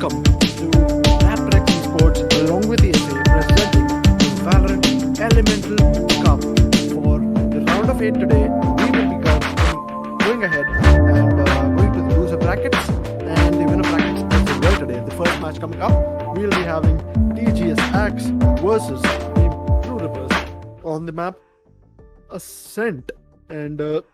welcome to RaptorX eSports along with EFA presenting the Valorant Elemental Cup. For the round of 8 today, we will be going ahead and going to the loser brackets and the winner brackets as well today. The first match coming up, we will be having TGSX versus Team TrueRippers on the map Ascent, and the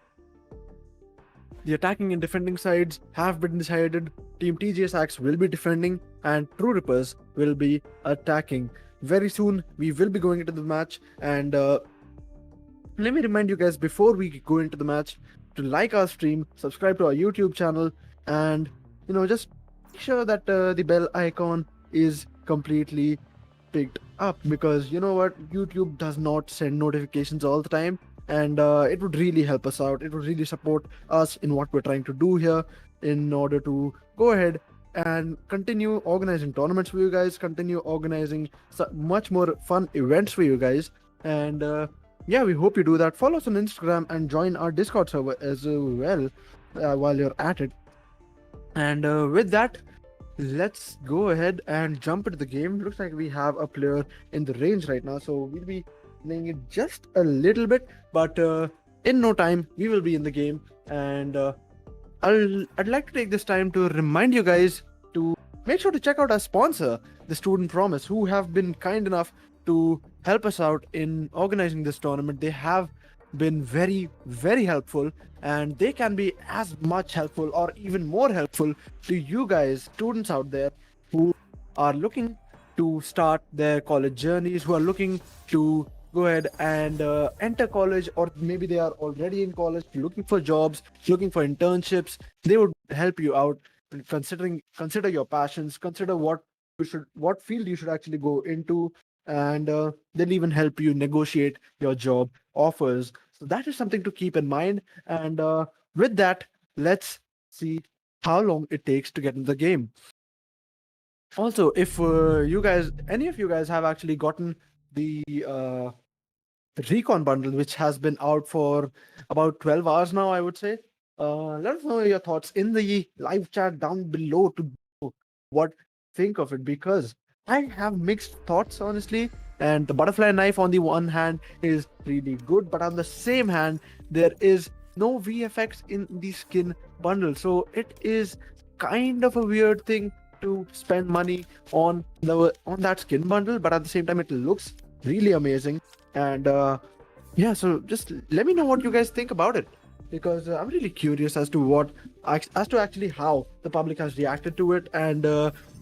attacking and defending sides have been decided. Team TGSX will be defending and TrueRippers will be attacking. Very soon we will be going into the match, and let me remind you guys before we go into the match to like our stream, subscribe to our YouTube channel, and just make sure that the bell icon is completely picked up, because you know what, YouTube does not send notifications all the time, and it would really help us out. It would really support us in what we're trying to do here in order to go ahead and continue organizing tournaments for you guys, continue organizing much more fun events for you guys. And yeah, we hope you do that. Follow us on Instagram and join our Discord server as well while you're at it. And with that, let's go ahead and jump into the game. Looks like we have a player in the range right now, so we'll be playing it just a little bit, but in no time we will be in the game. And I'd like to take this time to remind you guys to make sure to check out our sponsor, the Student Promise, who have been kind enough to help us out in organizing this tournament. They have been very, very helpful, and they can be as much helpful or even more helpful to you guys, students out there who are looking to start their college journeys, who are looking to go ahead and enter college, or maybe they are already in college looking for jobs, looking for internships. They would help you out. Consider your passions, consider what field you should actually go into, and they'll even help you negotiate your job offers. So that is something to keep in mind. And with that, let's see how long it takes to get into the game. Also, if any of you guys have actually gotten the Recon bundle, which has been out for about 12 hours now, I would say, let us know your thoughts in the live chat down below to know what think of it, because I have mixed thoughts, honestly. And the butterfly knife on the one hand is really good, but on the same hand, there is no VFX in the skin bundle, so it is kind of a weird thing to spend money on that skin bundle, but at the same time it looks really amazing. And yeah, so just let me know what you guys think about it, because I'm really curious as to actually how the public has reacted to it, and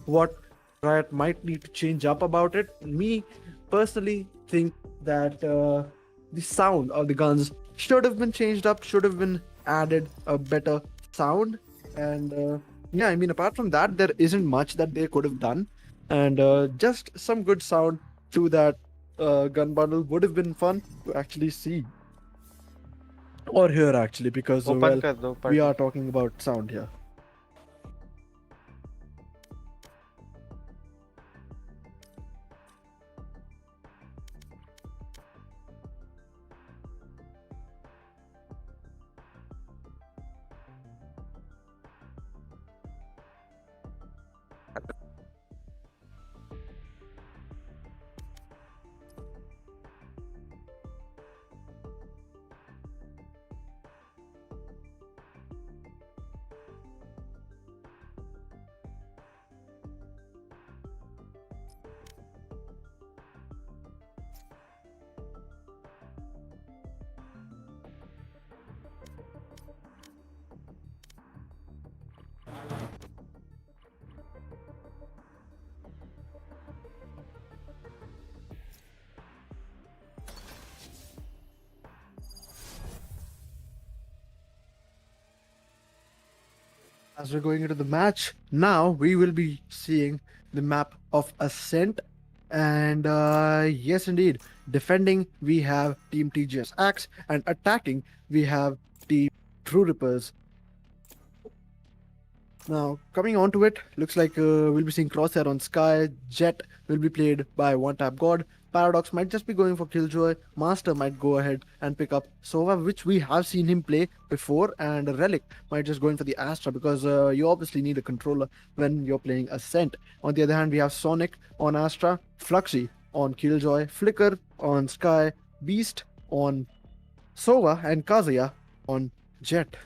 what Riot might need to change up about it. Me personally think that the sound of the guns should have been changed up, should have been added a better sound. And yeah, I mean, apart from that, there isn't much that they could have done, and just some good sound to that gun bundle would have been fun to actually see or hear, actually, because we are talking about sound here. As we're going into the match now, we will be seeing the map of Ascent. And yes, indeed, defending we have Team TGSX, and attacking we have Team TrueRippers. Now, coming on to it, looks like we'll be seeing Crosshair on Sky. Jet will be played by One Tap God. Paradox might just be going for Killjoy. Master might go ahead and pick up Sova, which we have seen him play before, and Relic might just going for the Astra because you obviously need a controller when you're playing Ascent. On the other hand, we have Sonic on Astra, Fluxy on Killjoy, Flicker on Sky, Beast on Sova, and Kazuya on Jet.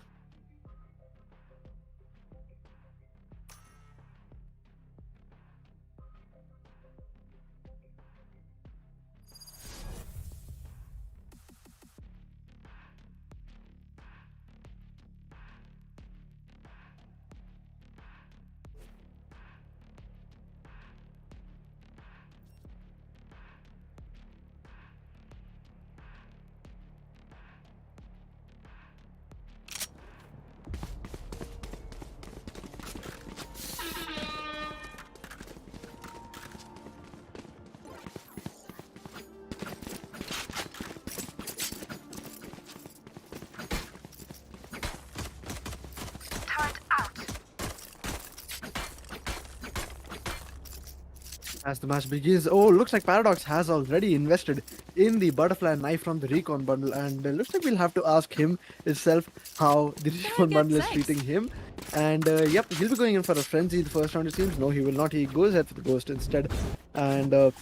As the match begins, oh, looks like Paradox has already invested in the butterfly knife from the Recon bundle, and looks like we'll have to ask him itself how the Recon bundle is treating him. And yep, he'll be going in for a frenzy the first round, it seems. No, he will not. He goes ahead for the ghost instead. And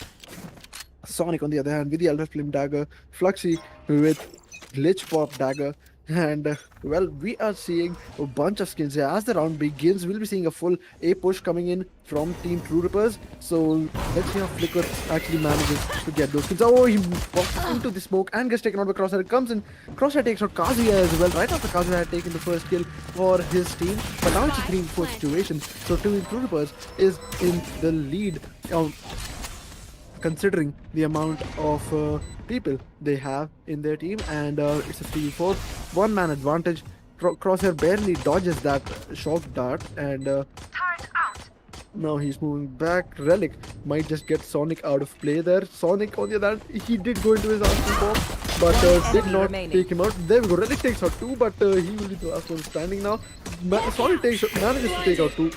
Sonic, on the other hand, with the Elder Flame dagger, Fluxy with glitch pop dagger. And well, we are seeing a bunch of skills here. As the round begins, we'll be seeing a full A push coming in from Team TrueRippers. So let's see how Flicker actually manages to get those kills. Oh, he walks into the smoke and gets taken out by Crosshair. It comes in. Crosshair takes out Kazuya as well, right after Kazuya had taken the first kill for his team. But now it's a 3-4 situation. So Team TrueRippers is in the lead, considering the amount of people they have in their team, and it's a 3-4, one-man advantage. Crosshair barely dodges that shock dart, and now he's moving back. Relic might just get Sonic out of play there. Sonic, on the other hand, he did go into his arsenal bomb, but did not take him out. There we go. Relic takes out 2, but he will be the last one standing now. Sonic manages to take out 2.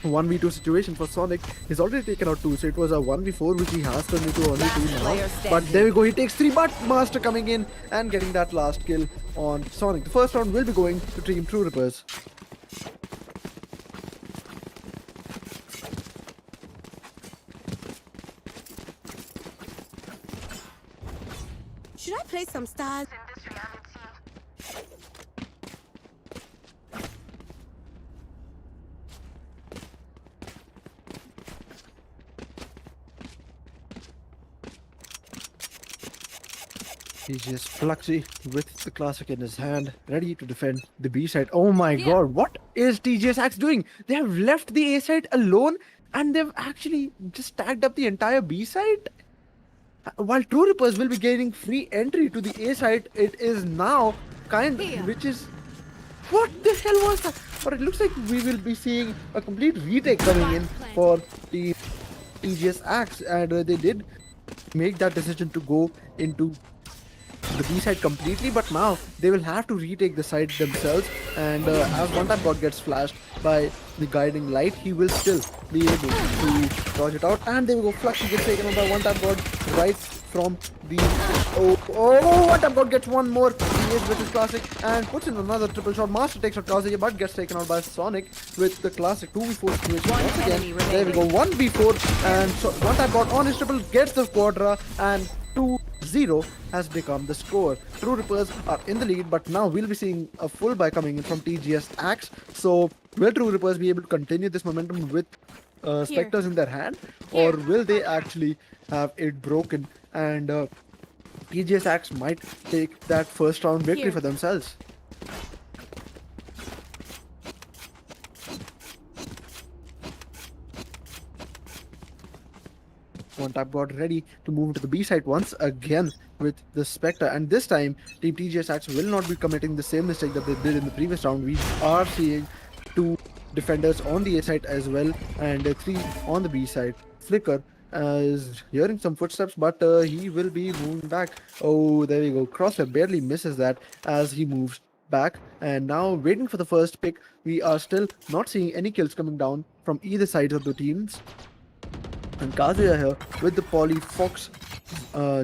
1v2 situation for Sonic. He's already taken out 2, so it was a 1v4 which he has turned into only 2 now. But there we go, he takes 3, but Master coming in and getting that last kill on Sonic. The first round will be going to Team TrueRippers. Should I play some stars? He's just Fluxy with the classic in his hand, ready to defend the B side. Oh my god, what is TGS Axe doing? They have left the A side alone and they've actually just tagged up the entire B side. While TrueRippers will be gaining free entry to the A side, it is now which is, what the hell was that? But it looks like we will be seeing a complete retake coming in for the TGS Axe, and they did make that decision to go into the B side completely, but now they will have to retake the side themselves, and as one tap god gets flashed by the guiding light, he will still be able to dodge it out. And there we go, Fluxy gets taken out by one tap god right from the one tap god gets one more. He is with his classic and puts in another triple shot. Master takes out Kazuya but gets taken out by Sonic with the classic 2v4 situation once again. There we go, 1v4, and so one tap god on his triple gets the quadra, and 2-0 has become the score. TrueRippers are in the lead, but now we'll be seeing a full buy coming in from TGS Axe. So will TrueRippers be able to continue this momentum with Spectres in their hand, or will they actually have it broken and TGS Axe might take that first round victory for themselves? One tap god ready to move into the B side once again with the Spectre, and this time Team TGS Axe will not be committing the same mistake that they did in the previous round. We are seeing 2 defenders on the A side as well, and 3 on the B side. Flicker is hearing some footsteps, but he will be moving back. Oh, there we go. Crosshair barely misses that as he moves back, and now waiting for the first pick. We are still not seeing any kills coming down from either side of the teams. And Kazuya here with the Poly Fox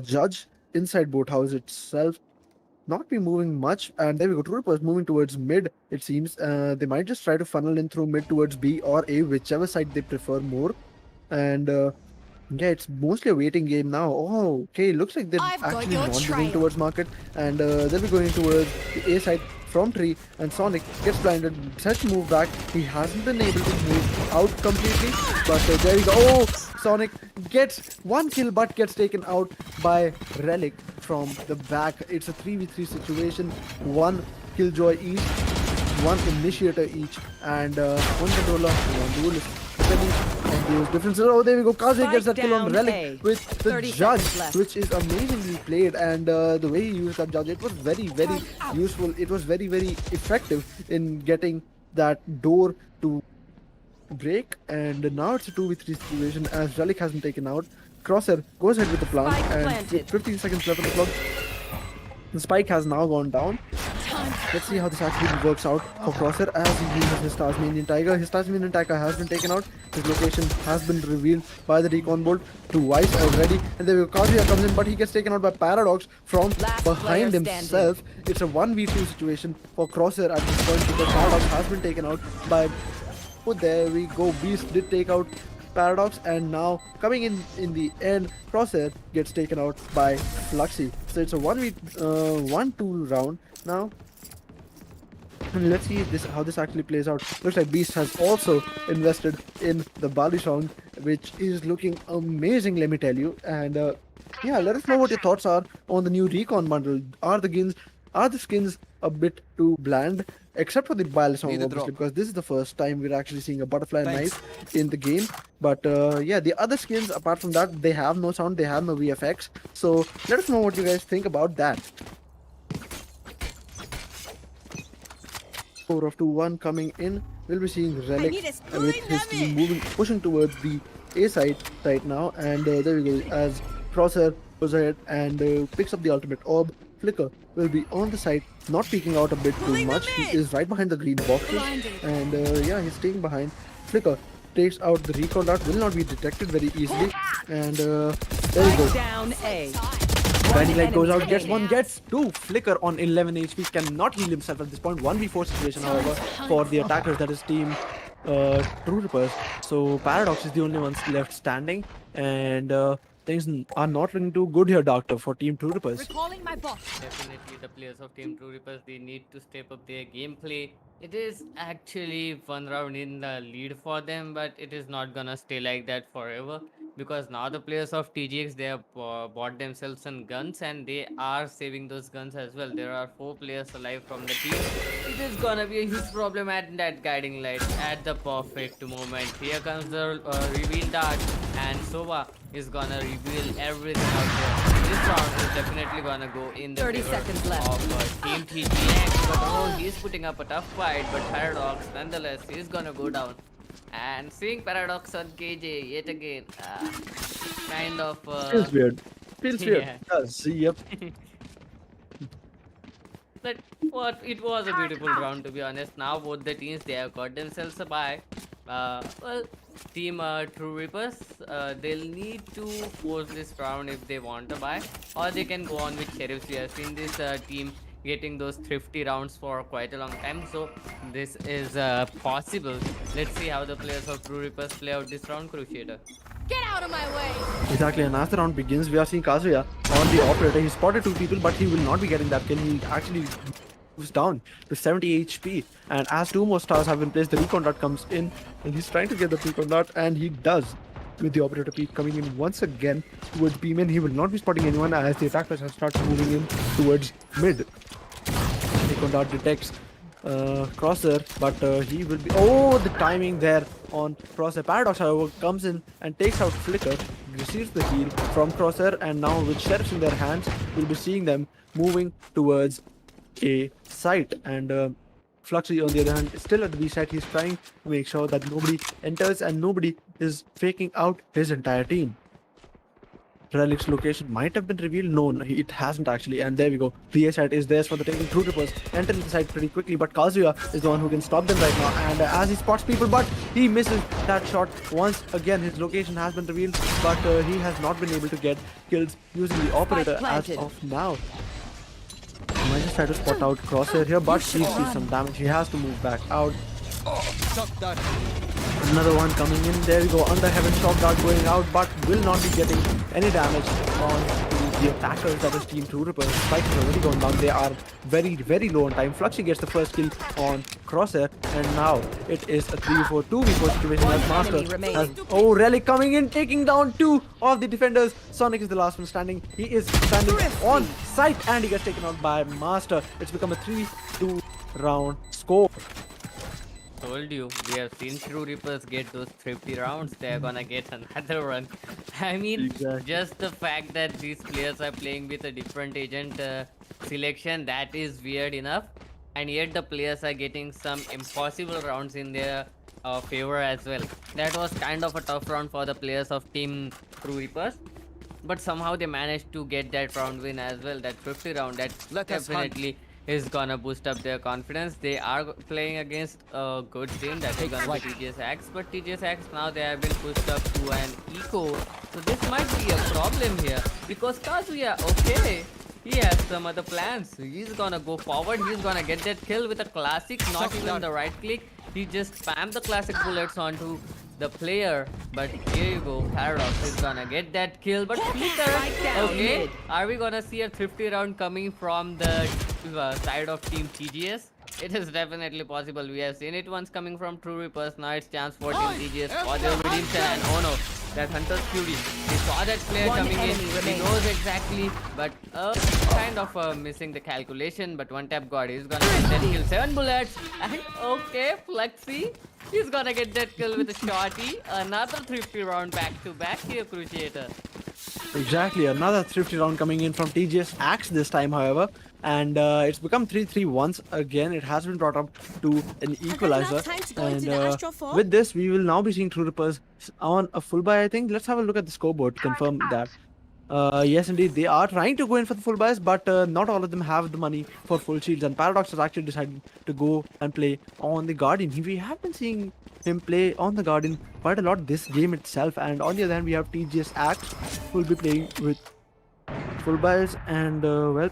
Judge inside boathouse itself. Not be moving much, and there we go. TrueRippers moving towards mid. It seems they might just try to funnel in through mid towards B or A, whichever side they prefer more. And yeah, it's mostly a waiting game now. Oh, okay. Looks like they're actually not moving towards market, and they'll be going towards the A side from tree. And Sonic gets blinded, tries to move back. He hasn't been able to move out completely, but there we go. Oh, Sonic gets one kill, but gets taken out by Relic from the back. It's a 3v3 situation. One Killjoy each, one initiator each, and one controller, one duelist. And those differences. Oh, there we go. Kaze gets that kill on Relic with the judge, which is amazingly played. And the way he used that judge, it was very, very useful. It was very, very effective in getting that door to break. And now it's a 2v3 situation as Relic has been taken out. Crosshair goes ahead with the plant, and with 15 seconds left on the clock, the spike has now gone down. Let's see how this actually works out for Crosshair as he uses his Tasmanian Tiger. His Tasmanian Tiger has been taken out. His location has been revealed by the recon bolt twice already. And there we go. Kazuya comes in, but he gets taken out by Paradox from behind himself. It's a 1v2 situation for Crosshair at this point because Paradox has been taken out by... Oh, there we go. Beast did take out Paradox, and now coming in the end, Crosshair gets taken out by Fluxy. So it's a 1v2 round now. And let's see how this actually plays out. Looks like Beast has also invested in the Balisong, which is looking amazing, let me tell you. And yeah, let us know what your thoughts are on the new Recon bundle. Are the skins a bit too bland? Except for the Balisong, obviously, because this is the first time we're actually seeing a butterfly knife in the game. But yeah, the other skins, apart from that, they have no sound, they have no VFX. So let us know what you guys think about that. 4 of 2-1 coming in. We'll be seeing Relic with his team pushing towards the A side right now. And there we go. As Crosshair goes ahead and picks up the ultimate orb. Flicker will be on the side, not peeking out a bit too much. He is right behind the green boxes. And yeah, he's staying behind. Flicker takes out the recon dart, will not be detected very easily. And there we go. Blinding Light goes out, gets one, gets two. Flicker on 11 HP, cannot heal himself at this point. 1v4 situation, however, for the attackers, that is team TrueRippers. So Paradox is the only ones left standing, and things are not looking too good here, Doctor, for team TrueRippers. Definitely the players of team TrueRippers, they need to step up their gameplay. It is actually one round in the lead for them, but it is not gonna stay like that forever, because now the players of TGX, they have bought themselves some guns and they are saving those guns as well. There are 4 players alive from the team. It is gonna be a huge problem at that guiding light at the perfect moment. Here comes the reveal dart, and Sova is gonna reveal everything out there. This round is definitely gonna go in the 30 seconds left. Of team TGX, but oh, he's putting up a tough fight, but Paradox nonetheless is gonna go down. And seeing Paradox on KJ yet again, kind of feels weird. Feels weird. yeah. It does. Yep. But what, it was a beautiful round, to be honest. Now both the teams, they have got themselves a bye. Well, team TrueRippers, they'll need to force this round if they want a bye, or they can go on with Sheriffs. We have seen this team getting those thrifty rounds for quite a long time, so this is possible. Let's see how the players of TrueRippers play out this round, Crusader. Get out of my way! Exactly, and as the round begins, we are seeing Kazuya on the operator. He spotted 2 people, but he will not be getting that kill. He actually moves down to 70 HP. And as 2 more stars have been placed, the recon dart comes in, and he's trying to get the recon dart, and he does. With the operator peak coming in once again towards B-man. He will not be spotting anyone as the attackers have started moving in towards mid. Recon dart detects Crosshair, but he will be... Oh, the timing there on Crosshair. Paradox, however, comes in and takes out Flicker, receives the heal from Crosshair, and now with Sheriffs in their hands, we'll be seeing them moving towards a site. And Fluxy, on the other hand, is still at the B site. He's trying to make sure that nobody enters and nobody is faking out his entire team. Relic's location might have been revealed. No, it hasn't actually. And there we go. The A side is theirs for the taking. TrueRippers enter the side pretty quickly, but Kazuya is the one who can stop them right now. And as he spots people, but he misses that shot once again. His location has been revealed, but he has not been able to get kills using the operator as planted. of now. He might just try to spot out Crosshair here, but he sees some damage. He has to move back out. Another one coming in. There we go. Under heaven, shock dart going out, but will not be getting any damage on the attackers. That is Team TrueRippers. Spike is already going down. They are very, very low on time. Fluxy gets the first kill on Crosshair, and now it is a 3v4, 2v4 situation One as Master. enemy remaining. Oh, Relic coming in, taking down 2 of the defenders. Sonic is the last one standing. He is standing on site, and he gets taken out by Master. It's become a 3-2 round score. Told you, we have seen TrueRippers get those thrifty rounds. They're gonna get another one. I mean, Exactly. just the fact that these players are playing with a different agent selection, that is weird enough. And yet the players are getting some impossible rounds in their favor as well. That was kind of a tough round for the players of Team TrueRippers. But somehow they managed to get that round win as well. That 50 round, that definitely is gonna boost up their confidence. They are playing against a good team, that is gonna be TGS Axe, but TGS Axe now they have been pushed up to an eco, so this might be a problem here because Kazuya, okay, he has some other plans. He's gonna go forward, he's gonna get that kill with a classic, not even the right click. He just spammed the classic bullets onto the player, but here you go, Paradox is gonna get that kill, but Flicker, okay, are we gonna see a thrifty round coming from the side of Team TGS? It is definitely possible. We have seen it once coming from TrueRippers. Now it's chance for Team TGS for their redemption. And oh no, that Hunter's Fury. He saw that player One coming in. enemy He remaining. knows exactly, but kind of missing the calculation. But one tap god. He's gonna get that kill. 7 bullets. And okay, Flexi. He's gonna get that kill with a shotty. Another thrifty round back to back here, Cruciator. Exactly, another thrifty round coming in from TGS Axe this time, however, and it's become 3-3 once again. It has been brought up to an equalizer, time to go and into the Astro 4? with this, we will now be seeing TrueRippers on a full buy. I think. Let's have a look at the scoreboard to confirm that. Yes, indeed, they are trying to go in for the full buys, but not all of them have the money for full shields. And Paradox has actually decided to go and play on the Guardian. We have been seeing him play on the Guardian quite a lot this game itself. And on the other hand, we have TGS Axe, who will be playing with full buys and well,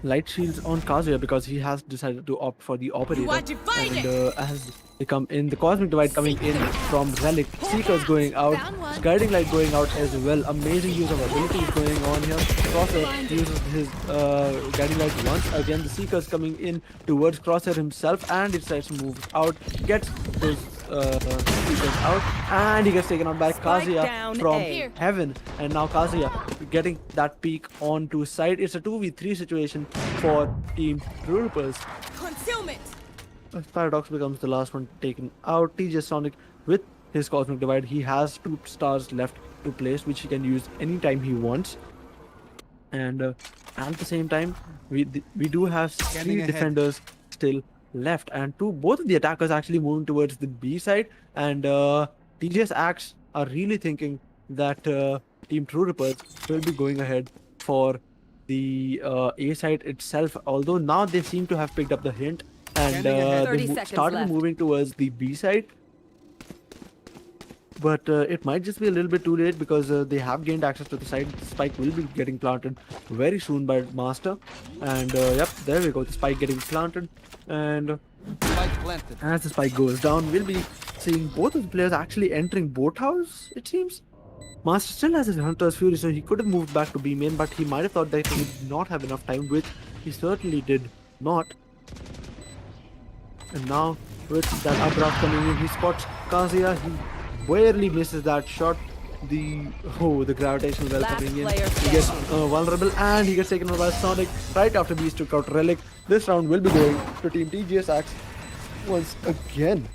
light shields on Kazuya because he has decided to opt for the operator. are divided! And as they come in, the Cosmic Divide coming in from Relic, Seekers going out, Found one. Guiding Light going out as well. Amazing use of abilities going on here. Crosshair uses his Guiding Light once again. The Seekers coming in towards Crosshair himself, and he decides to move out, gets those Seekers out, and he gets taken out by Kazuya down from A. heaven. And now Kazuya getting that peak onto side. It's a 2v3 situation for Team TrueRippers. Concealment! As Paradox becomes the last one taken out, TJ Sonic with his Cosmic Divide, he has 2 stars left to place, which he can use anytime he wants. And at the same time, we do have 3 defenders still left, and both of the attackers actually moving towards the B side. And TJ's Axe are really thinking that Team TrueRippers will be going ahead for the A side itself. Although now they seem to have picked up the hint, and they 30 seconds started left. moving towards the B side. But it might just be a little bit too late because they have gained access to the side. The spike will be getting planted very soon by Master. And yep, there we go. The spike getting planted. And as the spike goes down, we'll be seeing both of the players actually entering boat house, it seems. Master still has his Hunter's Fury, so he could have moved back to B main, but he might have thought that he would not have enough time, which he certainly did not. And now, with that abrupt coming in, he spots Kazuya. He barely misses that shot. The gravitational well Last coming in. player He gets standing. vulnerable, and he gets taken over by Sonic right after Beast took out Relic. This round will be going to Team TGS Axe once again.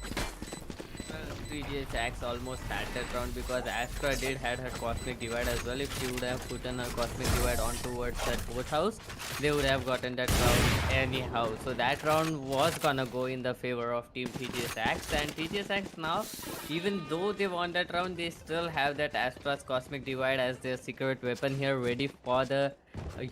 TGS TGS Axe almost had that round because Astra did had her Cosmic Divide as well. If she would have put in a Cosmic Divide on towards that boathouse, they would have gotten that round anyhow. So that round was gonna go in the favor of Team TGS Axe, and TGS Axe now, even though they won that round, they still have that Astra's Cosmic Divide as their secret weapon here ready for the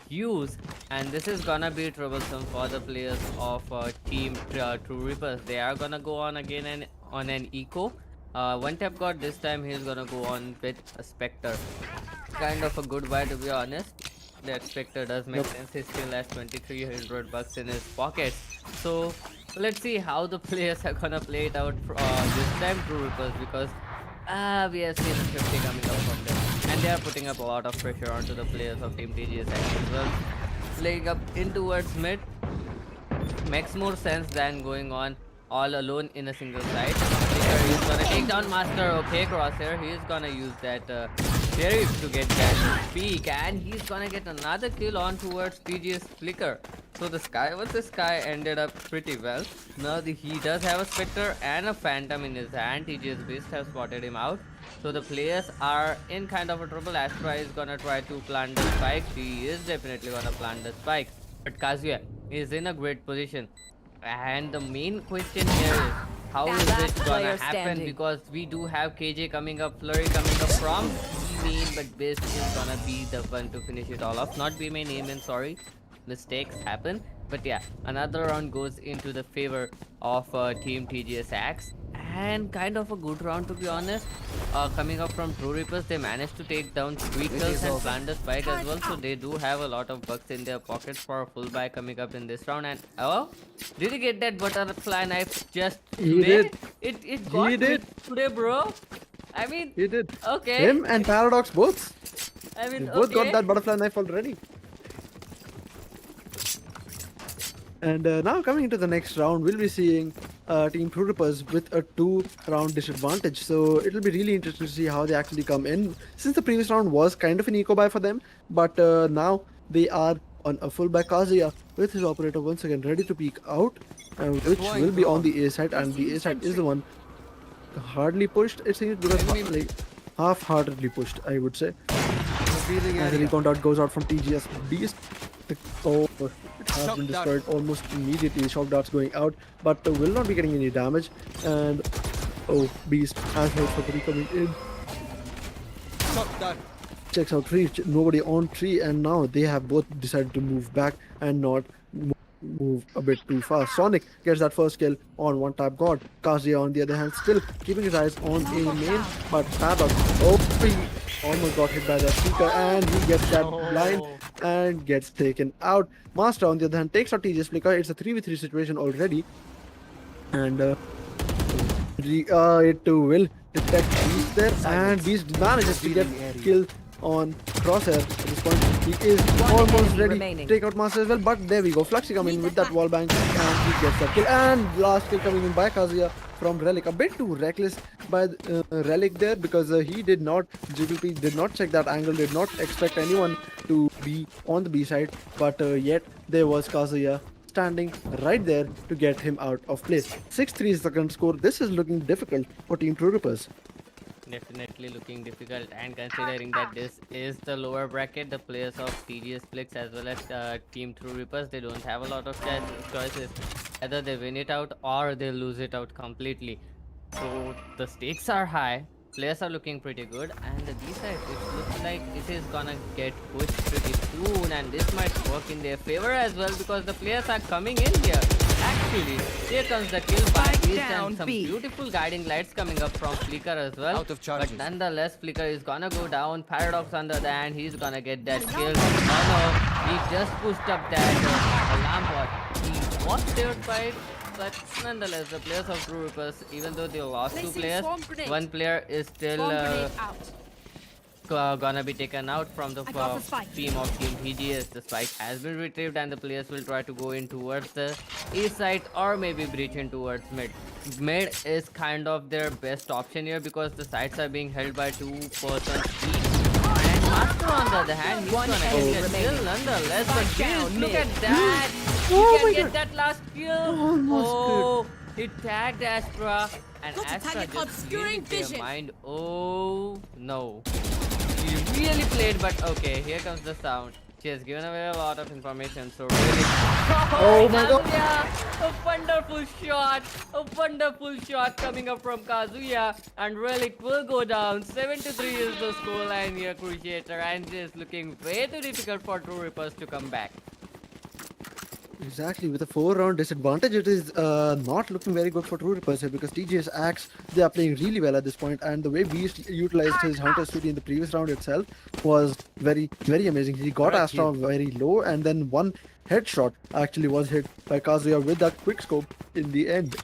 use, and this is gonna be troublesome for the players of Team TrueRippers. They are gonna go on again and on an eco. One tap god this time, he's gonna go on with a Spectre. Kind of a good buy, to be honest. That Spectre does make sense. He still has 2300 bucks in his pocket. So let's see how the players are gonna play it out this time, TrueRippers, because we have seen a 50 coming up from them, and they are putting up a lot of pressure onto the players of Team TGS as well. Playing up in towards mid makes more sense than going on all alone in a single side. Here he's gonna take down Master. Okay, Crosshair, he's gonna use that Sheriff to get that peak, and he's gonna get another kill on towards TGS Flicker. So the Sky ended up pretty well. Now he does have a Spectre and a Phantom in his hand. TGS Beast have spotted him out. So the players are in kind of a trouble. Astra is gonna try to plant the spike. She is definitely gonna plant the spike. But Kazuya is in a great position. And the main question here is, how is it gonna happen? Because we do have KJ coming up, Flurry coming up from B-main, but Beast is gonna be the one to finish it all off. Not B-main, A-main, sorry. Mistakes happen. But yeah, another round goes into the favor of Team TGS Axe, and kind of a good round, to be honest. Coming up from TrueRippers, they managed to take down 3 kills and plant the spike as well, so they do have a lot of bucks in their pockets for a full buy coming up in this round. And oh, did he get that butterfly knife just He today? did. It got He did. today, bro. I mean, He did. okay. Him and Paradox both. I mean, They both got okay. that butterfly knife already. And now coming into the next round, we'll be seeing Team TrueRippers with a 2-round disadvantage. So it'll be really interesting to see how they actually come in. Since the previous round was kind of an eco buy for them, but now they are on a full buy. Kazuya with his operator once again ready to peek out, which will be on the A side, and the A side is the one hardly pushed, it seems, because like half-heartedly pushed, I would say. And the recon dot goes out from TGS Beast. It has been destroyed almost immediately. Shock darts going out, but will not be getting any damage. And Beast has health for 3 coming in. Checks out 3, nobody on 3, and now they have both decided to move back and not move a bit too fast. Sonic gets that first kill on one tap god. Kazuya on the other hand still keeping his eyes on a main, but Paradox, he almost got hit by the speaker, and he gets that blind and gets taken out. Master on the other hand takes out TGS Flicker. It's a 3v3 situation already, and it will detect Beast there, and Beast manages to get killed on Crosshair. At this point, he is almost ready to take out Master as well, but there we go. Fluxy coming in with that wall bang, and he gets that kill. And last kill coming in by Kazuya from Relic. A bit too reckless by Relic there, because he did not, GPP did not check that angle, did not expect anyone to be on the B side, but yet there was Kazuya standing right there to get him out of play. 6-3 is the current score. This is looking difficult for Team TrueRippers. Definitely looking difficult, and considering that this is the lower bracket, the players of TGS Flix as well as Team TrueRippers, they don't have a lot of choices. Either they win it out or they lose it out completely. So the stakes are high, players are looking pretty good, and the B side, it looks like it is gonna get pushed pretty soon, and this might work in their favor as well, because the players are coming in here. Actually, here comes the kill by Beast, and some beautiful guiding lights coming up from Flicker as well. But nonetheless, Flicker is gonna go down. Paradox on the other hand, he's gonna get that kill. Oh no, he just pushed up that alarm bot. He was saved by it, but nonetheless, the players of TrueRippers, even though they lost 2 players, 1 player is still gonna be taken out from the team of Team TGS. The spike has been retrieved, and the players will try to go in towards the A side or maybe breach in towards mid. Mid is kind of their best option here, because the sides are being held by 2 persons each. And Master on the other hand, he's gonna get a kill nonetheless. But look at that! He can get that last kill. He tagged Astra, and Got a Astra target just obscuring clearly their vision. mind. Oh no. He really played, but okay, here comes the sound. She has given away a lot of information, so really. Oh my god. Kazuya! A wonderful shot! A wonderful shot coming up from Kazuya, and Relic will go down. 7-3 is the scoreline here, Cruciator, and it is looking way too difficult for TrueRippers to come back. Exactly, with a 4-round disadvantage, it is not looking very good for TrueRippers here because TGS Axe, they are playing really well at this point, and the way Beast utilized his Hunter City in the previous round itself was very, very amazing. He got Correct, Astra very low, and then one headshot actually was hit by Kazuya with that quick scope in the end.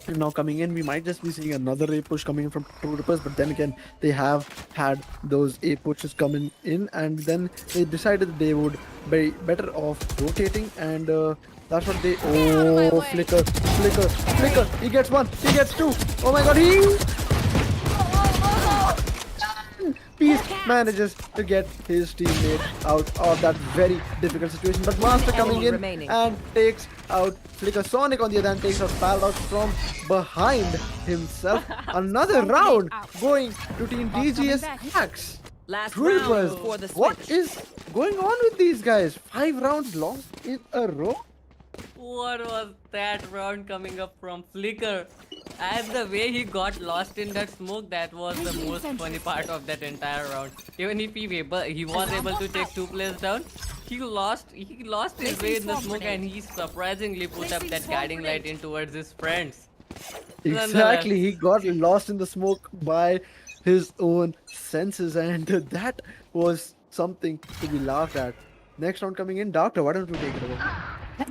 And now coming in, we might just be seeing another A push coming in from TrueRippers, but then again, they have had those A pushes coming in, and then they decided that they would be better off rotating, and that's what they. out of my Oh, way. flicker! He gets one, he gets two. Oh my god, he. Beast manages to get his teammate out of that very difficult situation, but Master coming enemy in remaining. and takes out Flicker. Sonic on the other hand takes out Paradox from behind himself. Another round out. going to Team TGS back. Hacks. Last TrueRippers, round before the what switch. is going on with these guys? 5 rounds long in a row? What was that round coming up from Flicker? And the way he got lost in that smoke, that was the most funny part of that entire round. Even if he was able to take 2 players down, he lost his way in the smoke, and he surprisingly put up that guiding light in towards his friends. Exactly, he got lost in the smoke by his own senses, and that was something to be laughed at. Next round coming in, Doctor, why don't you take it over?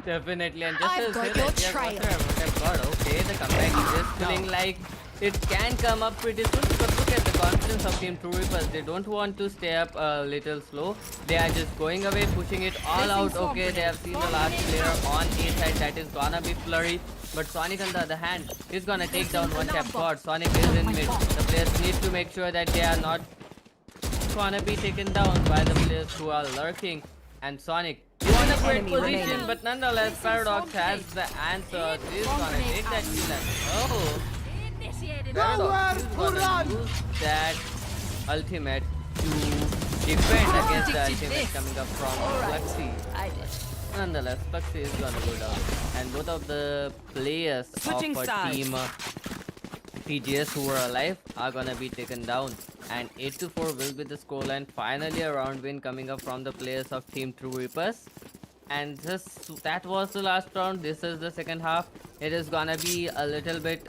Definitely, and just I've as got said, your yeah, trail. I've got okay. The comeback is just feeling like it can come up pretty soon, because look at the confidence of Team TrueRippers. They don't want to stay up a little slow. They are just going away, pushing it all out. Okay, they have seen the last player on A side. That is gonna be Flurry. But Sonic on the other hand is gonna take down one tap god. Sonic is in mid. The players need to make sure that they are not gonna be taken down by the players who are lurking. And Sonic is in a great enemy position, remaining. but nonetheless, Paradox has the answer. He's gonna take that kill. Oh, Initiated. Paradox is gonna use that ultimate to defend against the ultimate coming up from Fluxy. I did. Nonetheless, Fluxy is gonna go down, and both of the players Switching of a sides. team TGS who are alive are gonna be taken down, and 8-4 will be the scoreline. Finally, a round win coming up from the players of Team TrueRippers. And that was the last round. This is the second half. It is gonna be a little bit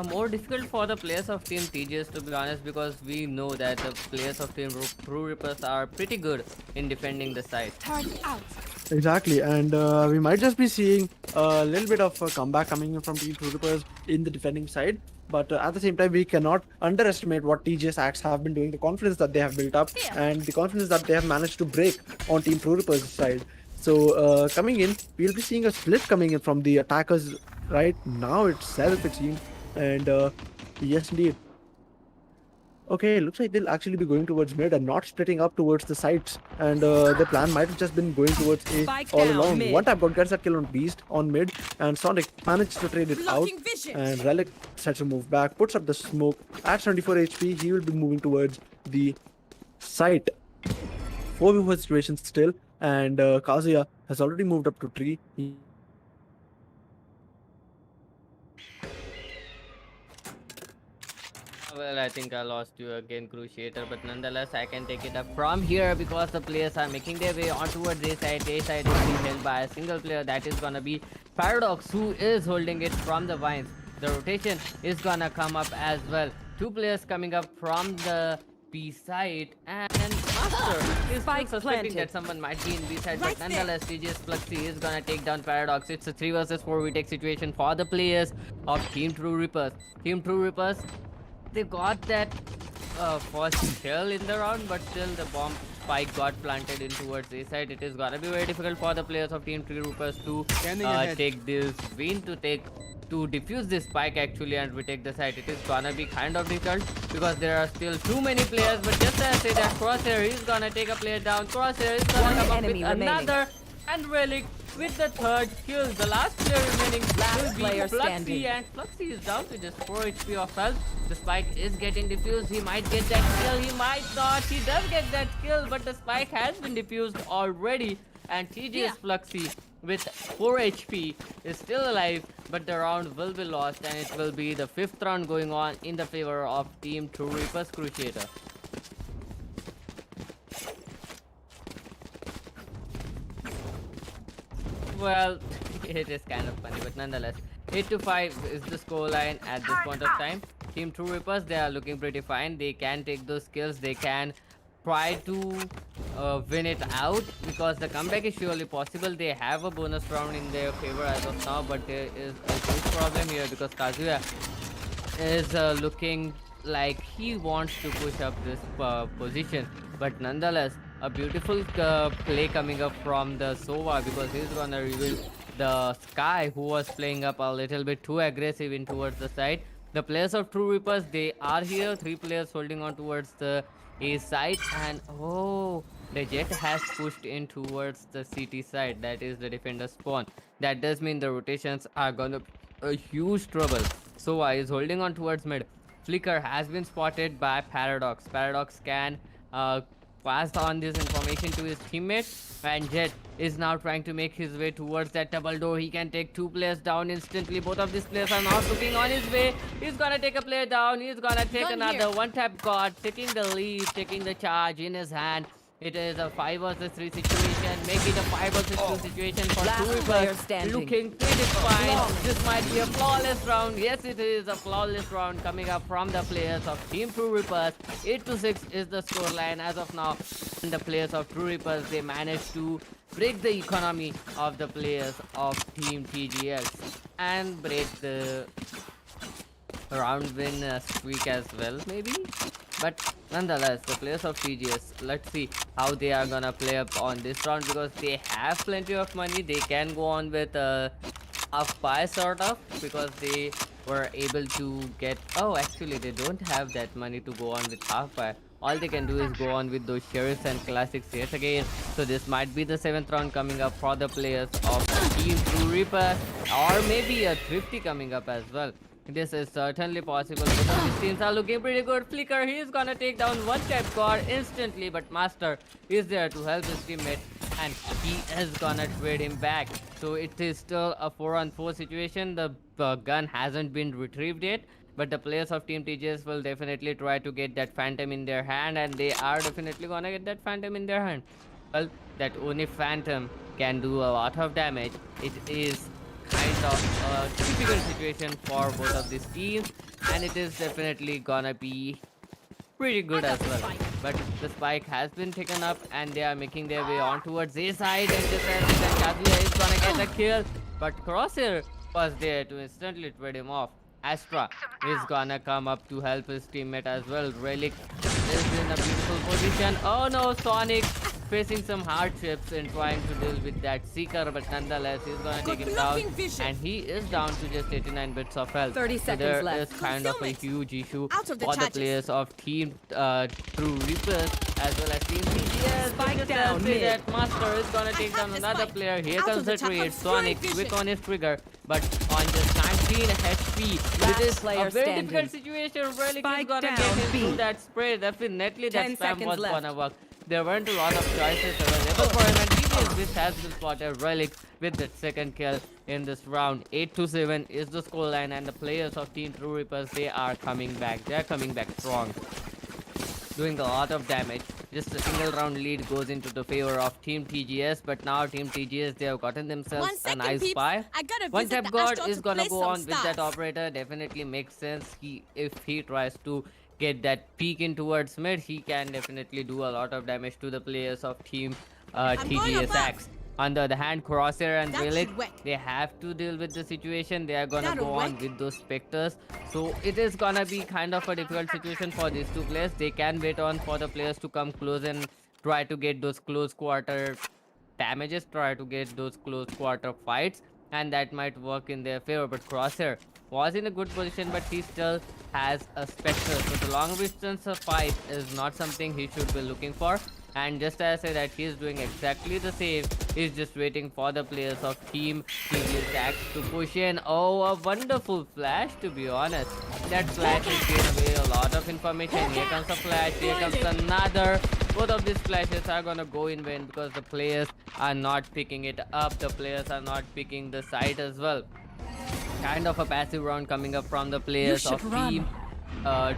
more difficult for the players of Team TGS, to be honest, because we know that the players of Team TrueRippers are pretty good in defending the site. Turret out. Exactly, and we might just be seeing a little bit of a comeback coming in from Team TrueRippers in the defending side. But at the same time, we cannot underestimate what TGS Acts have been doing, the confidence that they have built up, and the confidence that they have managed to break on Team TrueRippers' side. So coming in, we'll be seeing a split coming in from the attackers right now itself, it seems. And yes, indeed. Okay, looks like they'll actually be going towards mid and not splitting up towards the sides. And the plan might have just been going towards A Spike all down, along. mid. One tap god gets that kill on Beast on mid, and Sonic manages to trade it out. Blocking vision. And Relic sets a move back, puts up the smoke at 74 HP. He will be moving towards the site. 4v4 situation still, and Kazuya has already moved up to tree. Well, I think I lost you again, Cruciator, but nonetheless, I can take it up from here because the players are making their way on towards A side. A side is being held by a single player. That is gonna be Paradox, who is holding it from the vines. The rotation is gonna come up as well. 2 players coming up from the B side, and Master is still Spike suspecting planted. that someone might be in B side, Right but nonetheless, TGS Fluxy is gonna take down Paradox. It's a 3 versus 4 retake situation for the players of Team TrueRippers. Team TrueRippers, they got that first kill in the round, but still the bomb spike got planted in towards A side. It is gonna be very difficult for the players of Team TrueRippers to take this win, to defuse this spike actually and retake the site. It is gonna be kind of difficult because there are still too many players, but just as I said, that Crosshair is gonna take a player down. Crosshair is gonna One come up with enemy remaining. another And Relic with the third kill. The last player remaining Last will be player Fluxy, standing. and Fluxy is down to just 4 HP of health. The spike is getting defused. He might get that kill, he might not. He does get that kill, but the spike has been defused already. And TGS Fluxy with 4 HP is still alive, but the round will be lost, and it will be the 5th round going on in the favor of Team TrueRippers Crusader. Well, it is kind of funny, but nonetheless, 8-5 is the scoreline at this point of time. Team TrueRippers, they are looking pretty fine. They can take those kills. They can try to win it out, because the comeback is surely possible. They have a bonus round in their favor as of now, but there is a huge problem here because Kazuya is looking like he wants to push up this position, but nonetheless, a beautiful play coming up from the Sova, because he's gonna reveal the Sky, who was playing up a little bit too aggressive in towards the side. The players of TrueRippers, they are here, 3 players holding on towards the A side, and oh, the Jet has pushed in towards the CT side, that is the defender spawn. That does mean the rotations are gonna be a huge trouble. Sova is holding on towards mid. Flicker has been spotted by Paradox. Paradox can pass on this information to his teammate, and Jet is now trying to make his way towards that double door. He can take 2 players down instantly. Both of these players are now looking on his way. He's gonna take a player down. He's gonna take Gun another here. one tap god, taking the lead, taking the charge in his hand. It is a 5 versus 3 situation, making a 5 versus 2 situation for Last player TrueRippers. standing. Looking pretty fine. Long. This might be a flawless round. Yes, it is a flawless round coming up from the players of Team TrueRippers. 8-6 is the scoreline as of now. And the players of TrueRippers, they managed to break the economy of the players of Team TGS and break the round win streak as well, maybe. But nonetheless, the players of TGS, let's see how they are gonna play up on this round, because they have plenty of money. They can go on with a buy sort of, because they were able to get, oh, actually they don't have that money to go on with half buy. All they can do is go on with those sheriffs and classics yet again. So this might be the 7th round coming up for the players of Team TrueRippers, or maybe a Thrifty coming up as well. This is certainly possible. Both of these teams are looking pretty good. Flicker, he's gonna take down one tap guard instantly, but Master is there to help his teammate, and he is gonna trade him back. So it is still a 4-on-4 situation. The gun hasn't been retrieved yet, but the players of Team TGS will definitely try to get that Phantom in their hand, and they are definitely gonna get that Phantom in their hand. Well, that only Phantom can do a lot of damage. It is kind of a typical situation for both of these teams, and it is definitely gonna be pretty good as well. But the spike has been taken up, and they are making their way on towards A side, and this and Kazuya is gonna get a kill, but Crosshair was there to instantly trade him off. Astra is gonna come up to help his teammate as well. Relic is in a beautiful position. Oh no, Sonic facing some hardships in trying to deal with that Seeker, but nonetheless, he's gonna take him down, and he is down to just 89 bits of health. 30 So seconds there left. is kind of a huge issue Out of the for the charges. players of Team TrueRippers as well as Team TGS. Spike Just down say mid. that Master is gonna take down the another spike. player. Here Out comes of the the top trade. of Sonic vision. with on his trigger, but on just 19 HP. Last It is player a very standing. difficult situation. Relic is Spike gonna get down him B. through that spray. Definitely 10 that spam seconds was left. gonna work. There weren't a lot of choices available for him, and TGS this has been spotted. Relic with that second kill in this round. 8-7 is the scoreline, and the players of Team TrueRippers, they are coming back. They are coming back strong, doing a lot of damage. Just a single round lead goes into the favor of Team TGS, but now Team TGS, they have gotten themselves 1 a second, nice peeps. buy. I gotta One visit tap the guard Astro is to gonna play go some on with that stars. operator. Definitely makes sense. If he tries to get that peek in towards mid, he can definitely do a lot of damage to the players of Team going TGS above. Axe. On the other hand, Crosshair and That Relic, should work. they have to deal with the situation. They are gonna That'll go on work. with those Spectres. So it is gonna be kind of a difficult situation for these two players. They can wait on for the players to come close and try to get those close quarter damages, try to get those close quarter fights, and that might work in their favor. But Crosshair was in a good position, but he still has a Spectre. So the long distance fight is not something he should be looking for. And just as I say that he's doing exactly the same, he's just waiting for the players of Team TGS Axe to push in. Oh, a wonderful flash, to be honest. That flash is giving away a lot of information. Here comes a flash, here comes another. Both of these flashes are gonna go in vain because the players are not picking it up. The players are not picking the site as well. Kind of a passive round coming up from the players of Team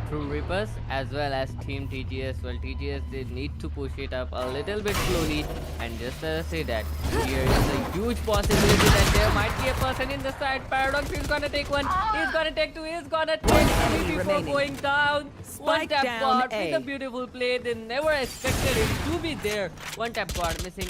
TrueRippers as well as Team TGS. Well, TGS, they need to push it up a little bit slowly. And just as I say that, here is a huge possibility that there might be a person in the side. Paradox is gonna take one, he's gonna take two, he's gonna take three before remaining. going down. One Spike tap down guard A. with a beautiful play. They never expected him to be there. One tap guard missing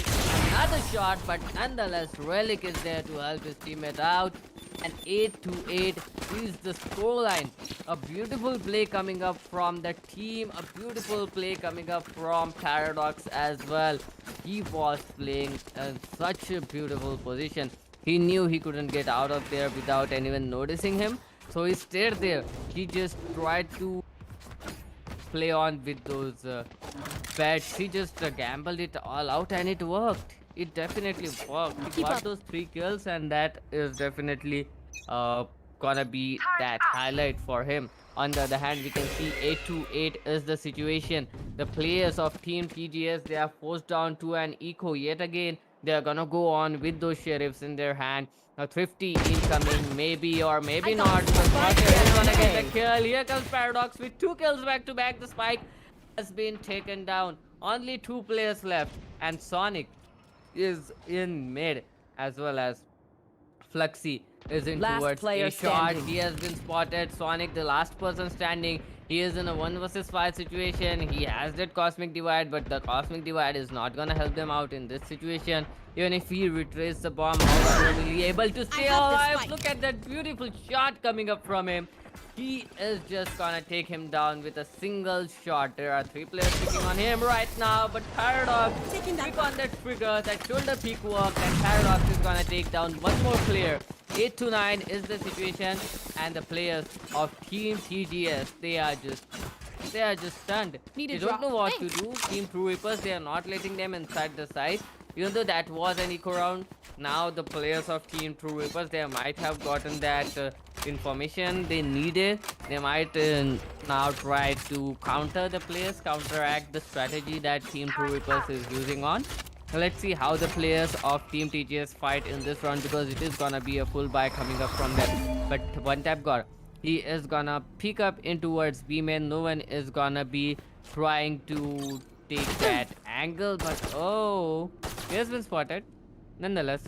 another shot, but nonetheless, Relic is there to help his teammate out. And 8-8 is the scoreline. A beautiful play coming up from the team. A beautiful play coming up from Paradox as well. He was playing in such a beautiful position. He knew he couldn't get out of there without anyone noticing him. So he stayed there. He just tried to play on with those bets. He just gambled it all out and it worked. It definitely worked. He got those 3 kills and that is definitely gonna be that highlight for him. On the other hand, we can see 8-8 is the situation. The players of Team TGS, they are forced down to an eco yet again. They are gonna go on with those sheriffs in their hand. A Thrifty incoming, maybe or maybe not. But Crosshair is gonna get the kill. Here comes Paradox with 2 kills back to back. The spike has been taken down. Only 2 players left, and Sonic is in mid as well as Fluxy is in Last towards player a shot. standing. He has been spotted. Sonic, the last person standing. He is in a 1 versus 5 situation. He has that Cosmic Divide, but the Cosmic Divide is not gonna help them out in this situation. Even if he retraces the bomb, however, will he able to stay have the alive? spike. Look at that beautiful shot coming up from him. He is just gonna take him down with a single shot. There are 3 players picking on him right now, but Paradox pick on that trigger, that shoulder peek work, and Paradox is gonna take down one more player. 8-9 is the situation, and the players of Team TGS, they are just stunned. Need a They don't drop. know what to do. Team TrueRippers, they are not letting them inside the site. Even though that was an eco round, now the players of Team TrueRippers, they might have gotten that information they needed. They might now try to counter the players, counteract the strategy that Team TrueRippers is using on. Let's see how the players of Team TGS fight in this round, because it is gonna be a full buy coming up from them. But one tap god, he is gonna pick up in towards B main. No one is gonna be trying to take that angle, but oh, he has been spotted. Nonetheless,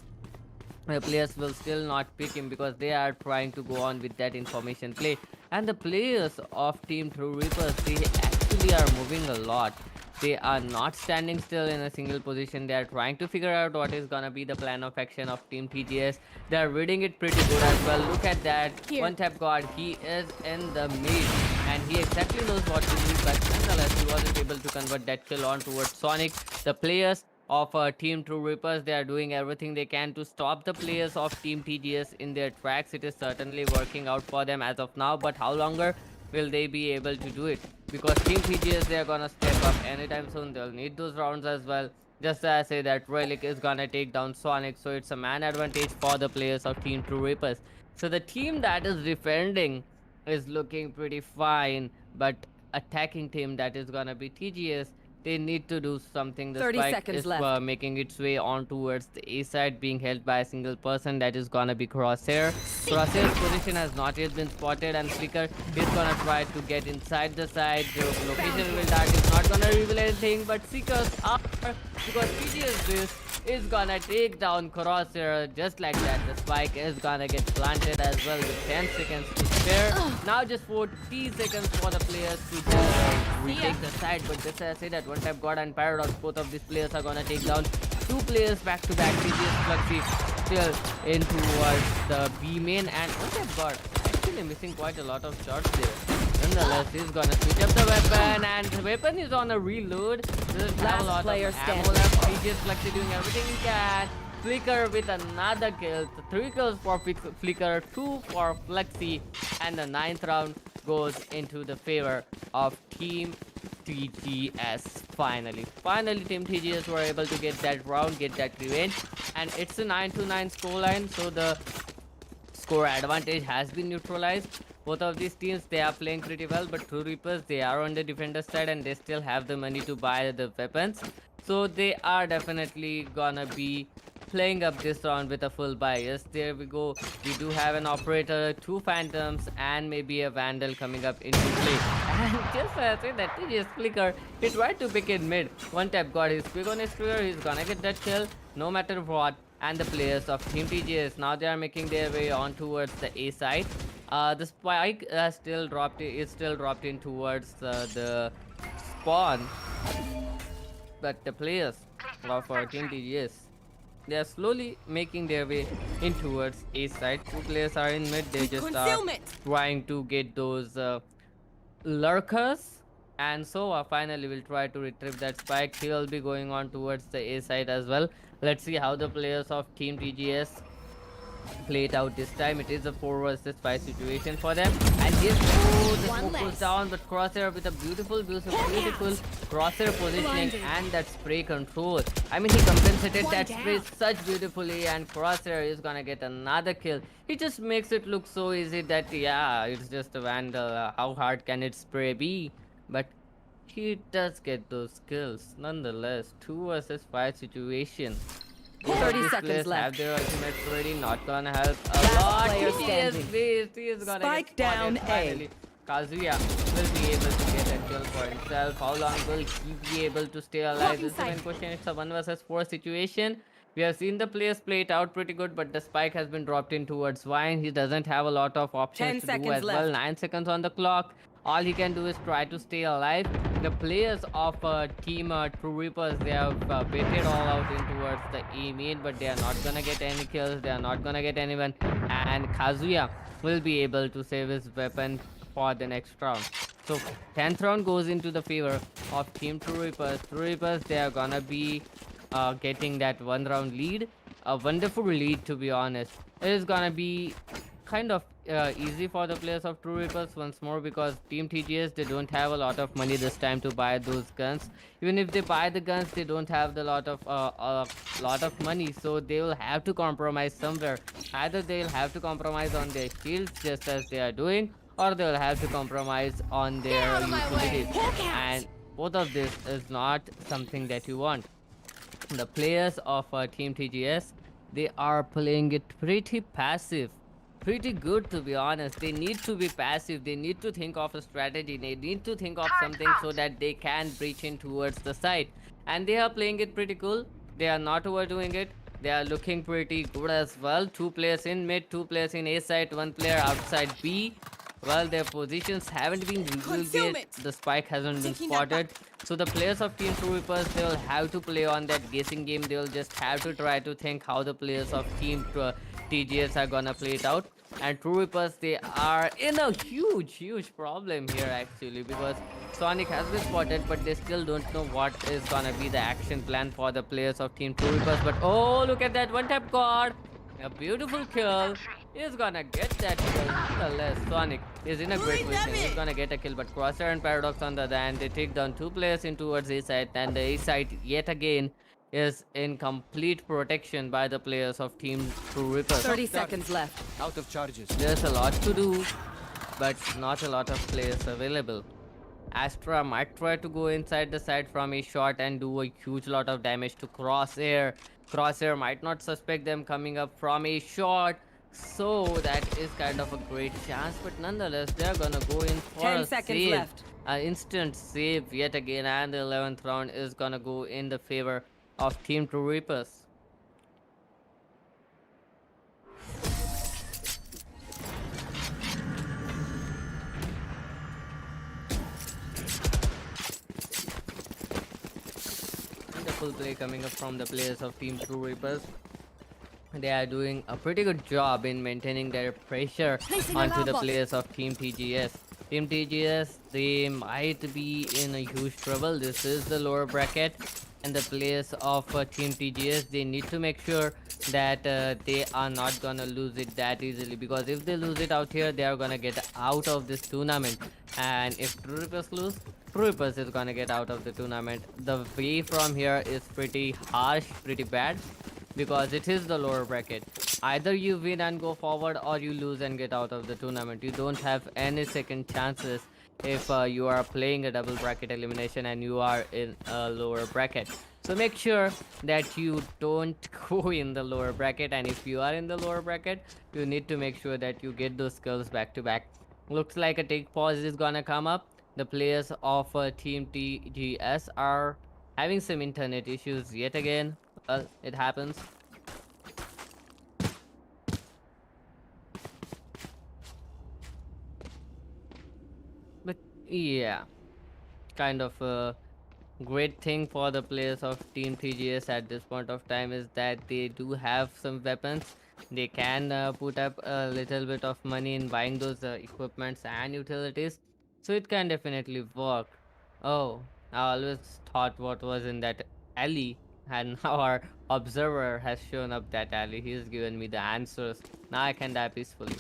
the players will still not pick him because they are trying to go on with that information play. And the players of Team TrueRippers, they actually are moving a lot. They are not standing still in a single position. They are trying to figure out what is gonna be the plan of action of Team TGS. They are reading it pretty good as well. Look at that. Here. One tap god. He is in the mid and he exactly knows what to do, but nonetheless he wasn't able to convert that kill on towards Sonic. The players of Team TrueRippers, they are doing everything they can to stop the players of Team TGS in their tracks. It is certainly working out for them as of now, but how longer will they be able to do it? Because Team TGS, they are gonna step up anytime soon. They'll need those rounds as well. Just as I say that Relic is gonna take down Sonic, so it's a man advantage for the players of Team TrueRippers. So the team that is defending is looking pretty fine, but attacking team that is gonna be TGS, they need to do something. The 30 spike seconds is left. making its way on towards the A side, being held by a single person. That is gonna be Crosshair. Crosshair's position has not yet been spotted, and Flicker is gonna try to get inside the side. The location reveal that is not gonna reveal anything, but Seekers are, because TGS this is gonna take down Crosshair just like that. The spike is gonna get planted as well with 10 seconds to spare. Now just 40 seconds for the players to retake the side, but just as I say that, one tap god and Paradox, both of these players are gonna take down 2 players back to back. TGS Fluxy still in towards the B main, and one tap god actually missing quite a lot of shots there. Nonetheless, he's gonna switch up the weapon, and the weapon is on a reload. Doesn't have a lot player of ammo standing. left. TGS Fluxy doing everything he can. Flicker with another kill. 3 kills for Flicker, 2 for Fluxy, and the 9th round goes into the favor of Team TGS. Finally, Team TGS were able to get that round, get that revenge, and it's a 9-9 scoreline. So the score advantage has been neutralized. Both of these teams, they are playing pretty well, but TrueRippers, they are on the defender side and they still have the money to buy the weapons. So they are definitely gonna be playing up this round with a full buy. Yes, there we go. We do have an operator, two phantoms, and maybe a vandal coming up into play. And just as I say that TGS flicker, he tried to pick in mid. One tap got his quick on his trigger, he's gonna get that kill no matter what. And the players of Team TGS, now they are making their way on towards the A side. The spike is still dropped in towards the spawn, but the players of Team TGS, they are slowly making their way in towards A side. Two players are in mid, they just are trying to get those lurkers. And so finally will try to retrieve that spike. He will be going on towards the A side as well. Let's see how the players of Team TGS play it out this time. It is a 4 versus 5 situation for them. And yes, oh, the smoke goes down, but Crosshair with a beautiful Crosshair positioning and that spray control. I mean, he compensated that spray such beautifully, and Crosshair is gonna get another kill. He just makes it look so easy that, yeah, it's just a vandal. How hard can it spray be? But he does get those kills nonetheless. 2 versus 5 situation. 30 seconds Have left. their ultimates ready, not gonna help a Last lot. player He standing. is gonna Spike get down spotted A. finally. Kazuya will be able to get a kill for himself. How long will he be able to stay alive? This is the main question. It's a 1 versus 4 situation. We have seen the players play it out pretty good, but the spike has been dropped in towards Vine. He doesn't have a lot of 10 options to do seconds as well. left. 9 seconds on the clock. All he can do is try to stay alive. The players of Team TrueRippers, they have baited all out in towards the E main, but they are not gonna get any kills. They are not gonna get anyone. And Kazuya will be able to save his weapon for the next round. So 10th round goes into the favor of Team TrueRippers. TrueRippers, they are gonna be getting that 1 round lead. A wonderful lead, to be honest. It is gonna be kind of easy for the players of TrueRippers once more, because Team TGS, they don't have a lot of money this time to buy those guns. Even if they buy the guns, they don't have the lot of money, so they will have to compromise somewhere. Either they'll have to compromise on their shields, just as they are doing, or they'll have to compromise on their utilities. And both of this is not something that you want. The players of Team TGS, they are playing it pretty passive. Pretty good, to be honest. They need to be passive. They need to think of a strategy. They need to think of something so that they can breach in towards the side. And they are playing it pretty cool. They are not overdoing it. They are looking pretty good as well. 2 players in mid, 2 players in A side, 1 player outside B. Well, their positions haven't been revealed yet. The spike hasn't been spotted. So the players of Team TrueRippers, they will have to play on that guessing game. They will just have to try to think how the players of Team TGS are gonna play it out. And TrueRippers, they are in a huge problem here actually, because Sonic has been spotted, but they still don't know what is gonna be the action plan for the players of Team TrueRippers. But oh, look at that 1 tap guard. A beautiful kill. He's gonna get that kill. Nonetheless, Sonic is in a great position. He's gonna get a kill, but Crosshair and Paradox on the other hand, they take down 2 players in towards A side, and the A side yet again is in complete protection by the players of Team TrueRippers. 30 seconds left. Out of charges. There's a lot to do, but not a lot of players available. Astra might try to go inside the side from a shot and do a huge lot of damage to Crosshair. Crosshair might not suspect them coming up from a shot, so that is kind of a great chance, but nonetheless, they're gonna go in for 10 a seconds save. left. An instant save yet again, and the 11th round is gonna go in the favor of Team TrueRippers. Wonderful play coming up from the players of Team TrueRippers. They are doing a pretty good job in maintaining their pressure onto the players of Team TGS. Team TGS, they might be in a huge trouble. This is the lower bracket, and the players of Team TGS, they need to make sure that they are not gonna lose it that easily, because if they lose it out here, they are gonna get out of this tournament. And if TrueRippers lose, TrueRippers is gonna get out of the tournament. The way from here is pretty harsh, pretty bad, because it is the lower bracket. Either you win and go forward, or you lose and get out of the tournament. You don't have any second chances if you are playing a double bracket elimination and you are in a lower bracket. So make sure that you don't go in the lower bracket, and if you are in the lower bracket, you need to make sure that you get those kills back to back. Looks like a take pause is gonna come up. The players of Team TGS are having some internet issues yet again. Well, it happens. But yeah, kind of a great thing for the players of Team TGS at this point of time is that they do have some weapons. They can put up a little bit of money in buying those equipments and utilities, so it can definitely work. Oh, I always thought what was in that alley, and now our observer has shown up that alley. He's given me the answers. Now I can die peacefully.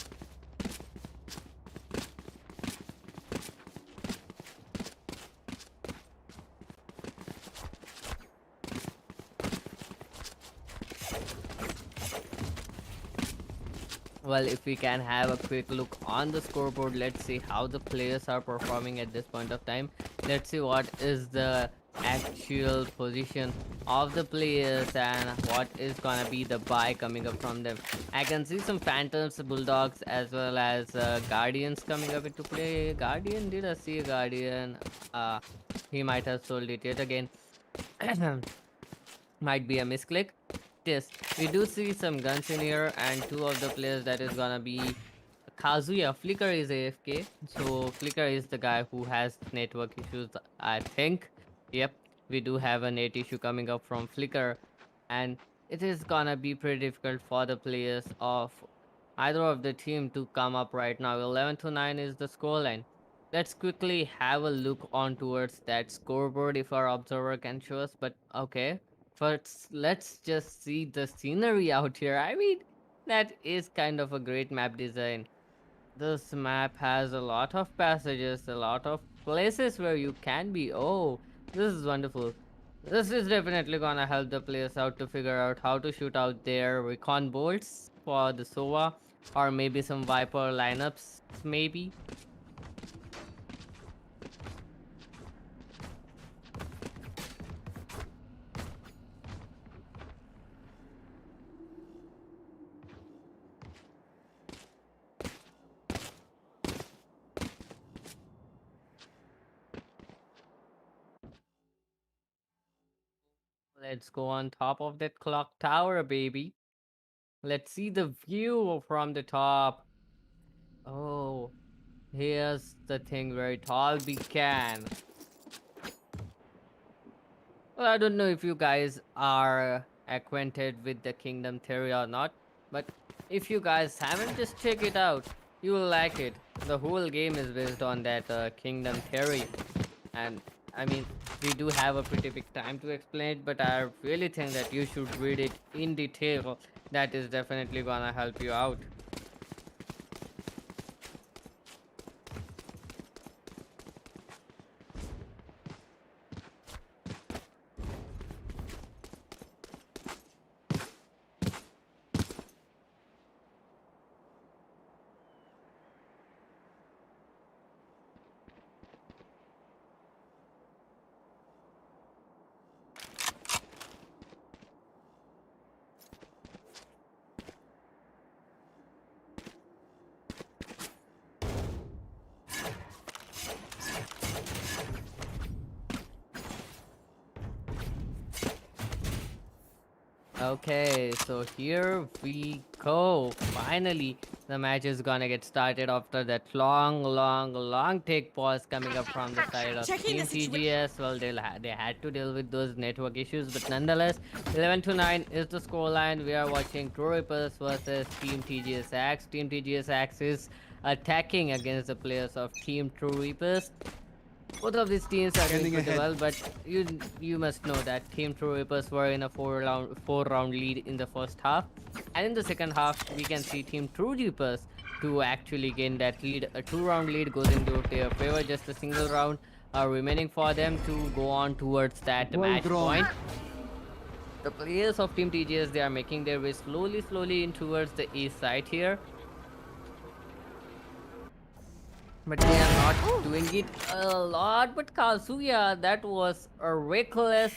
Well, if we can have a quick look on the scoreboard, let's see how the players are performing at this point of time. Let's see what is the actual position of the players and what is gonna be the buy coming up from them. I can see some Phantoms, Bulldogs, as well as Guardians coming up into play. Guardian, did I see a Guardian? He might have sold it yet again. Might be a misclick. Yes, we do see some guns in here, and two of the players that is gonna be Kazuya. Flicker is AFK, so Flicker is the guy who has network issues, I think. Yep, we do have a net issue coming up from Flicker, and it is gonna be pretty difficult for the players of either of the team to come up right now. 11-9 is the scoreline. Let's quickly have a look on towards that scoreboard if our observer can show us. But okay, first let's just see the scenery out here. I mean, that is kind of a great map design. This map has a lot of passages, a lot of places where you can be. Oh, this is wonderful. This is definitely gonna help the players out to figure out how to shoot out their recon bolts for the SOA, or maybe some Viper lineups, maybe. Let's go on top of that clock tower, baby. Let's see the view from the top. Oh, here's the thing where it all began. Well, I don't know if you guys are acquainted with the kingdom theory or not, but if you guys haven't, just check it out. You will like it. The whole game is based on that kingdom theory, and I mean, we do have a pretty big time to explain it, but I really think that you should read it in detail. That is definitely gonna help you out. Okay, so here we go. Finally, the match is gonna get started after that long take pause coming up from the side of Checking Team the situa- TGS. Well, they had to deal with those network issues, but nonetheless, 11-9 is the scoreline. We are watching TrueRippers versus Team TGSX. Team TGSX is attacking against the players of Team TrueRippers. Both of these teams are doing Scanning pretty ahead. well, but you must know that Team TrueRippers were in a four round lead in the first half, and in the second half we can see Team TrueRippers to actually gain that lead. A 2-round lead goes into their favor, just a single round are remaining for them to go on towards that match point. The players of Team TGS, they are making their way slowly in towards the east side here. But they are not doing it a lot. But Kazuya, that was a reckless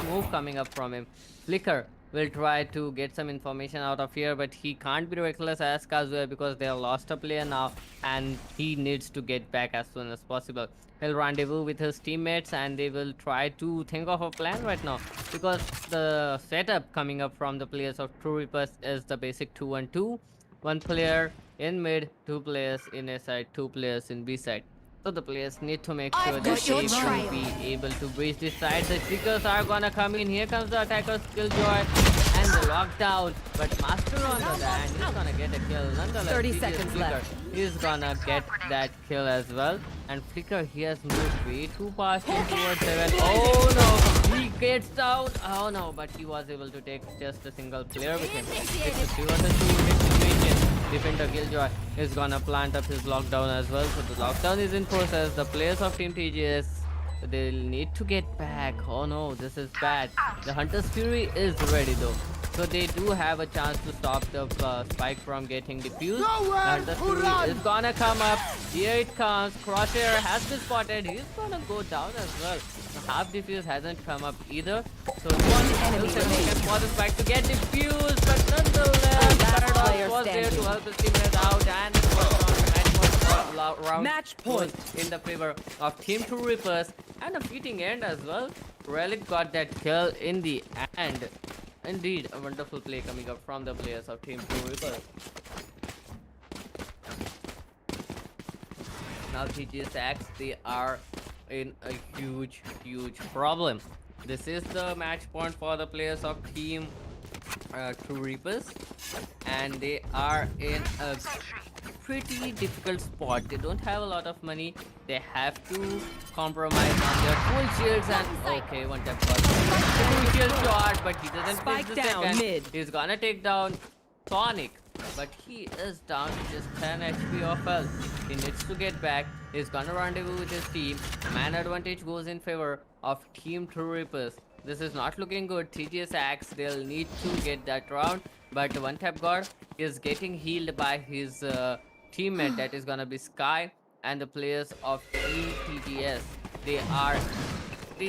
move coming up from him. Flicker will try to get some information out of here, but he can't be reckless as Kazuya because they have lost a player now and he needs to get back as soon as possible. He'll rendezvous with his teammates and they will try to think of a plan right now, because the setup coming up from the players of TrueRippers is the basic 2-1-2. One player in mid, two players in A side, two players in B side. So the players need to make sure that they will be able to breach this side. The Seekers are gonna come in. Here comes the attackers, Killjoy, and the lockdown. But Master on the other hand, he's gonna get a kill. Nonetheless, 30 TGS seconds Flicker, left. he's gonna get that kill as well. And Flicker, he has moved way too fast in towards 7. Oh no, he gets down. Oh no, but he was able to take just a single player with him. It's a 2-2 hit situation. Defender Killjoy is gonna plant up his lockdown as well. So the lockdown is in process. The players of Team TGS, they'll need to get back. Oh no, this is bad. The Hunter's Fury is ready though, so they do have a chance to stop the spike from getting defused. The Hunter's Fury is gonna come up. Here it comes. Crosshair has been spotted. He's gonna go down as well. The half defuse hasn't come up either. So one enemy for the spike to get defused, but nonetheless, Paradox was there to help his teammates out, and it was round Match point in the favor of Team TrueRippers, and a fitting end as well. Relic got that kill in the end. Indeed, a wonderful play coming up from the players of Team TrueRippers. Now TGS Axe, they are in a huge problem. This is the match point for the players of Team TrueRippers, and they are in a pretty difficult spot. They don't have a lot of money. They have to compromise on their full shields, and okay, one tap shot. Full shield shot, but he doesn't Spike finish the down second. mid. He's gonna take down Sonic, but he is down to just 10 HP of health. He needs to get back. He's gonna rendezvous with his team. Man advantage goes in favor of Team TrueRippers. This is not looking good. TGS Axe, they'll need to get that round, but one tap guard is getting healed by his teammate, that is gonna be Sky. And the players of Team TGS, they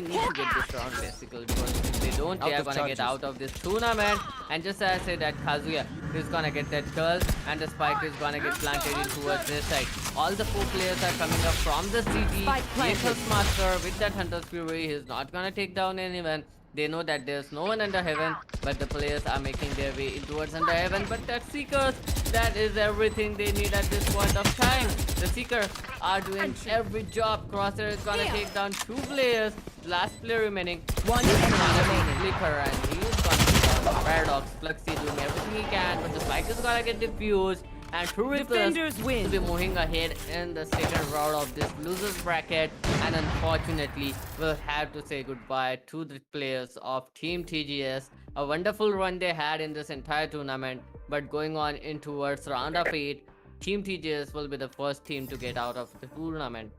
need to get this round basically, because if they don't, they are gonna get out of this tournament. And just as I said, that Kazuya is gonna get that kill, and the spike is gonna get planted in towards this side. All the 4 players are coming up from the city. Nicholas Master with that Hunter's Fury, he's not gonna take down anyone. They know that there's no one under heaven, but the players are making their way in towards under heaven. But that Seekers, that is everything they need at this point of time. The Seekers are doing every job. Crosser is gonna take down 2 players. Last player remaining. One enemy remaining. Flicker, and he's gonna take down Paradox. Fluxy doing everything he can, but the spike is gonna get diffused. And TrueRippers will be moving ahead in the second round of this losers bracket, and unfortunately we'll have to say goodbye to the players of Team TGS. A wonderful run they had in this entire tournament, but going on in towards round of 8, Team TGS will be the first team to get out of the tournament.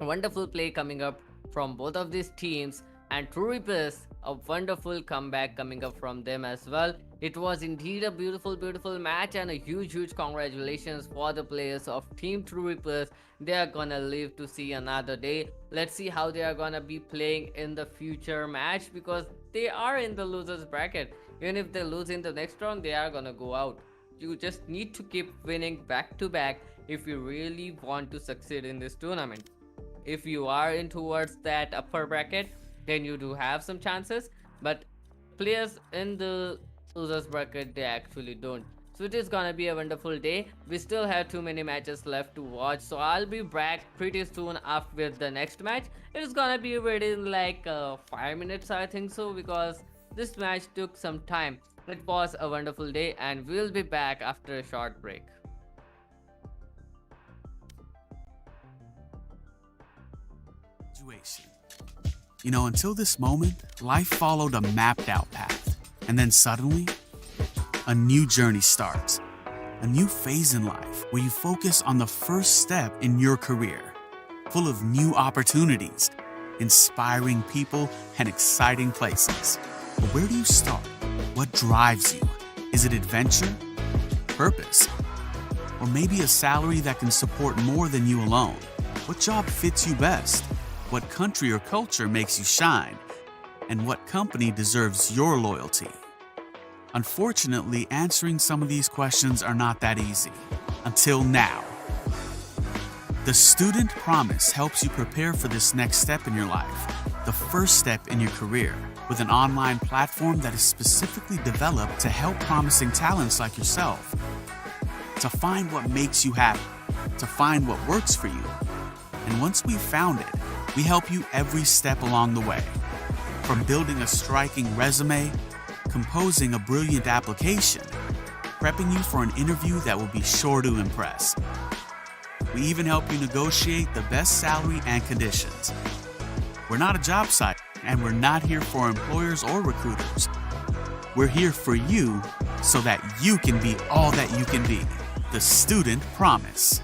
A wonderful play coming up from both of these teams, and TrueRippers, a wonderful comeback coming up from them as well. It was indeed a beautiful match, and a huge congratulations for the players of Team TrueRippers. They are gonna live to see another day. Let's see how they are gonna be playing in the future match, because they are in the losers bracket. Even if they lose in the next round, they are gonna go out. You just need to keep winning back to back if you really want to succeed in this tournament. If you are in towards that upper bracket, then you do have some chances, but players in the losers bracket, they actually don't. So it is gonna be a wonderful day. We still have too many matches left to watch, so I'll be back pretty soon after with the next match. It is gonna be ready in like 5 minutes, I think so, because this match took some time. It was a wonderful day, and we'll be back after a short break. You know, until this moment, life followed a mapped out path. And then suddenly, a new journey starts. A new phase in life where you focus on the first step in your career. full of new opportunities, inspiring people, and exciting places. But where do you start? What drives you? Is it adventure? Purpose? Or maybe a salary that can support more than you alone? What job fits you best? What country or culture makes you shine? And what company deserves your loyalty? Unfortunately, answering some of these questions are not that easy. Until now. The Student Promise helps you prepare for this next step in your life, the first step in your career, with an online platform that is specifically developed to help promising talents like yourself to find what makes you happy, to find what works for you. And once we've found it, we help you every step along the way. From building a striking resume, composing a brilliant application, prepping you for an interview that will be sure to impress. We even help you negotiate the best salary and conditions. We're not a job site, and we're not here for employers or recruiters. We're here for you so that you can be all that you can be. The Student Promise.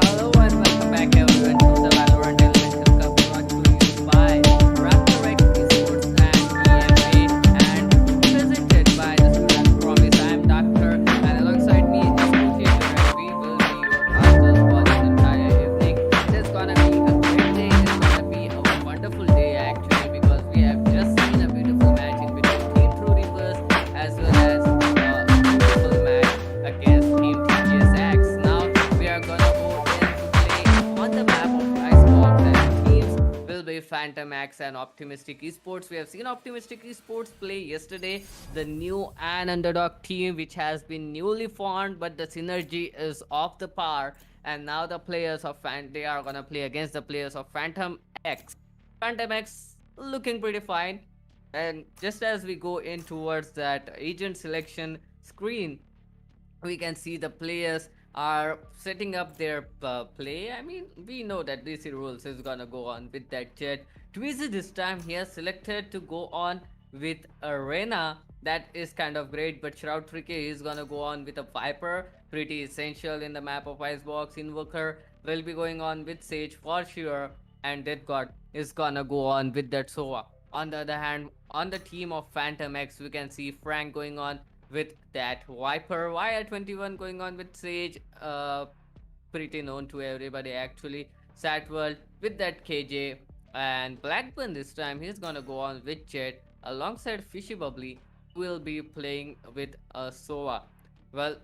Hello and welcome back everyone to the Valorant Elemental Cup brought to you by RaptorX eSports and EFA and presented by the Student Promise. I am Doctor and alongside me is Cohesion and we will be your casters for this entire evening. It is gonna be a great day, it is gonna be a wonderful day actually because we have just seen a beautiful match in between Team TrueRippers as well as a beautiful match against Team TGSX. Now we are gonna go in to play on the map of Prizepool and teams will be Phantom X and Optimistic Esports. We have seen Optimistic Esports play yesterday, the new and underdog team which has been newly formed, but the synergy is off the par. And now the players of they are gonna play against the players of Phantom X. Phantom X looking pretty fine. And just as we go in towards that agent selection screen, we can see the players are setting up their play. I mean, we know that DC Rules is gonna go on with that jet. Tweezy this time he has selected to go on with Arena That is kind of great, but Shroud 3K is gonna go on with a Viper, pretty essential in the map of Icebox. Invoker will be going on with Sage for sure, and Death God is gonna go on with that Sova. On the other hand, on the team of Phantom X, we can see Frank going on with that Viper, YR21 going on with Sage, pretty known to everybody actually. Satworld with that KJ, and Blackburn this time he's gonna go on with Jet alongside Fishy Bubbly, who will be playing with a Sova. Well,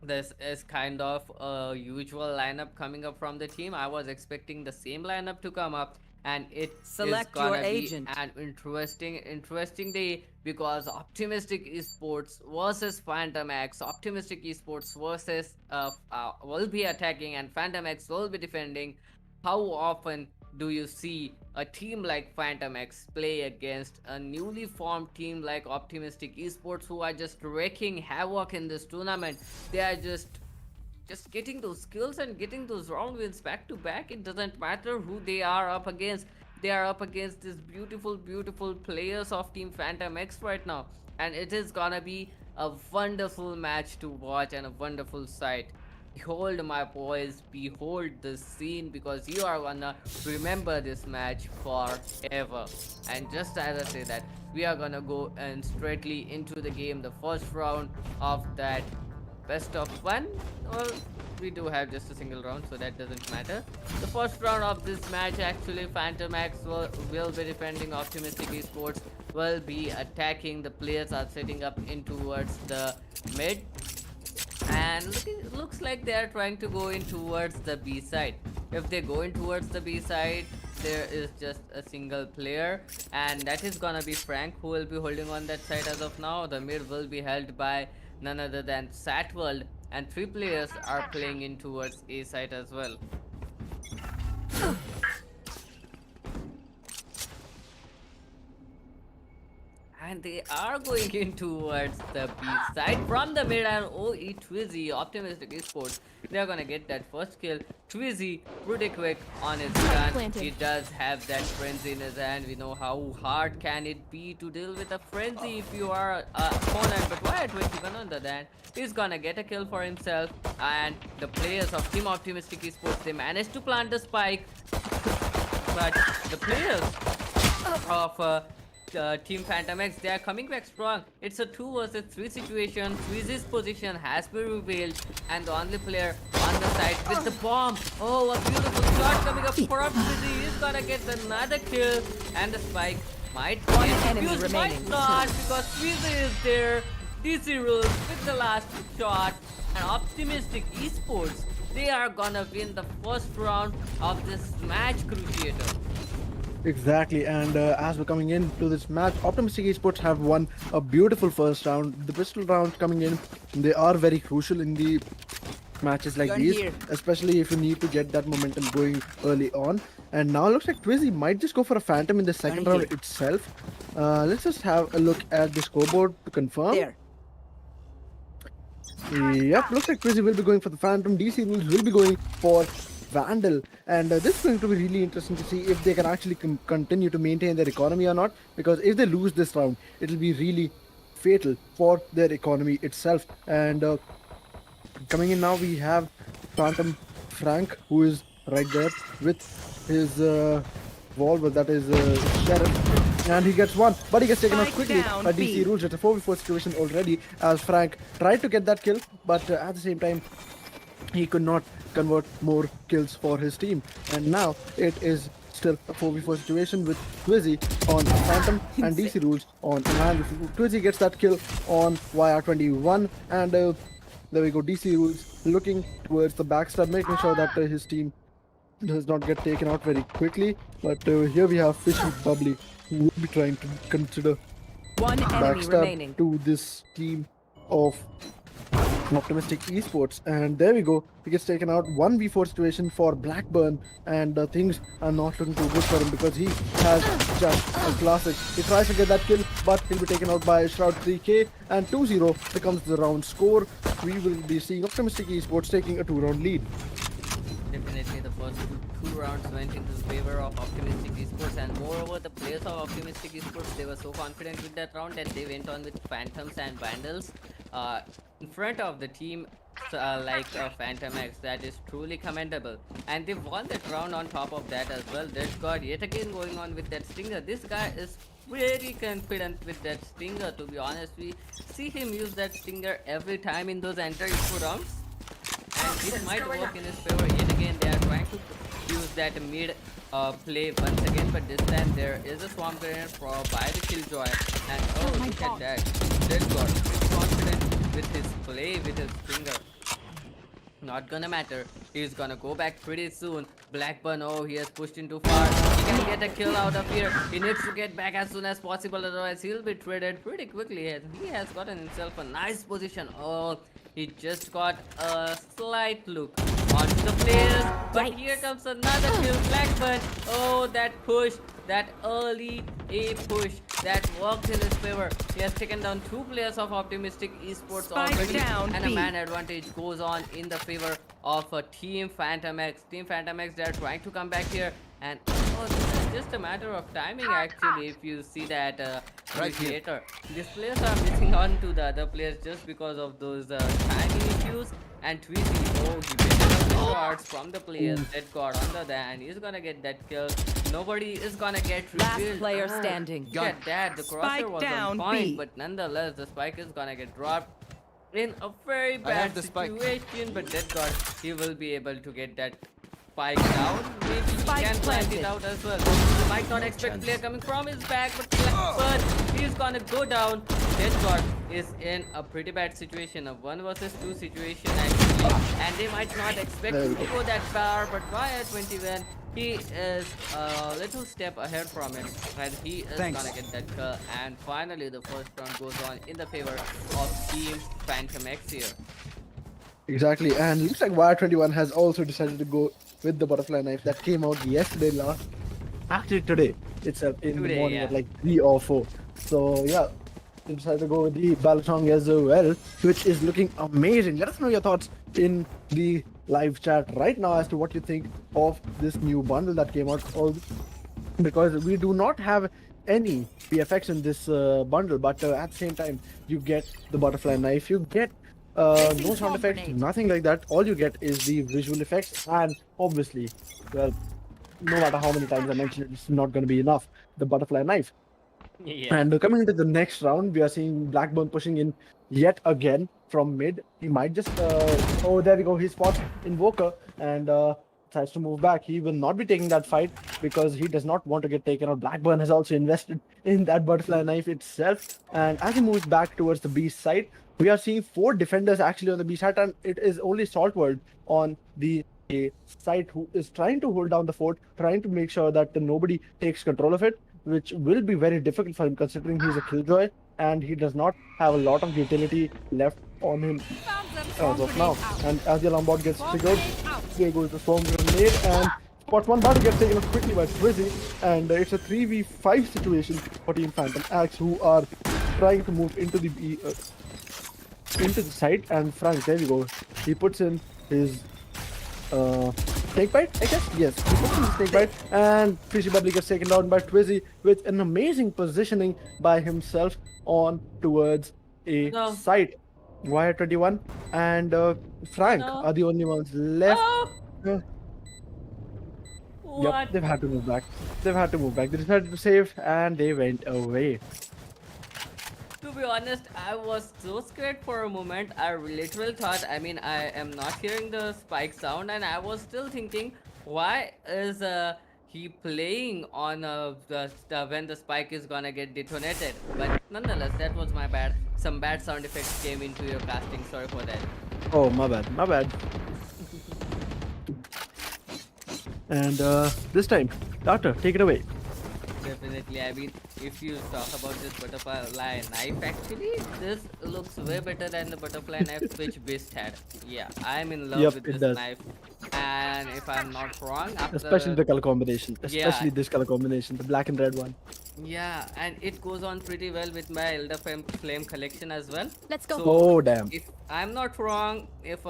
this is kind of a usual lineup coming up from the team. I was expecting the same lineup to come up, and it Select is gonna your be agent. an interesting day, because Optimistic Esports versus Phantom X. Optimistic Esports versus will be attacking, and Phantom X will be defending. How often do you see a team like Phantom X play against a newly formed team like Optimistic Esports, who are just wreaking havoc in this tournament? They are just getting those skills and getting those round wins back to back. It doesn't matter who they are up against. They are up against these beautiful players of Team Phantom X right now, and it is gonna be a wonderful match to watch and a wonderful sight. Behold, my boys, behold this scene, because you are gonna remember this match forever. And just as I say that, we are gonna go and straightly into the game, the first round of that best of one. Well, we do have just a single round, so that doesn't matter. The first round of this match, actually, Phantom X will be defending. Optimistic Esports will be attacking. The players are setting up in towards the mid, and looks like they are trying to go in towards the B side. If they go in towards the B side, there is just a single player, and that is gonna be Frank, who will be holding on that side as of now. The mid will be held by none other than Satworld, and 3 players are playing in towards A side as well. And they are going in towards the B side from the mid, and OE Twizzy, Optimistic Esports, they're gonna get that first kill. Twizzy pretty quick on his gun. Planted. He does have that frenzy in his hand. We know how hard can it be to deal with a frenzy if you are a opponent, but YR21 on the other hand, he's gonna get a kill for himself, and the players of Team Optimistic Esports, they managed to plant the spike, but the players of Team Phantom X, they are coming back strong. It's a 2 versus 3 situation. Twizzy's position has been revealed, and the only player on the side with the bomb. Oh, a beautiful shot coming up for Twizzy. He's gonna get another kill, and the spike might One get enemy defused, might remaining. not, because Twizzy is there. DC rules with the last shot, and Optimistic Esports, they are gonna win the first round of this match, Cruciator. Exactly, and as we're coming into this match, Optimistic Esports have won a beautiful first round. The pistol rounds coming in, they are very crucial in the matches like Gun these, here. especially if you need to get that momentum going early on. And now it looks like Twizzy might just go for a Phantom in the second Gun round here. itself. Let's just have a look at the scoreboard to confirm. There. Yep, looks like Twizzy will be going for the Phantom. DC Rules will be going for Vandal, and this is going to be really interesting to see if they can actually continue to maintain their economy or not, because if they lose this round, it will be really fatal for their economy itself. And coming in now, we have Phantom Frank, who is right there with his Volvo, that is Sheriff, and he gets one, but he gets taken out Spike quickly down, by DC B. Rules. It's a 4v4 situation already, as Frank tried to get that kill, but at the same time, he could not convert more kills for his team. And now it is still a 4v4 situation with Twizzy on Phantom and DC Rules on hand. Twizzy gets that kill on YR21, and there we go. DC Rules looking towards the backstab, making sure that his team does not get taken out very quickly. But here we have Fishy Bubbly, who will be trying to consider One enemy remaining. backstab to this team of Optimistic Esports. And there we go, he gets taken out. 1v4 situation for Blackburn, and things are not looking too good for him, because he has just a classic. He tries to get that kill, but he'll be taken out by Shroud 3K, and 2-0 becomes the round score. We will be seeing Optimistic Esports taking a 2-round lead. Definitely the first two rounds went into the favor of Optimistic Esports, and moreover, the players of Optimistic Esports, they were so confident with that round that they went on with Phantoms and Vandals in front of the team like Phantom X. That is truly commendable, and they won that round on top of that as well. Dead God yet again going on with that Stinger. This guy is very confident with that Stinger, to be honest. We see him use that Stinger every time in those anti-info rounds, and it might work in his favor. Yet again, they are trying to use that mid play once again, but this time there is a swamp grenade by the Killjoy, and oh, look at that. Dead God, pretty confident with his play, with his Stinger. Not gonna matter. He's gonna go back pretty soon. Blackburn, oh, he has pushed in too far. He can get a kill out of here. He needs to get back as soon as possible, otherwise he'll be traded pretty quickly. He has gotten himself a nice position. Oh, he just got a slight look onto the players. But here comes another kill. Blackburn, oh, that push. That early A push that worked in his favor. He has taken down 2 players of Optimistic Esports already, down, and a B. man advantage goes on in the favor of Team Phantom X. Team Phantom X, they are trying to come back here, and oh, this is just a matter of timing actually. If you see that creator, these players are missing on to the other players just because of those timing issues. And Tweezy, oh, he picked up the shots from the players. That got under that, and he's gonna get that kill. Nobody is gonna get Last revealed. player standing. Look at that, the crosser Spike was down, on point, B. but nonetheless, the spike is gonna get dropped in a very bad situation. But that God, he will be able to get that spike down. Maybe he Spike can plant planted. it out as well. You might not expect player coming from his back, but he's gonna go down. Dead God is in a pretty bad situation, a 1 versus 2 situation actually, and they might not expect him to go that far, but via 21, he is a little step ahead from him, and he is gonna get that kill. And finally, the first round goes on in the favor of Team Phantom X here. Exactly, and looks like Wire21 has also decided to go with the butterfly knife that came out yesterday actually today. It's in the Today, morning yeah. at like 3 or 4. So yeah, they decided to go with the Balachong as well, which is looking amazing. Let us know your thoughts in the live chat right now as to what you think of this new bundle that came out. Because we do not have any VFX in this bundle, but at the same time, you get the butterfly knife, you get no sound effects, nothing like that. All you get is the visual effects, and obviously, well, no matter how many times I mention it, it's not going to be enough. The butterfly knife. Yeah. And coming into the next round, we are seeing Blackburn pushing in yet again from mid. He might just oh, there we go. He spots Invoker and tries to move back. He will not be taking that fight because he does not want to get taken out. Blackburn has also invested in that butterfly knife itself. And as he moves back towards the B side, we are seeing 4 defenders actually on the B side, and it is only Saltworld on the A side who is trying to hold down the fort, trying to make sure that nobody takes control of it, which will be very difficult for him considering he's a killjoy and he does not have a lot of utility left on him as of now. And as the alarm bot gets triggered, there goes the swarm grenade, and spots one body gets taken out quickly by Twizzy, and it's a 3v5 situation for Team Phantom X, who are trying to move into the into the site. And Frank, there we go. He puts in his snake bite, I guess. Yes, he puts in the snake bite, and Fishy Bubbly gets taken down by Twizzy with an amazing positioning by himself on towards a site. Wire21 and Frank are the only ones left. What? Yep, they've had to move back. They've had to move back. They decided to save and they went away. To be honest, I was so scared for a moment. I literally thought, I mean, I am not hearing the spike sound, and I was still thinking, why is he playing on when the spike is gonna get detonated? But nonetheless, that was my bad. Some bad sound effects came into your casting. Sorry for that. Oh, my bad, my bad. And this time, Doctor, take it away. Definitely. I mean, if you talk about this butterfly knife, actually, this looks way better than the butterfly knife which Beast had. Yeah, I'm in love with this knife. And if I'm not wrong, after especially the color combination, especially this color combination, the black and red one. Yeah, and it goes on pretty well with my Elder Flame collection as well. Let's go. So Oh, damn. if I'm not wrong, if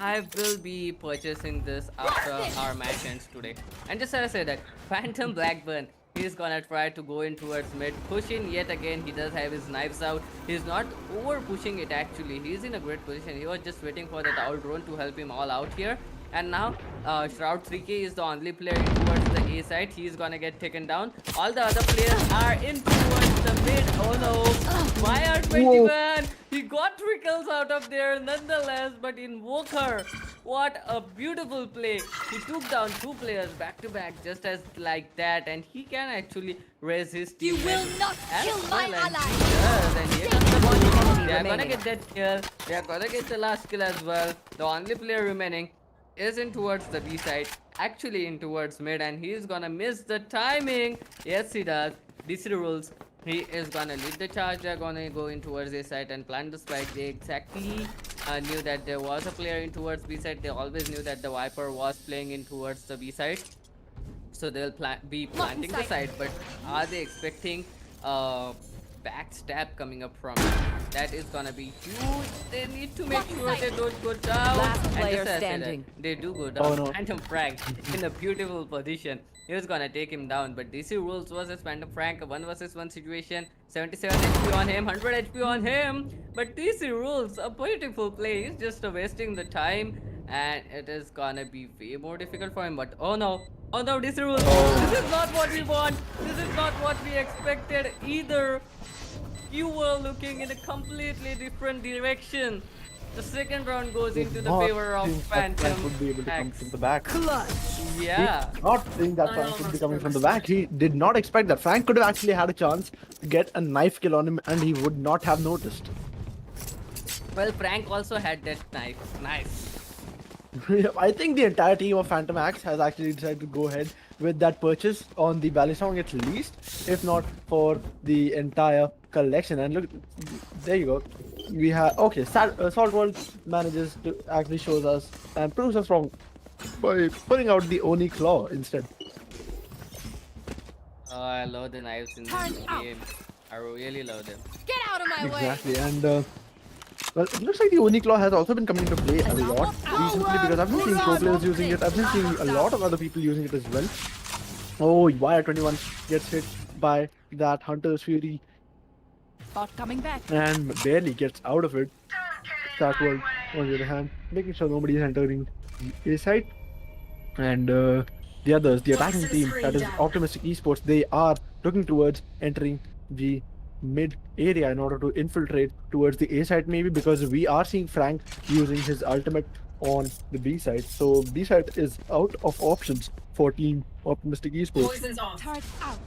I will be purchasing this after our match ends today. And just as I said that, Phantom Blackburn, he's gonna try to go in towards mid, push in yet again. He does have his knives out. He's not over pushing it actually. He's in a great position. He was just waiting for that out drone to help him all out here. And now, Shroud 3K is the only player in towards the A side. He's gonna get taken down. All the other players are in towards the mid. Oh no! YR21! He got trickles out of there nonetheless, but Invoker, what a beautiful play. He took down two players back to back just as like that, and he can actually raise his team. You will not kill my ally. He does, and here comes the ball. They are gonna remaining. get that kill. They are gonna get the last kill as well. The only player remaining is in towards the B side, actually in towards mid, and he's gonna miss the timing. Yes, he does. DC rules. He is gonna lead the charge. They're gonna go in towards A side and plant the spike. They exactly knew that there was a player in towards B side. They always knew that the Viper was playing in towards the B side, so they'll be planting the side. But are they expecting backstab coming up from it? That is gonna be huge. They need to make sure they don't go down. Last And player just as I said, standing. they do go down. Oh, no. Phantom Frank in a beautiful position. He was gonna take him down, but DC rules versus Phantom Frank, a 1 versus 1 situation. 77 HP on him, 100 HP on him. But DC rules, a beautiful play. He's just wasting the time, and it is gonna be way more difficult for him. But oh no, DC rules. This is not what we want. This is not what we expected either. You were looking in a completely different direction. The second round goes into the Not favor of think that Frank Phantom would be able to come X. from the back. Yeah. Not think that Frank would be coming from the back. He did not expect that. Frank could have actually had a chance to get a knife kill on him, and he would not have noticed. Well, Frank also had that knife. Nice. I think the entire team of Phantom Axe has actually decided to go ahead with that purchase on the Balisong at least, if not for the entire collection. And look, there you go. We have okay. Salt World manages to actually shows us and proves us wrong by putting out the Oni Claw instead. Oh, I love the knives in this game. I really love them. Get out of my way. Exactly, and well, it looks like the Oni Claw has also been coming into play a lot recently because I've been seeing pro players using it. I've been seeing a lot of other people using it as well. Oh, YR21 gets hit by that Hunter's Fury Bot coming back. and barely gets out of it. That World, on the other hand, making sure nobody is entering the A side. And the others, the attacking team, that is Optimistic Esports, they are looking towards entering the mid area in order to infiltrate towards the A side maybe, because we are seeing Frank using his ultimate on the B side. So B side is out of options for Team Optimistic Esports. Turret out.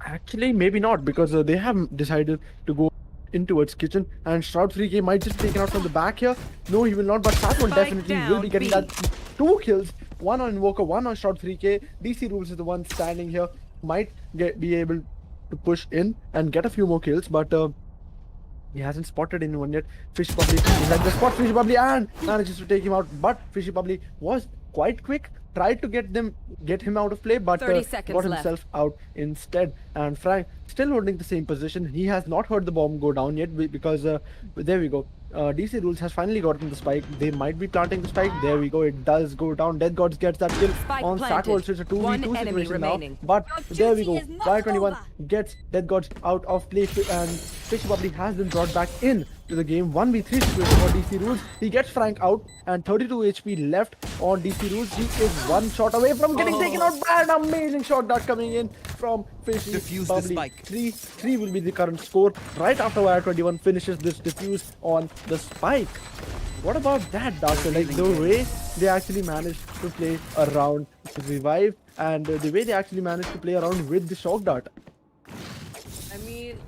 Actually, maybe not, because they have decided to go in towards kitchen, and Shroud 3K might just be taken out from the back here. No, he will not, but Satwell Spike definitely will be down, getting B. that 2 kills. One on Invoker, one on Shroud 3K. DC Rules is the one standing here. Might be able to push in and get a few more kills, but he hasn't spotted anyone yet. Fishy Bubbly is like the spot Fishy Bubbly and manages to take him out, but Fishy Bubbly was quite quick. Tried to get him out of play, but 30 seconds got left. himself out instead. And Frank still holding the same position. He has not heard the bomb go down yet because there we go. DC Rules has finally gotten the spike. They might be planting the spike. There we go. It does go down. Death Gods gets that kill Spike on planted. Satwell. So it's a 2v2 One enemy situation now. remaining. But there we go. duty is not Y21 over. gets Death Gods out of play, and Fishy Bubbly has been brought back in to the game. 1v3 situation for DC Rules. He gets Frank out, and 32 HP left on DC Rules. He is one shot away from getting taken out by an amazing shot that coming in from Fishy Defuse the Bubbly. spike. 3 will be the current score right after Y21 finishes this defuse on the spike. What about that, Doctor? Like the way they actually managed to play around the revive, and the way they actually managed to play around with the shock dart. I mean,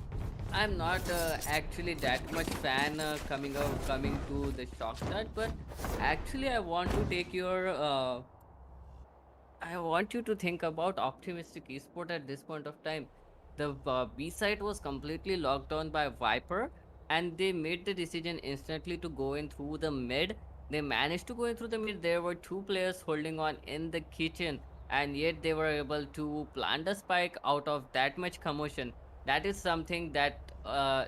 I'm not actually that much fan coming to the shock start, but actually I want to take your I want you to think about Optimistic Esport at this point of time. The B side was completely locked down by Viper, and they made the decision instantly to go in through the mid. They managed to go in through the mid. There were two players holding on in the kitchen, and yet they were able to plant a spike out of that much commotion. That is something that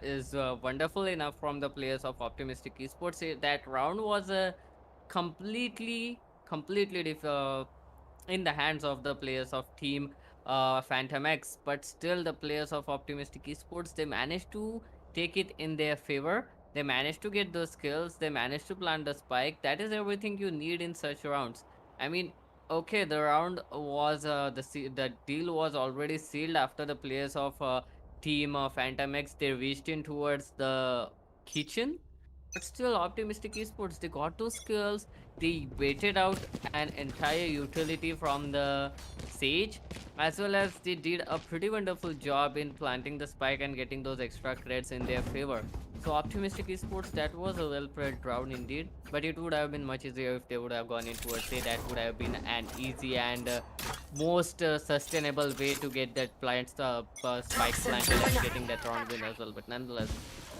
is wonderful enough from the players of Optimistic Esports. That round was a completely in the hands of the players of team Phantom X, but still the players of Optimistic Esports, they managed to take it in their favor. They managed to get those kills, they managed to plant the spike. That is everything you need in such rounds. I mean, okay, the round was the deal was already sealed after the players of team Phantom X, they reached in towards the kitchen. But still, Optimistic Esports, they got those skills. They waited out an entire utility from the Sage, as well as they did a pretty wonderful job in planting the spike and getting those extra credits in their favor. So Optimistic Esports, that was a well-played round indeed, but it would have been much easier if they would have gone into a say that would have been an easy and most sustainable way to get that spike planted and getting that round win as well. But nonetheless,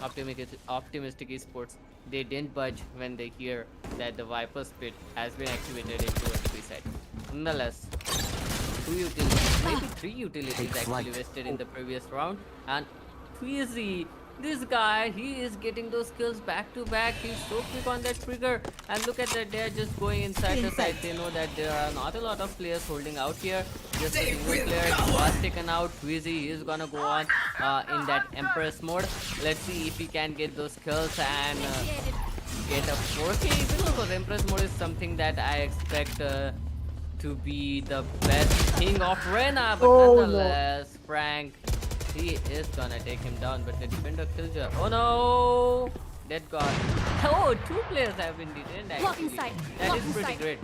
Optimistic Esports, they didn't budge when they hear that the Viper's Pit has been activated into a 3 set. Nonetheless, 2 utilities, maybe 3 utilities actually vested in the previous round, and Tweezy, this guy, he is getting those kills back to back. He's so quick on that trigger, and look at that, they're just going inside the site. They know that there are not a lot of players holding out here. Just a single player was taken out. Tweezy is gonna go on in that Empress mode. Let's see if he can get those kills and get a 4K, even because Empress mode is something that I expect to be the best thing of Reyna, but nonetheless, Frank, he is gonna take him down, but the defender kills her. Oh no! Dead god. Oh, 2 players have been detained actually. That is pretty great.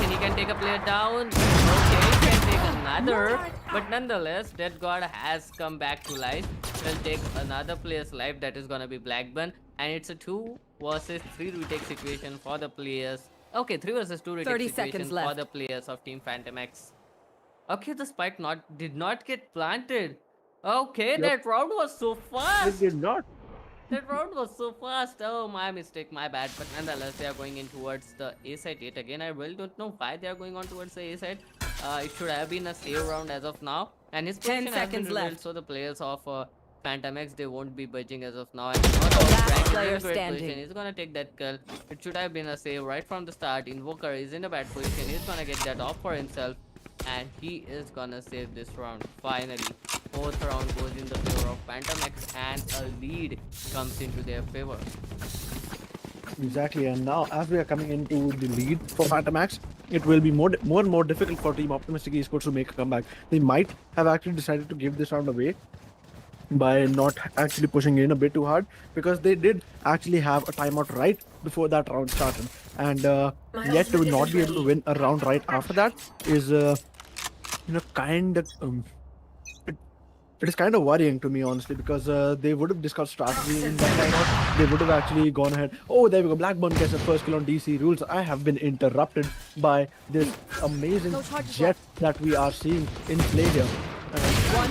He can take a player down. Okay, he can take another. But nonetheless, Dead God has come back to life. Will take another player's life, that is gonna be Blackburn. And it's a 2 versus 3 retake situation for the players. Okay, 3 versus 2 retake situation for the players of Team Phantom X. Okay, the spike did not get planted. Okay, that round was so fast. It did not. That round was so fast. Oh, my mistake, my bad. But nonetheless, they are going in towards the A side yet again. I really don't know why they are going on towards the A side. It should have been a save round as of now. And his position has been revealed, so the players of Phantom X, they won't be budging as of now. And great position. He's gonna take that kill. It should have been a save right from the start. Invoker is in a bad position. He's gonna get that off for himself. And he is gonna save this round. Finally, 4th round goes in the favor of Phantom X, and a lead comes into their favor. Exactly, and now as we are coming into the lead for Phantom X, it will be more and more difficult for Team Optimistic Esports to make a comeback. They might have actually decided to give this round away by not actually pushing in a bit too hard, because they did actually have a timeout right before that round started, and yet to not be able to win a round right after that is kind of it is kind of worrying to me, honestly, because they would have discussed strategy in that timeout. They would have actually gone ahead. Oh, there we go. Blackburn gets the first kill on DC rules. I have been interrupted by this amazing jet that we are seeing in play here.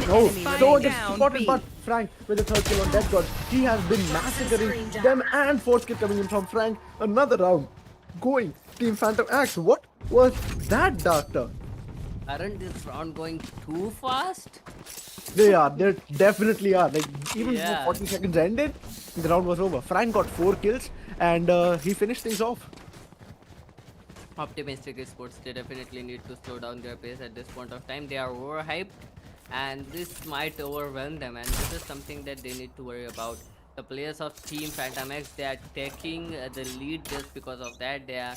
No, gets spotted, but Frank with the 3rd kill on Dead God. He has been massacring them, and 4th kill coming in from Frank. Another round going Team Phantom X. What was that, Doctor? Aren't this round going too fast? They definitely are. Like, even before 40 seconds ended, the round was over. Frank got 4 kills, and he finished things off. Optimistic Esports, they definitely need to slow down their pace at this point of time. They are overhyped, and this might overwhelm them, and this is something that they need to worry about. The players of Team Phantom X, they are taking the lead just because of that. They are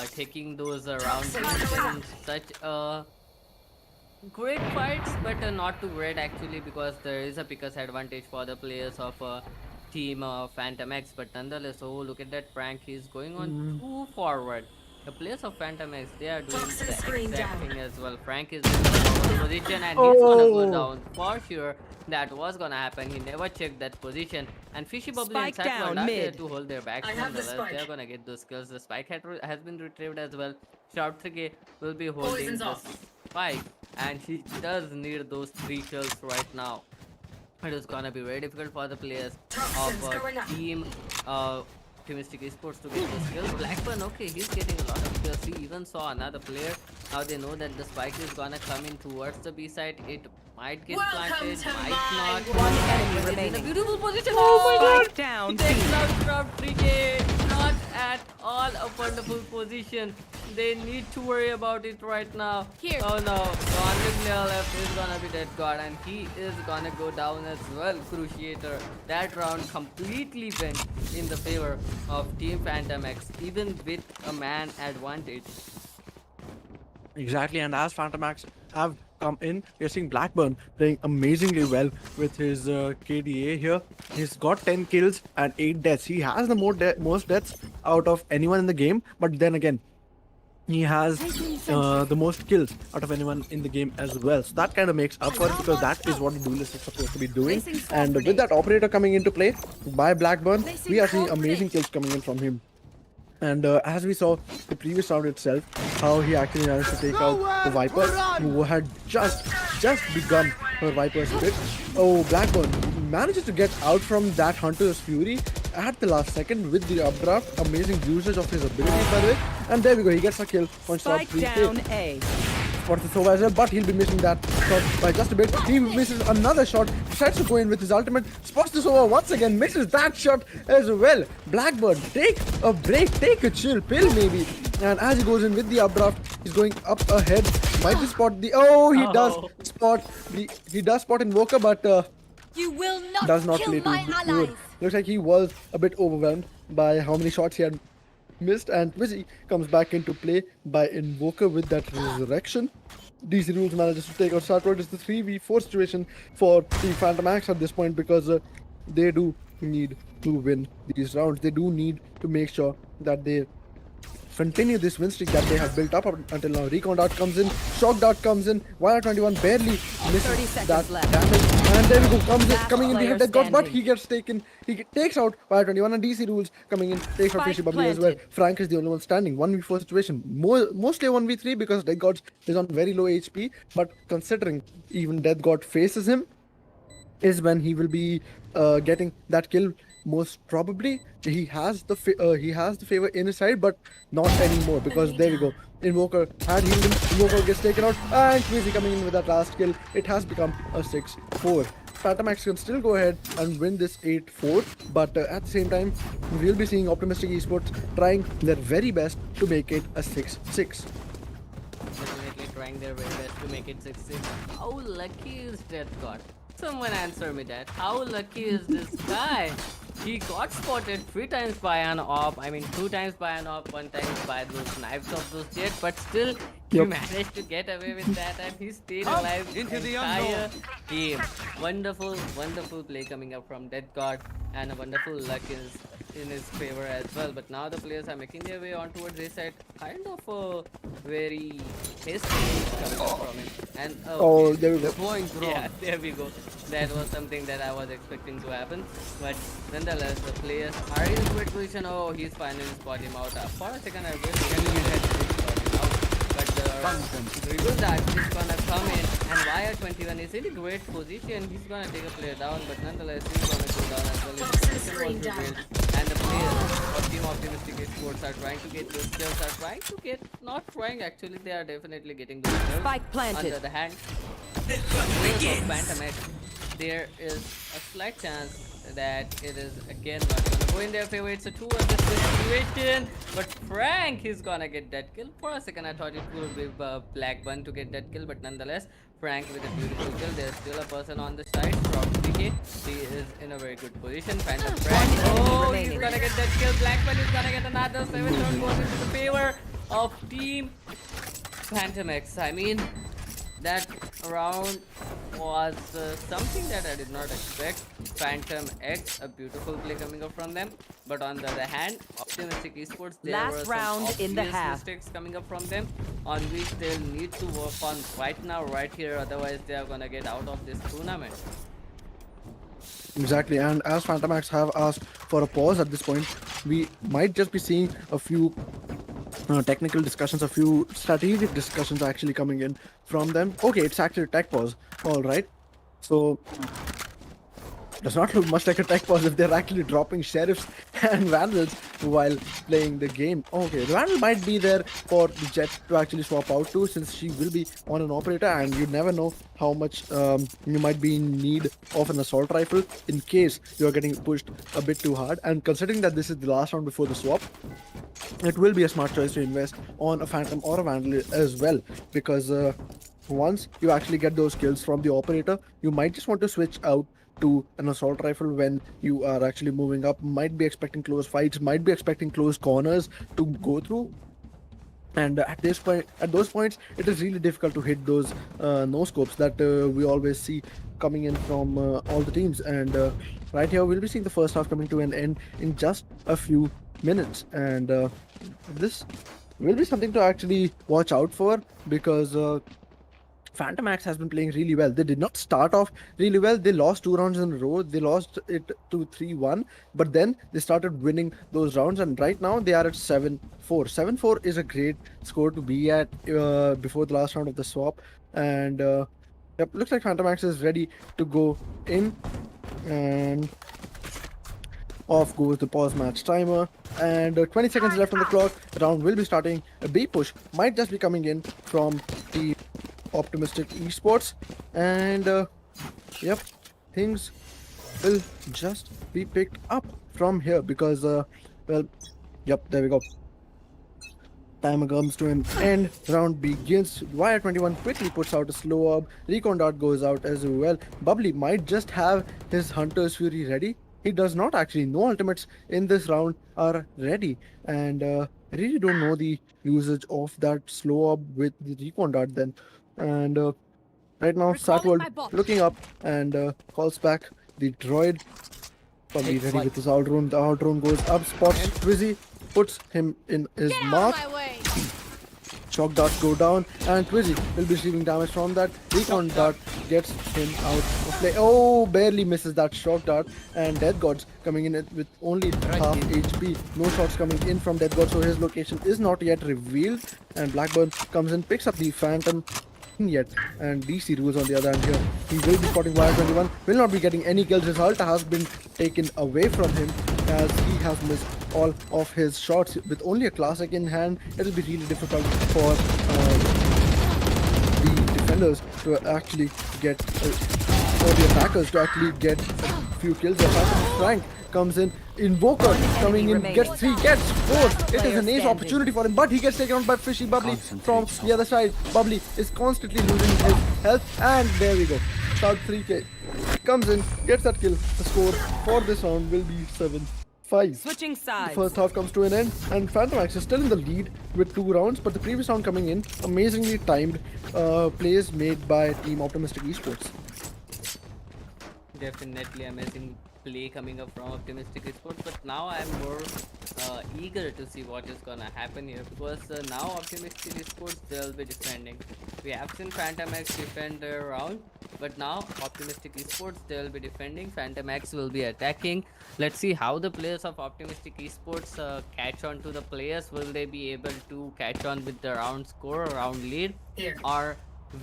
taking those rounds in such great fights, but not too great actually, because there is a pickers advantage for the players of Team Phantom X. But nonetheless, oh, look at that Frank, he's going on too forward. The players of Phantom X, they are doing the exact thing as well. Frank is in the position, and he's gonna go down for sure. That was gonna happen. He never checked that position. And Fishy Bubbly and Sat were not there to hold their backs. Nonetheless, they're gonna get those kills. The spike has been retrieved as well. Shout 3K will be holding the spike, and he does need those 3 kills right now. It is gonna be very difficult for the players of Team Optimistic Esports to get those kills. Blackburn, okay, he's getting a lot of kills. He even saw another player. Now they know that the spike is gonna come in towards the B side. It might get planted, might not. One enemy In a remaining. beautiful position. Oh my god! Down. He takes out 3K. Not that? All a wonderful position. They need to worry about it right now. Here. Oh no, the only player left is gonna be Dead God, and he is gonna go down as well. Cruciator. That round completely went in the favor of Team Phantom X, even with a man advantage. Exactly, and as Phantomax have come in, we are seeing Blackburn playing amazingly well with his KDA here. He's got 10 kills and 8 deaths. He has the most deaths out of anyone in the game, but then again, he has the most kills out of anyone in the game as well. So that kind of makes up for it, because that is what the duelist is supposed to be doing. And with that operator coming into play by Blackburn, we are seeing amazing kills coming in from him. And as we saw the previous round itself, how he actually managed to take out the Viper, who had just begun her Viper's bit. Oh, Blackburn manages to get out from that Hunter's Fury at the last second with the updraft. Amazing usage of his abilities, by the way. And there we go, he gets a kill on stop Spike 3K. down A. Spots the Sova as well, but he'll be missing that shot by just a bit. He misses another shot, tries to go in with his ultimate, spots the Sova once again, misses that shot as well. Blackbird, take a break, take a chill pill maybe. And as he goes in with the updraft, he's going up ahead. Might be spot the, he does spot Invoker, but You will not, does not kill play my too allies. good. Looks like he was a bit overwhelmed by how many shots he had missed, and Wizzy comes back into play by Invoker with that resurrection. DC Rules manages to take out Starport. It's the 3v4 situation for the Phantom Axe at this point, because they do need to win these rounds. They do need to make sure that they continue this win streak that they have built up until now. Recon Dart comes in, Shock Dart comes in, Valor 21 barely 30 misses seconds that left. damage. And there we go, Last coming in player behind that gods, but standing. he gets taken, takes out Valor 21, and DC Rules coming in, takes out Spike Fishy Bubbly as well. planted. Frank is the only one standing, 1v4 situation, mostly a 1v3 because Death God is on very low HP, but considering even Death God faces him, is when he will be getting that kill. Most probably he has the favor in his side, but not anymore, because there we go, Invoker had healed him, Invoker gets taken out, and Queasy coming in with that last kill. It has become a 6-4. Phantomax can still go ahead and win this 8-4, but at the same time, we'll be seeing Optimistic Esports trying their very best to make it a 6-6. Definitely trying their very best to make it 6-6. How lucky is Death God? Someone answer me that. How lucky is this guy? He got spotted 3 times by an op. I mean 2 times by an op, 1 time by those knives of those jets, but still he Yep. managed to get away with that, and he stayed alive into the entire game. Wonderful, wonderful play coming up from Death God, and a wonderful luck is in his favor as well. But now the players are making their way on towards this side, kind of very hasty coming up from him. And Oh, there we go. yeah, there we go. That was something that I was expecting to happen, but nonetheless, the players are in great position. Oh, he's finally spotted him out. For a second, I really had to spot him out, but the dribble dart is gonna come in, and YR21 is in a great position. He's gonna take a player down, but nonetheless, he's gonna go down as well. His position was revealed, and the players of Team Optimistic Esports are trying to get those kills. Are trying to get, not trying actually. They are definitely getting those kills. Spike planted. On the other hand, players of Phantom X, there is a slight chance that it is again not gonna go in their favor. It's a 2 versus 2 situation, but Frank is gonna get that kill. For a second I thought it would be Blackburn to get that kill, but nonetheless Frank with a beautiful kill. There's still a person on the side, Prodigy. He is in a very good position. Phantom Frank, oh, he's remaining. gonna get that kill. Blackburn is gonna get another 7 round goes into the favor of Team Phantom X. I mean, that round was something that I did not expect. Phantom X, a beautiful play coming up from them. But on the other hand, Optimistic Esports, there Last were some round in the obvious half. mistakes coming up from them, on which they'll need to work on right now, right here. Otherwise, they are gonna get out of this tournament. Exactly, and as Phantomax have asked for a pause at this point, we might just be seeing a few technical discussions, a few strategic discussions actually coming in from them. Okay, it's actually tech pause. All right, so does not look much like a tech pause if they're actually dropping sheriffs and vandals while playing the game. Okay, the vandal might be there for the jet to actually swap out to, since she will be on an operator, and you never know how much you might be in need of an assault rifle in case you're getting pushed a bit too hard. And considering that this is the last round before the swap, it will be a smart choice to invest on a phantom or a vandal as well, because once you actually get those kills from the operator, you might just want to switch out to an assault rifle when you are actually moving up. Might be expecting close fights, might be expecting close corners to go through, and at those points, it is really difficult to hit those no scopes that we always see coming in from all the teams. And right here, we'll be seeing the first half coming to an end in just a few minutes, and this will be something to actually watch out for, because Phantom Axe has been playing really well. They did not start off really well. They lost 2 rounds in a row. They lost it to 3-1, but then they started winning those rounds, and right now they are at 7-4. 7-4 is a great score to be at before the last round of the swap. And yep, looks like Phantom Axe is ready to go in, and off goes the pause match timer, and 20 seconds left on the clock. The round will be starting. A B push might just be coming in from Team Optimistic eSports, and yep, things will just be picked up from here, because well, yep, there we go. Timer comes to an end. Round begins. Wire 21 quickly puts out a slow orb. Recon dart goes out as well. Bubbly might just have his Hunter's Fury ready. He does not actually. No ultimates in this round are ready, and I really don't know the usage of that slow orb with the Recon dart then. And right now, Recalling Satworld my bot. looking up and calls back the droid. Probably ready with his outrun. The outrun goes up, spots Twizzy, puts him in his Get out mark. of my way. Shock darts go down, and Twizzy will be receiving damage from that. Recon dart gets him out of play. Oh, barely misses that shock dart, and Death Gods coming in with only half HP. No shots coming in from Death God, so his location is not yet revealed. And Blackburn comes in, picks up the Phantom yet, and DC rules on the other hand here. He will be spotting Wire 21, will not be getting any kills. His ult has been taken away from him, as he has missed all of his shots. With only a classic in hand, it will be really difficult for the defenders to actually get, or the attackers to actually get a few kills. The Frank comes in, Invoker coming in, remaining. gets 3, gets 4. It is player an ace standing. opportunity for him, but he gets taken out by Fishy Bubbly from Concentrate the other side. Bubbly is constantly losing his health, and there we go. Shout 3k comes in, gets that kill. The score for this round will be 7-5. Switching The sides. first half comes to an end, and Phantom Axe is still in the lead with 2 rounds, but the previous round coming in, amazingly timed plays made by Team Optimistic Esports. Definitely amazing play coming up from Optimistic Esports, but now I'm more eager to see what is gonna happen here, because now Optimistic Esports, they'll be defending. We have seen Phantom X defend their round, but now Optimistic Esports, they'll be defending. Phantom X will be attacking. Let's see how the players of Optimistic Esports catch on to the players. Will they be able to catch on with the round score, round lead, or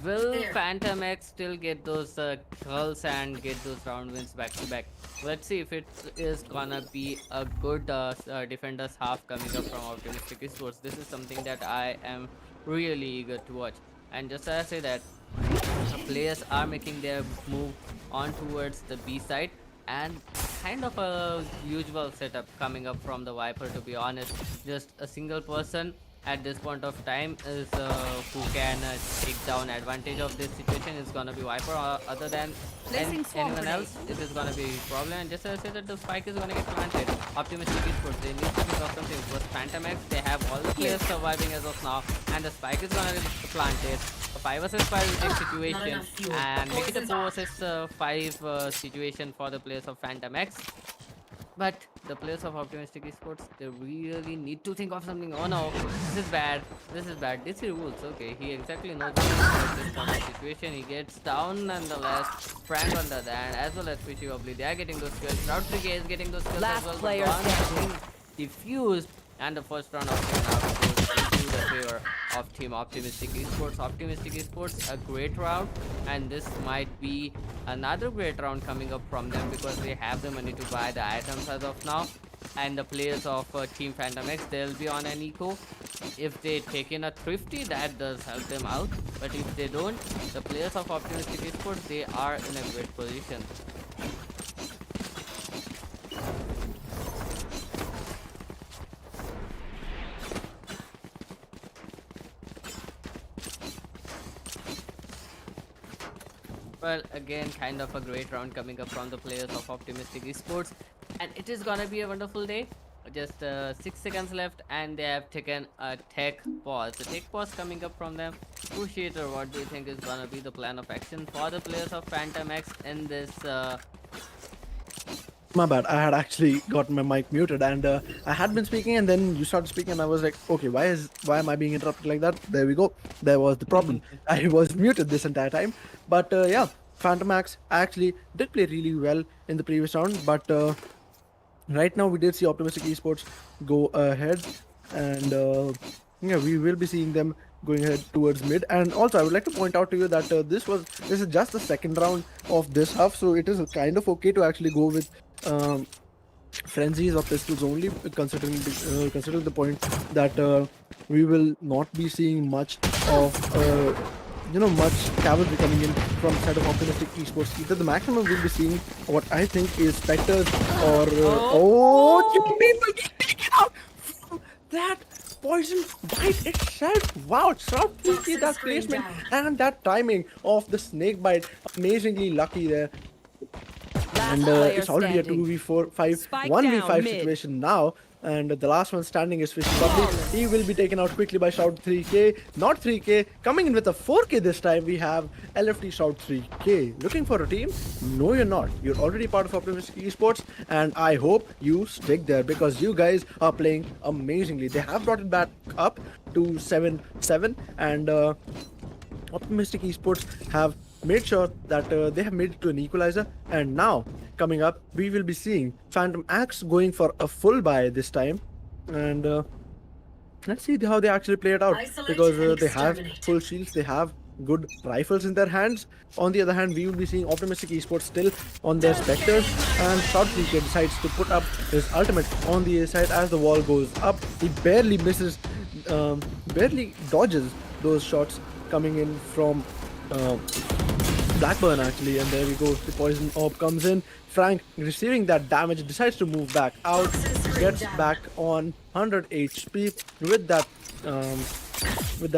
will Phantom X still get those kills and get those round wins back to back? Let's see if it is gonna be a good defenders half coming up from Optimistic Esports. This is something that I am really eager to watch. And just as I say that, the players are making their move on towards the B side, and kind of a usual setup coming up from the Viper, to be honest. Just a single person at this point of time is who can take down advantage of this situation is gonna be Viper. Other than Placing swarm anyone else, it is gonna be a problem. And just as I said that the spike is gonna get planted. Optimistic Esports, they need to think of something, because Phantom X, they have all the players surviving as of now, and the spike is gonna get planted. A 5 vs 5 will take situation and make it a 4 vs 5 situation for the players of Phantom X. But the players of Optimistic Esports, they really need to think of something. Oh no, this is bad. This is bad. This is rules. Okay, he exactly knows this kind of situation. He gets down nonetheless. Frank on the other hand, as well as Fishy Wobbly, they are getting those kills. RaptorX is getting those kills Last as well. player But standing. diffused, and the first round of 2.5 goes into the favor of Team Optimistic Esports. Optimistic Esports, a great round, and this might be another great round coming up from them because they have the money to buy the items as of now. And the players of Team Phantom X, they'll be on an eco. If they take in a thrifty, that does help them out. But if they don't, the players of Optimistic Esports, they are in a great position. Well, again, kind of a great round coming up from the players of Optimistic Esports, and it is gonna be a wonderful day. Just 6 seconds left, and they have taken a tech pause. The tech pause coming up from them. Cruciator, what do you think is gonna be the plan of action for the players of Phantom X in this? My bad. I had actually got my mic muted, and I had been speaking, and then you started speaking, and I was like, okay, why am I being interrupted like that? There we go. There was the problem. I was muted this entire time. But yeah, Phantom X actually did play really well in the previous round, but right now we did see Optimistic Esports go ahead, and yeah, we will be seeing them going ahead towards mid. And also I would like to point out to you that this is just the second round of this half, so it is kind of okay to actually go with frenzies or pistols only, considering the point that we will not be seeing much of much cavalry coming in from the side of Optimistic Esports. Either the maximum we'll be seeing what I think is specters or you people get taken out from that poison bite itself. Wow, so tricky that placement and that timing of the snake bite. Amazingly lucky there. And it's already a 2v4 5 Spike 1v5 down mid. situation now, and the last one standing is Fishy Bubbly. He will be taken out quickly by Shout 3K, not 3K. Coming in with a 4K this time, we have LFT Shout 3K. Looking for a team? No, you're not. You're already part of Optimistic Esports, and I hope you stick there because you guys are playing amazingly. They have brought it back up to 7-7, and Optimistic Esports have made sure that they have made it to an equalizer. And now coming up, we will be seeing Phantom X going for a full buy this time, and let's see how they actually play it out, because they have full shields, they have good rifles in their hands. On the other hand, we will be seeing Optimistic Esports still on their specters, and Shot 3K decides to put up his ultimate on the A side. As the wall goes up, he barely misses, barely dodges those shots coming in from Blackburn actually, and there we go. The poison orb comes in. Frank, receiving that damage, decides to move back out, gets back on 100 HP with that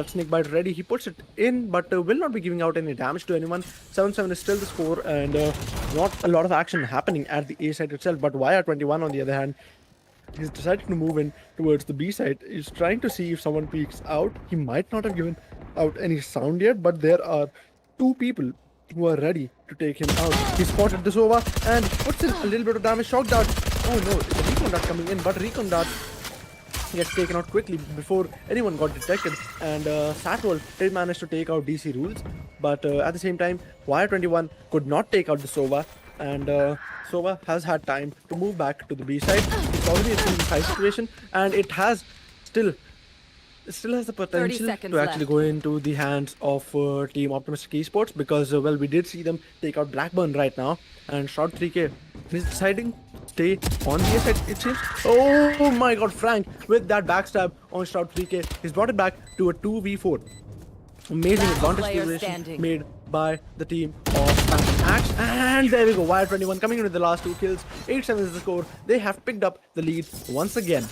snake bite ready. He puts it in, but will not be giving out any damage to anyone. 7-7 is still the score, and not a lot of action happening at the A side itself. But YR21 on the other hand, he's decided to move in towards the B side. He's trying to see if someone peeks out. He might not have given out any sound yet, but there are two people who are ready to take him out. He spotted the Sova and puts in a little bit of damage. Shock dart. Oh no, it's a recon dart coming in, but recon dart gets taken out quickly before anyone got detected. And Satwell did manage to take out DC rules, but at the same time, YR21 could not take out the Sova, and Sova has had time to move back to the B side. It's already a 3v5 situation, and it has still has the potential seconds to actually left. go into the hands of Team Optimistic Esports, because well, we did see them take out Blackburn right now, and Shot 3K is deciding to stay on the A side, it seems. Oh my god, Frank with that backstab on Shot 3K, he's brought it back to a 2v4. Amazing Last advantage player situation standing. made by the team of Phantom Axe, and there we go. YR21 coming in with the last two kills. 8-7 is the score. They have picked up the lead once again.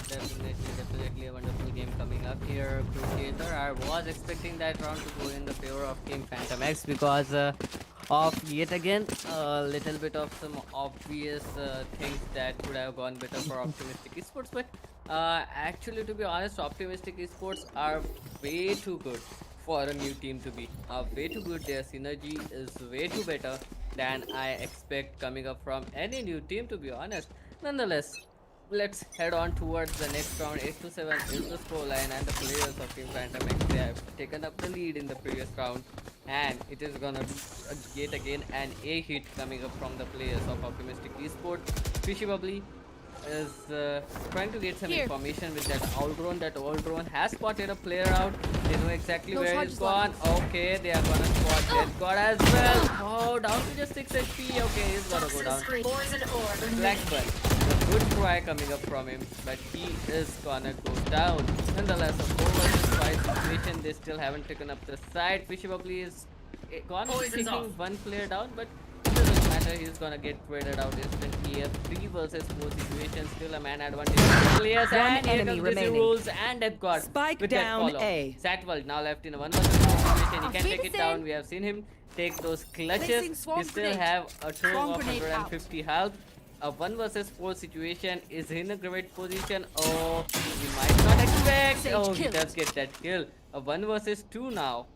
Definitely a wonderful game coming up here, Crusader. I was expecting that round to go in the favor of Team Phantom X because of yet again a little bit of some obvious things that could have gone better for Optimistic Esports. But actually, to be honest, Optimistic Esports are way too good for a new team to be. Way too good. Their synergy is way too better than I expect coming up from any new team, to be honest. Nonetheless, let's head on towards the next round. 8-7 is the scoreline, and the players of Team Phantom X, they have taken up the lead in the previous round, and it is gonna be yet again an A hit coming up from the players of Optimistic Esports. Fishy Bubbly is trying to get some Here. information with that owl drone. That owl drone has spotted a player out. They know exactly No where he's charges gone. left. Okay, they are gonna spot Dead God as well. Oh, down to just 6 HP. Okay, he's gonna go down. Blackburn. A good try coming up from him, but he is gonna go down. Nonetheless, a 4 versus 5 situation. They still haven't taken up the side. Fishy Bubbly is gone taking one player down, but it doesn't matter. He's gonna get traded out instantly. A 3 versus 4 situation. Still a man advantage. Players One and here enemy comes Busy remaining. Rules and Death God Spike with down that follow. A. Satwell now left in a 1 versus 4 situation. He can Feed take us it down. in. We have seen him take those clutches. Placing swarm He still grenade. have a total Swarm of grenade 150 health. A 1 versus 4 situation is in a great position. Oh, he might not expect. Sage Oh, he killed. does get that kill. A 1 versus 2 now.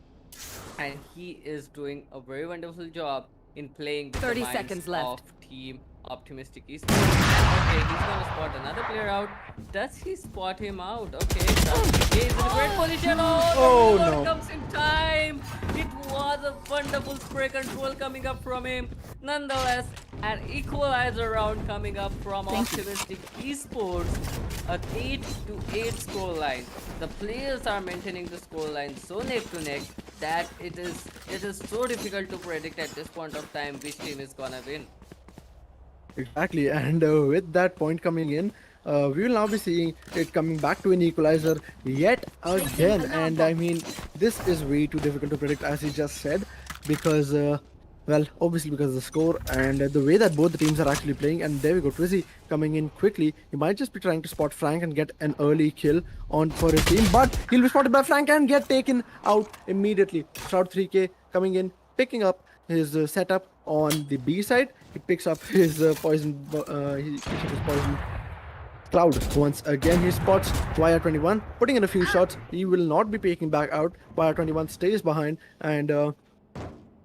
And he is doing a very wonderful job in playing with 30 the minds seconds left. of Team Optimistic Esports. And okay, he's gonna spot another player out. Does he spot him out? Okay, he is in a great position. Oh, The reload no. comes in time. It was a wonderful spray control coming up from him. Nonetheless, an equalizer round coming up from Optimistic Esports. A 8-8 scoreline. The players are maintaining the scoreline so neck to neck that it is so difficult to predict at this point of time which team is gonna win. Exactly, and with that point coming in, we will now be seeing it coming back to an equalizer yet again. And I mean, this is way too difficult to predict, as he just said, because, well, obviously because of the score and the way that both the teams are actually playing. And there we go, Twizzy coming in quickly. He might just be trying to spot Frank and get an early kill on for his team, but he'll be spotted by Frank and get taken out immediately. Shroud 3K coming in, picking up his setup on the B side. He picks up his he picks up his poison cloud. Once again, he spots YR21, putting in a few shots. He will not be peeking back out. YR21 stays behind and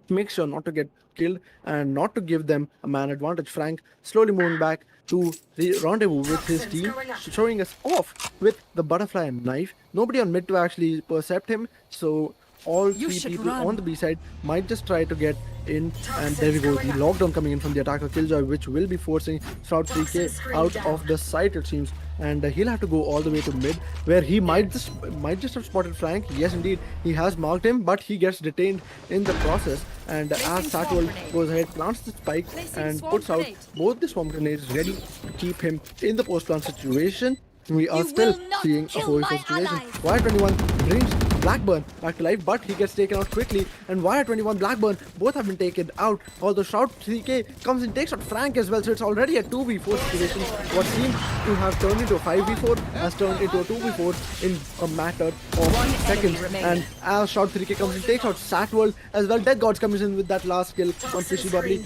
makes sure not to get killed and not to give them a man advantage. Frank slowly moving back to the rendezvous with his team, showing us off with the butterfly knife. Nobody on mid to actually percept him, so all You 3 should people run. on the B side might just try to get in, and there we go, the lockdown coming in from the attacker Killjoy, which will be forcing Shroud 3K out of the site, it seems, and he'll have to go all the way to mid, where he might just have spotted Frank. Yes, indeed, he has marked him, but he gets detained in the process. And as Placing swarm Satwell grenade. goes ahead, plants the spike Placing and swarm puts out grenade. both the swarm grenades ready to keep him in the post-plant situation. We are You still will not seeing a kill whole my situation. allies. Y21 brings Blackburn back to life, but he gets taken out quickly. And YR21 Blackburn both have been taken out. Although Shroud 3K comes and takes out Frank as well, so it's already a 2v4 situation. What seemed to have turned into a 5v4 has turned into a 2v4 in a matter of One seconds. enemy remaining. And as Shroud 3K comes and takes out Satworld as well, Dead Gods comes in with that last kill on Fishy Bubbly.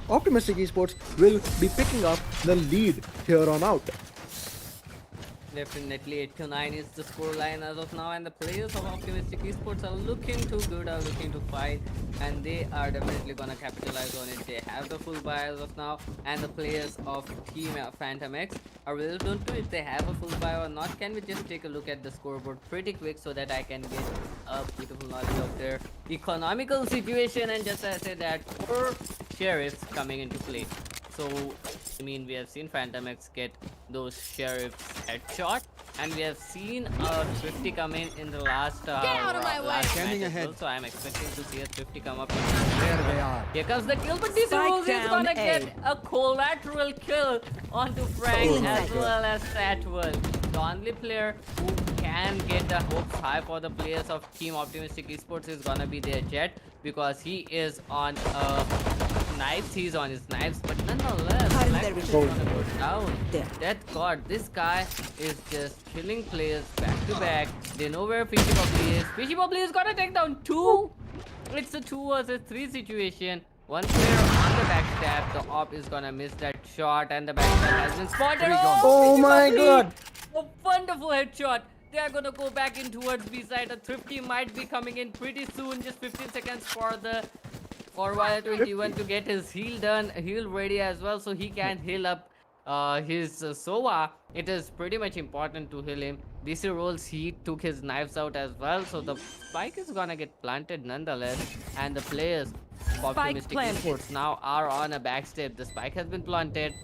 Optimistic Esports will be picking up the lead here on out. Definitely 8-9 is the score line as of now, and the players of Optimistic Esports are looking too good, are looking to fight, and they are definitely gonna capitalize on it. They have the full buy as of now, and the players of Team Phantom X are really don't know if they have a full buy or not. Can we just take a look at the scoreboard pretty quick so that I can get a beautiful knowledge of their economical situation? And just as I said that 4 sheriffs coming into play. So, I mean, we have seen Phantom X get those sheriffs headshot, and we have seen a 50 come in the last out of my way. last Standing match as ahead. well. So I'm expecting to see a 50 come up. There they are. Here comes the kill, but this Spike Rose is down gonna A. get a collateral kill onto Frank as well as Satwell. The only player who can get the hopes high for the players of Team Optimistic Esports is gonna be their Jet, because he is on knives. He's on his knives, but nonetheless, Hide in Black there is with gonna go down. There. That God, this guy is just killing players back to back. They know where Fishy Bubbly is. Fishy Bubbly is gonna take down 2. It's a 2 versus 3 situation. One player on the backstab. The op is gonna miss that shot, and the backstab has been spotted. Oh Fishy my Bubbly! God. A wonderful headshot. They are gonna go back in towards B side. A Thrifty might be coming in pretty soon. Just 15 seconds for YR21 to get his heal done, heal ready as well, so he can heal up his Sova. It is pretty much important to heal him. DC rolls, he took his knives out as well, so the spike is gonna get planted nonetheless. And the players of Optimistic planted. Esports now are on a backstep. The spike has been planted.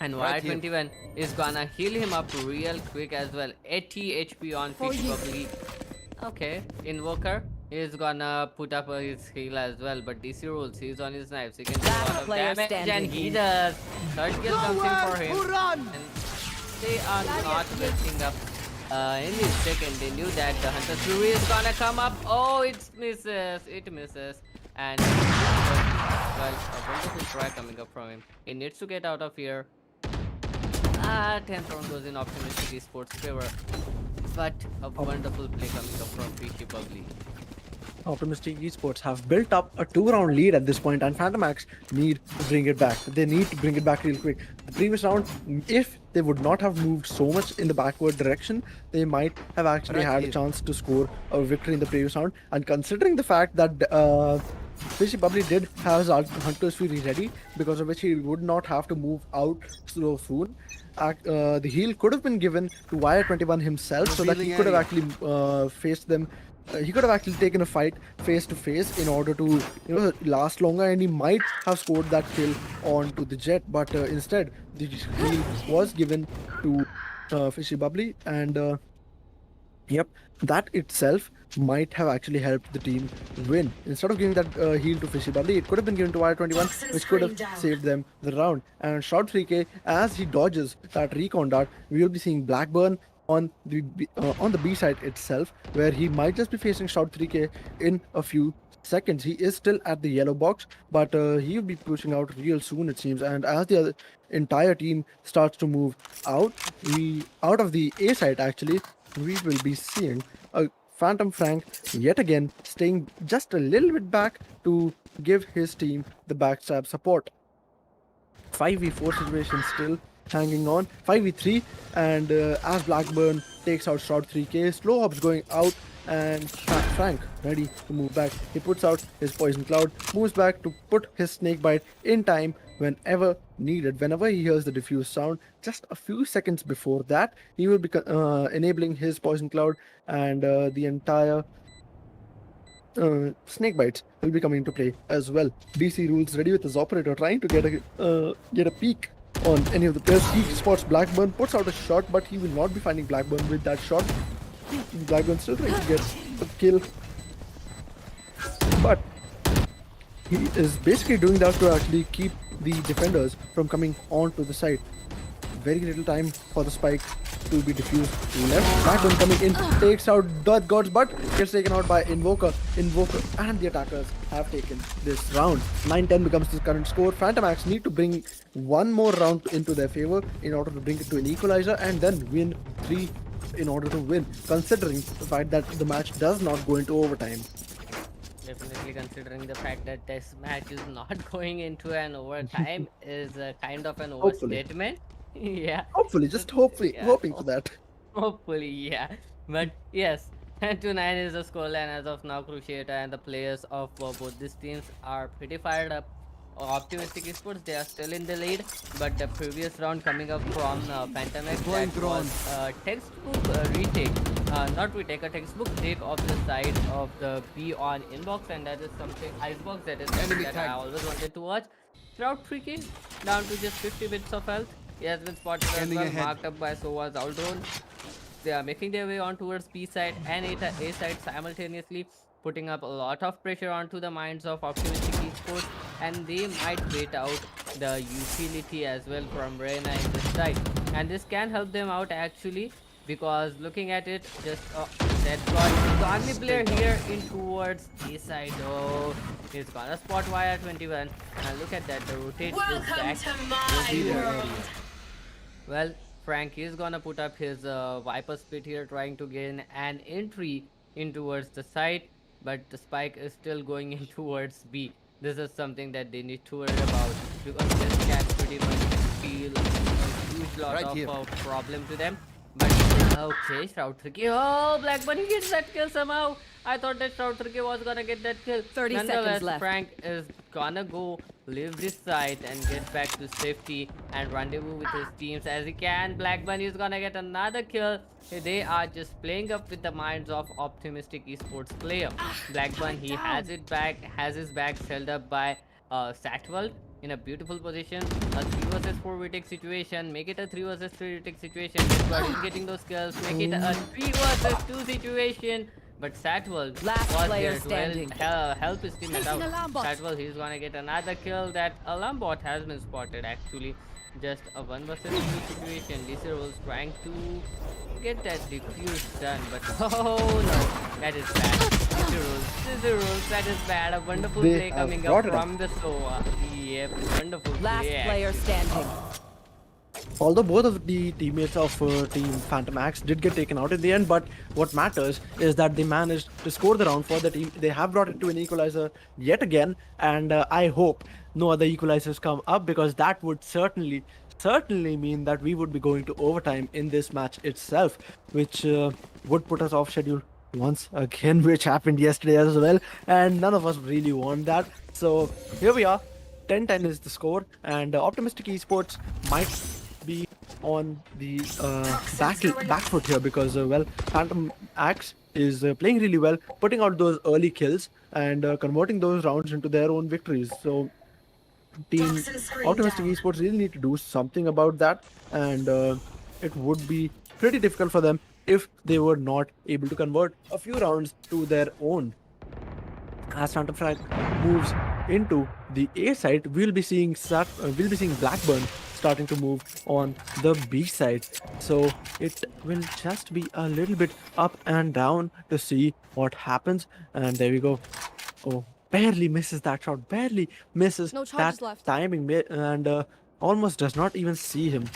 And Right here. Y21 is gonna heal him up real quick as well. 80 HP on For Fishy you. Bubbly. Okay, Invoker is gonna put up his heal as well, but DC rules, he's on his knives, he can do a Last lot of player damage, and standing. he does. Third kill comes in for him, and they are not messing up any second. They knew that the Hunter Fury is gonna come up. Oh, it misses, and well, a wonderful try coming up from him. He needs to get out of here. 10th round goes in Optimistic Esports' favor. But a wonderful play coming up from Fishy Bubbly. Optimistic Esports have built up a 2-round lead at this point, and Phantomax need to bring it back. They need to bring it back real quick. The previous round, if they would not have moved so much in the backward direction, they might have actually had a chance to score a victory in the previous round. And considering the fact that Fishy Bubbly did have his Hunter's Fury ready, because of which he would not have to move out so soon. The heal could have been given to Wire21 himself, so that he could have actually faced them. He could have actually taken a fight face to face in order to last longer, and he might have scored that kill onto the Jet. But instead, the heal was given to Fishy Bubbly, and yep, that itself might have actually helped the team win. Instead of giving that heal to Fishy Bubbly, it could have been given to R21, which could have saved them the round. And Short 3K, as he dodges that recon dart, we will be seeing Blackburn on the B side itself, where he might just be facing Shout 3K in a few seconds. He is still at the yellow box, but he will be pushing out real soon, it seems. And as the entire team starts to move out of the A side, actually, we will be seeing a Phantom Frank yet again staying just a little bit back to give his team the backstab support. 5v4 situation still hanging on. 5v3, and as Blackburn takes out Shroud 3K, Slow Hops going out, and Frank ready to move back. He puts out his Poison Cloud, moves back to put his Snakebite in time whenever needed. Whenever he hears the diffuse sound, just a few seconds before that, he will be enabling his Poison Cloud, and the entire snake bites will be coming into play as well. DC rules ready with his operator, trying to get a peek on any of the players. He spots Blackburn, puts out a shot, but he will not be finding Blackburn with that shot. Blackburn still trying to get a kill, but he is basically doing that to actually keep the defenders from coming onto the side. Very little time for the spike to be diffused left. Blackburn coming in, takes out Death Gods, but gets taken out by Invoker. Invoker and the attackers have taken this round. 9-10 becomes the current score. Phantomax need to bring one more round into their favor in order to bring it to an equalizer, and then win 3 in order to win, considering the fact that the match does not go into overtime. Definitely, considering the fact that this match is not going into an overtime is a kind of an overstatement. Yeah. Hopefully, just hopefully, Yeah. hoping for that. Hopefully, yeah. But yes, 10-9 is the scoreline as of now. Cruciator and the players of both these teams are pretty fired up. Optimistic Esports, they are still in the lead, but the previous round coming up from Phantomax, that was textbook retake. Not retake, a textbook take of the side of the B on inbox, and that is something, Icebox, that is something that I always wanted to watch. Shroud 3K down to just 50 bits of health. He has been spotted as well, marked up by Sova's Aldron. They are making their way on towards B side and A side simultaneously, putting up a lot of pressure onto the minds of Optimistic Esports, and they might wait out the utility as well from Reyna in this side. And this can help them out actually, because looking at it, just that got the only player here in towards A side. Oh, he's gonna spot Wire21, and look at that, the rotate is back. Will be ready. Well, Frank is gonna put up his Viper split here, trying to gain an entry in towards the site, but the spike is still going in towards B. This is something that they need to worry about, because this can pretty much feel a huge lot of problem to them. But okay, Shroud 3K. Oh, Black Bunny gets that kill somehow. I thought that Shroud 3K was gonna get that kill. 30 Nonetheless, seconds left. Frank is gonna go leave this site and get back to safety and rendezvous with his teams as he can. Black Bunny is gonna get another kill. They are just playing up with the minds of Optimistic Esports player. Black Bunny, he has his back held up by Satwell, in a beautiful position. A 3 versus 4 retake situation. Make it a 3 versus 3 retake situation. Squad is getting those kills. Make it a 3 versus 2 situation. But Satwell Last was player there to standing. help his teammate Placing out. alarm bot. Satwell, he's gonna get another kill. That alarm bot has been spotted actually. Just a 1 versus 2 situation. DC Rolls trying to get that defuse done, but oh no, that is bad. Scissor rolls, that is bad. A wonderful They play have coming brought up it up. from the Sova. Yep, wonderful Last play. player standing. Although both of the teammates of Team Phantom Axe did get taken out in the end, but what matters is that they managed to score the round for the team. They have brought it to an equalizer yet again, and I hope no other equalizers come up, because that would certainly mean that we would be going to overtime in this match itself, which would put us off schedule once again, which happened yesterday as well, and none of us really want that. So here we are. 10-10 is the score, and Optimistic Esports might be on the back foot here, because well, Phantom Axe is playing really well, putting out those early kills and converting those rounds into their own victories. So Team Optimistic Esports really need to do something about that, and it would be pretty difficult for them if they were not able to convert a few rounds to their own. As Phantom Flag moves into the A side, we'll be seeing Blackburn starting to move on the B side. So it will just be a little bit up and down to see what happens. And there we go. Oh, barely misses that shot. Barely misses No that charges left. timing, and almost does not even see him.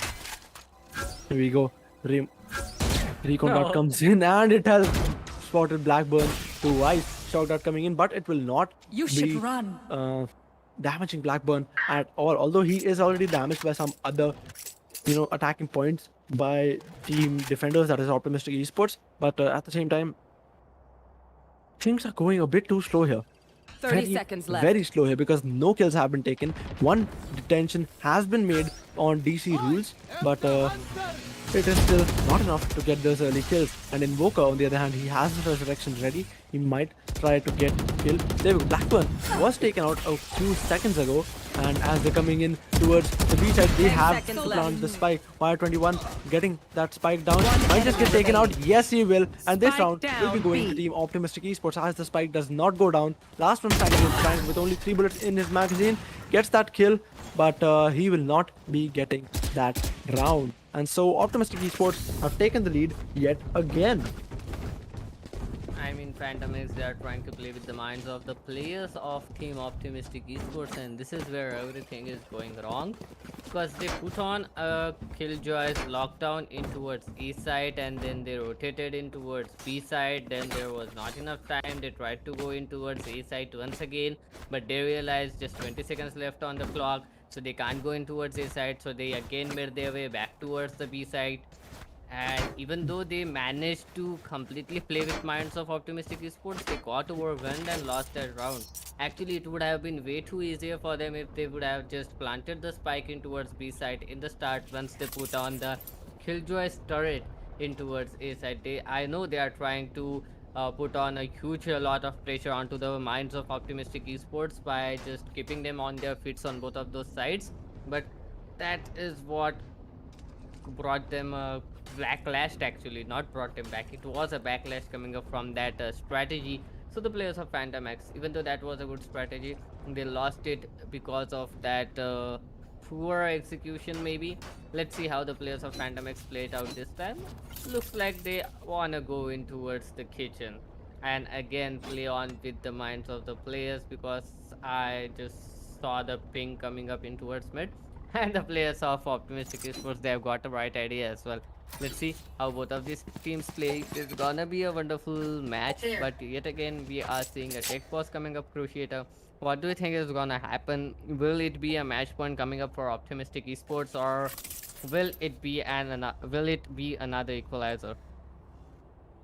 Here we go. Recon dot No. comes in, and it has spotted Blackburn twice. Shock dot coming in, but it will not You be should run. damaging Blackburn at all. Although he is already damaged by some other, attacking points by team defenders, that is Optimistic Esports. But at the same time, things are going a bit too slow here. 30 seconds left. Very slow here, because no kills have been taken. One detention has been made on DC rules, but it is still not enough to get those early kills. And Invoker, on the other hand, he has the resurrection ready. He might try to get killed. There we go. Blackburn was taken out a few seconds ago, and as they're coming in towards the B side, they 10 have seconds to left. plant the spike. Fire 21 getting that spike down. One Might just get enemy taken out. remaining. Yes, he will. And this Spike round will be down, going to B. Team Optimistic Esports, as the spike does not go down. Last one standing in tank with only 3 bullets in his magazine gets that kill, but he will not be getting that round. And so Optimistic Esports have taken the lead yet again. I mean, Phantom X, they are trying to play with the minds of the players of Team Optimistic Esports, and this is where everything is going wrong. Because they put on a Killjoy's lockdown in towards A side, and then they rotated in towards B side. Then there was not enough time. They tried to go in towards A side once again, but they realized just 20 seconds left on the clock, so they can't go in towards A side. So they again made their way back towards the B side. And even though they managed to completely play with minds of Optimistic Esports, they got overwhelmed and lost that round. Actually, it would have been way too easier for them if they would have just planted the spike in towards B side in the start once they put on the Killjoy's turret in towards A side. I know they are trying to put on a huge lot of pressure onto the minds of Optimistic Esports by just keeping them on their feet on both of those sides, but that is what brought them a backlash. Actually, not brought them back, it was a backlash coming up from that strategy. So the players of Phantom X, even though that was a good strategy, they lost it because of that poor execution maybe. Let's see how the players of Phantom X play it out this time. Looks like they wanna go in towards the kitchen and again play on with the minds of the players, because I just saw the ping coming up in towards mid. And the players of Optimistic Esports, they have got the right idea as well. Let's see how both of these teams play. It's gonna be a wonderful match, but yet again we are seeing a tech pause coming up, Cruciator. What do you think is gonna happen? Will it be a match point coming up for Optimistic Esports, or will it be another equalizer?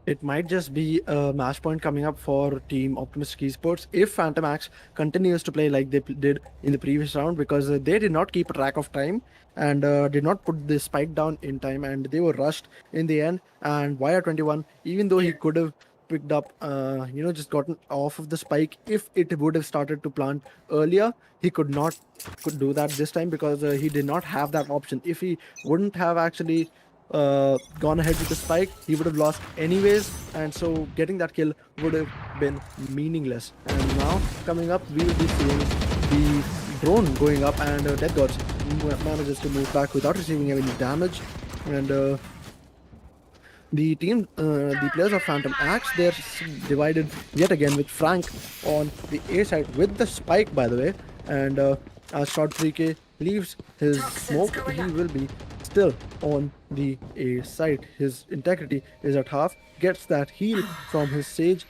It might just be a match point coming up for Team Optimistic Esports if Phantom Axe continues to play like they did in the previous round, because they did not keep a track of time and did not put the spike down in time, and they were rushed in the end. And Wire 21, even though he could have picked up, just gotten off of the spike. If it would have started to plant earlier, he could do that this time because he did not have that option. If he wouldn't have actually gone ahead with the spike, he would have lost anyways, and so getting that kill would have been meaningless. And now coming up, we will be seeing the drone going up, and Death Gods manages to move back without receiving any damage. And the players of Phantom Axe, they're divided yet again with Frank on the A side with the spike, by the way. And as Shot 3K leaves his smoke, he will be still on the A side. His integrity is at half, gets that heal from his Sage.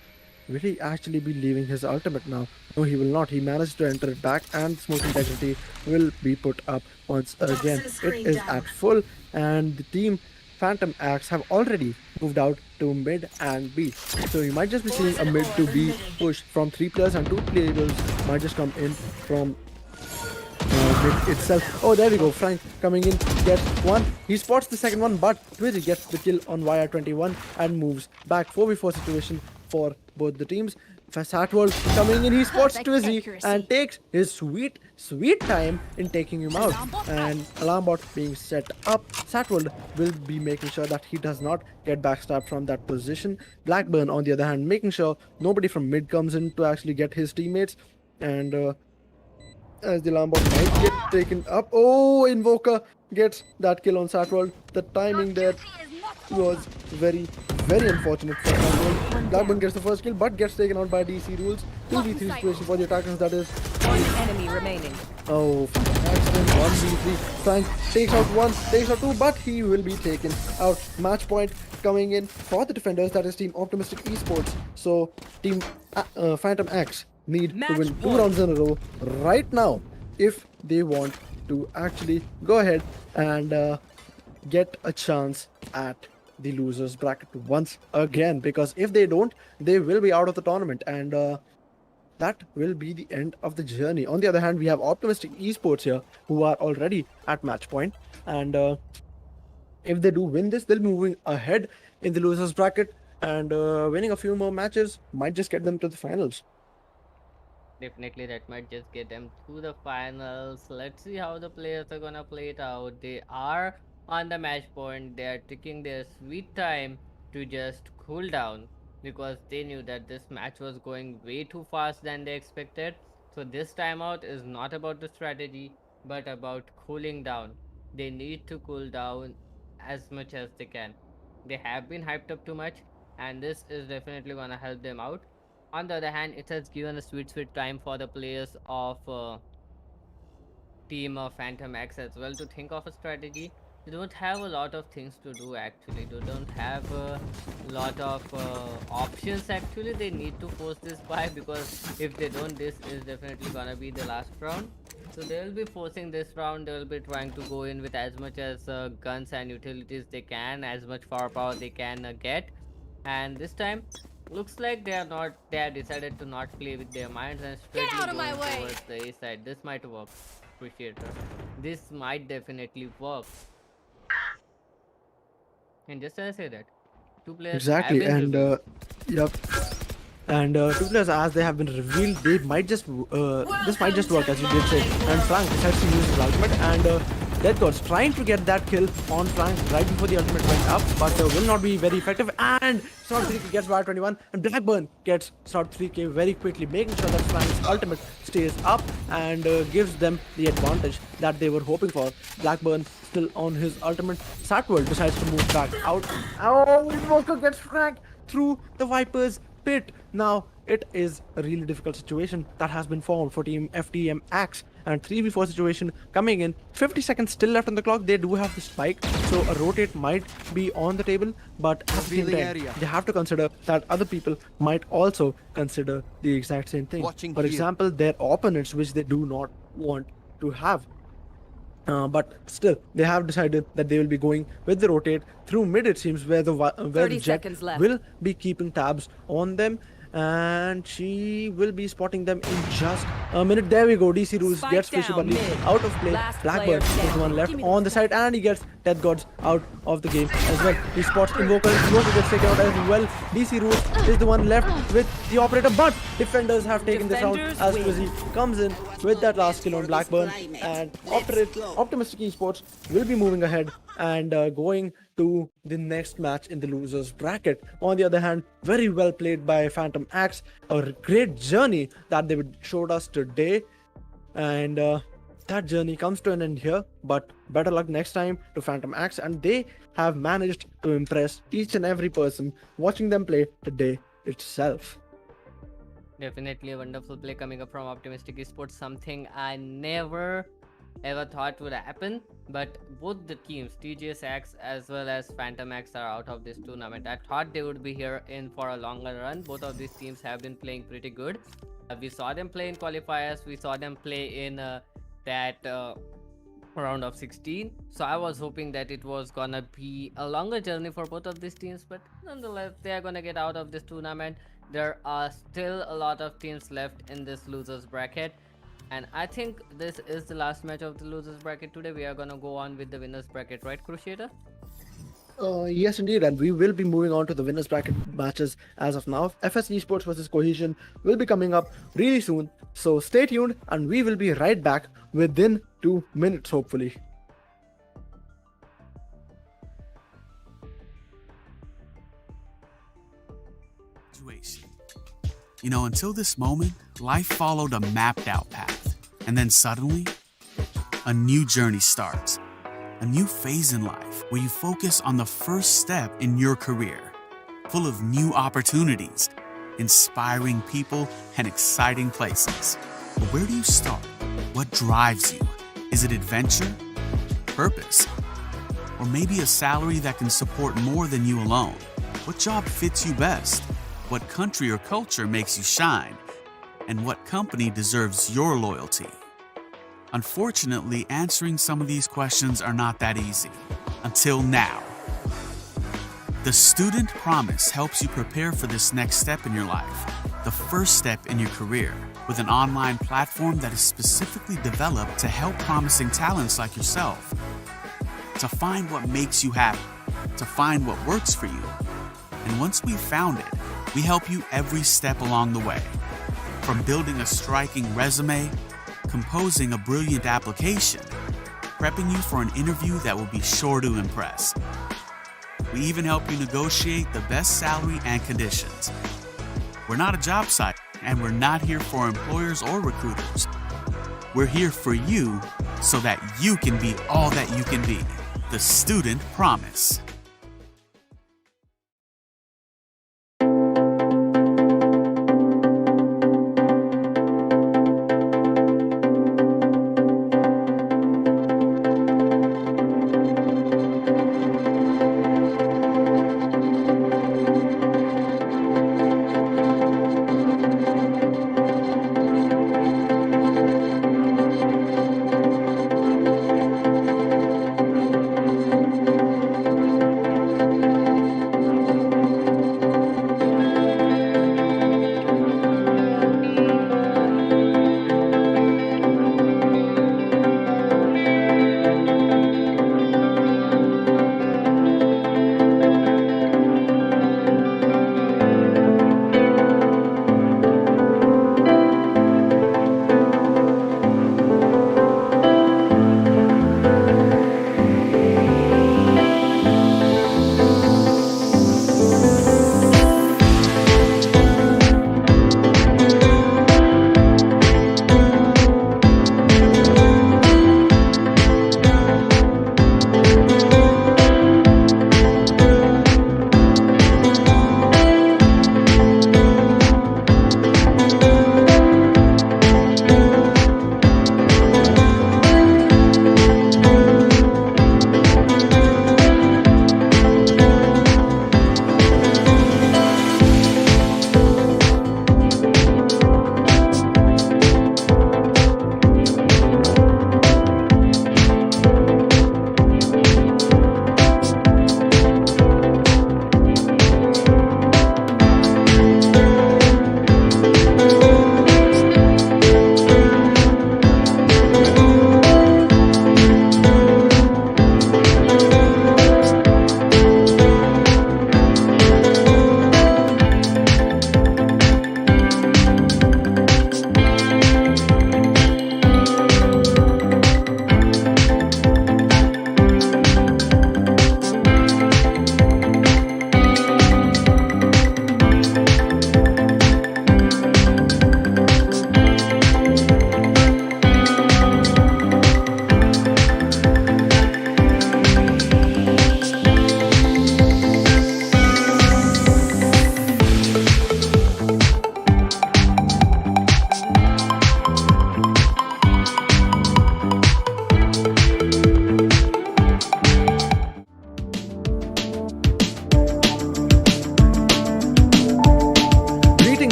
Will he actually be leaving his ultimate now? No, he will not. He managed to enter it back, and smoke integrity will be put up once again. It is at full, and the team Phantom Axe have already moved out to mid and B. So you might just be seeing a mid to B push from 3 players, and 2 players might just come in from mid itself. Oh, there we go. Frank coming in, gets one. He spots the second one, but Twizzy gets the kill on YR21 and moves back. 4v4 situation for both the teams. Satwell coming in, he spots Twizzy and takes his sweet time in taking him out. And alarm bot being set up. Satwell will be making sure that he does not get backstabbed from that position. Blackburn, on the other hand, making sure nobody from mid comes in to actually get his teammates. And as the alarm bot might get taken up. Oh, Invoker gets that kill on Satwell. The timing there was very unfortunate for Satwell. Blackburn gets the first kill, but gets taken out by DC rules. 2v3 situation for the attackers, that is. One enemy remaining. Oh, accident. 1v3. Frank takes out 1, takes out 2, but he will be taken out. Match point coming in for the defenders, that is Team Optimistic Esports. So, Team Phantom Axe need to win 2 rounds in a row right now if they want to actually go ahead and get a chance at the losers bracket once again, because if they don't, they will be out of the tournament, and that will be the end of the journey. On the other hand, we have Optimistic Esports here, who are already at match point, and if they do win this, they'll be moving ahead in the losers bracket, and winning a few more matches might just get them to the finals. Definitely, that might just get them to the finals. Let's see how the players are gonna play it out. They are on the match point. They are taking their sweet time to just cool down, because they knew that this match was going way too fast than they expected. So this timeout is not about the strategy, but about cooling down. They need to cool down as much as they can. They have been hyped up too much, and this is definitely gonna help them out. On the other hand, it has given a sweet time for the players of team of Phantom Axe as well to think of a strategy. They don't have a lot of things to do actually. They don't have a lot of options actually. They need to force this by, because if they don't, this is definitely gonna be the last round. So they will be forcing this round. They will be trying to go in with as much as guns and utilities they can, as much firepower they can get. And this time, looks like they have decided to not play with their minds and straight out of my going way. towards the A side. This might work. Appreciate it. This might definitely work. And just as I say that, 2 players Exactly, have been and revealed. yep. And 2 players, as they have been revealed, they might just this might just work, as you did say. And Frank decides to use his ultimate, and Death Gods trying to get that kill on Frank right before the ultimate went up, but will not be very effective. And Snot 3K gets by 21, and Blackburn gets Snot 3K very quickly, making sure that Frank's ultimate stays up and gives them the advantage that they were hoping for. Blackburn still on his ultimate. Satwell decides to move back out. Oh, Invoker gets fragged through the Viper's pit. Now it is a really difficult situation that has been formed for Team FTM Axe, and 3v4 situation coming in. 50 seconds still left on the clock. They do have the spike, so a rotate might be on the table, but at the same time, they have to consider that other people might also consider the exact same thing. For example, their opponents, which they do not want to have. But still, they have decided that they will be going with the rotate through mid, it seems, where the Jet seconds left. will be keeping tabs on them. and she will be spotting them in just a minute. There we go. DC Rules Spike gets Fishy down Bunny mid. out of play. Last Blackbird player is the one left standing. on the side, and he gets Death Gods out of the game as well. He spots Invoker. Invoker gets taken out as well. DC Rules is the one left with the operator, but defenders have taken this round Defenders as win. Fizzy comes in with that last kill on Blackburn, and Optimistic Esports will be moving ahead and going to the next match in the losers bracket. On the other hand, very well played by Phantom Axe, a great journey that they showed us today, and that journey comes to an end here, but better luck next time to Phantom Axe, and they have managed to impress each and every person watching them play today itself. Definitely a wonderful play coming up from Optimistic Esports, something I never ever thought would happen. But both the teams, TGSX as well as Phantom X, are out of this tournament. I thought they would be here in for a longer run. Both of these teams have been playing pretty good. We saw them play in qualifiers, we saw them play in that round of 16, so I was hoping that it was gonna be a longer journey for both of these teams, but nonetheless they are gonna get out of this tournament. There are still a lot of teams left in this losers bracket, and I think this is the last match of the losers bracket today. We are gonna go on with the winners bracket, right, Crusader? Yes, indeed, and we will be moving on to the winners bracket matches as of now. FS Esports versus Cohesion will be coming up really soon, so stay tuned, and we will be right back within 2 minutes, hopefully. You know, until this moment, life followed a mapped out path, and then suddenly, a new journey starts. A new phase in life where you focus on the first step in your career, full of new opportunities, inspiring people, and exciting places. But where do you start? What drives you? Is it adventure, purpose, or maybe a salary that can support more than you alone? What job fits you best? What country or culture makes you shine? And what company deserves your loyalty? Unfortunately, answering some of these questions are not that easy. Until now. The Student Promise helps you prepare for this next step in your life, the first step in your career, with an online platform that is specifically developed to help promising talents like yourself to find what makes you happy, to find what works for you. And once we've found it, we help you every step along the way. From building a striking resume, composing a brilliant application, prepping you for an interview that will be sure to impress. We even help you negotiate the best salary and conditions. We're not a job site, and we're not here for employers or recruiters. We're here for you so that you can be all that you can be. The Student Promise.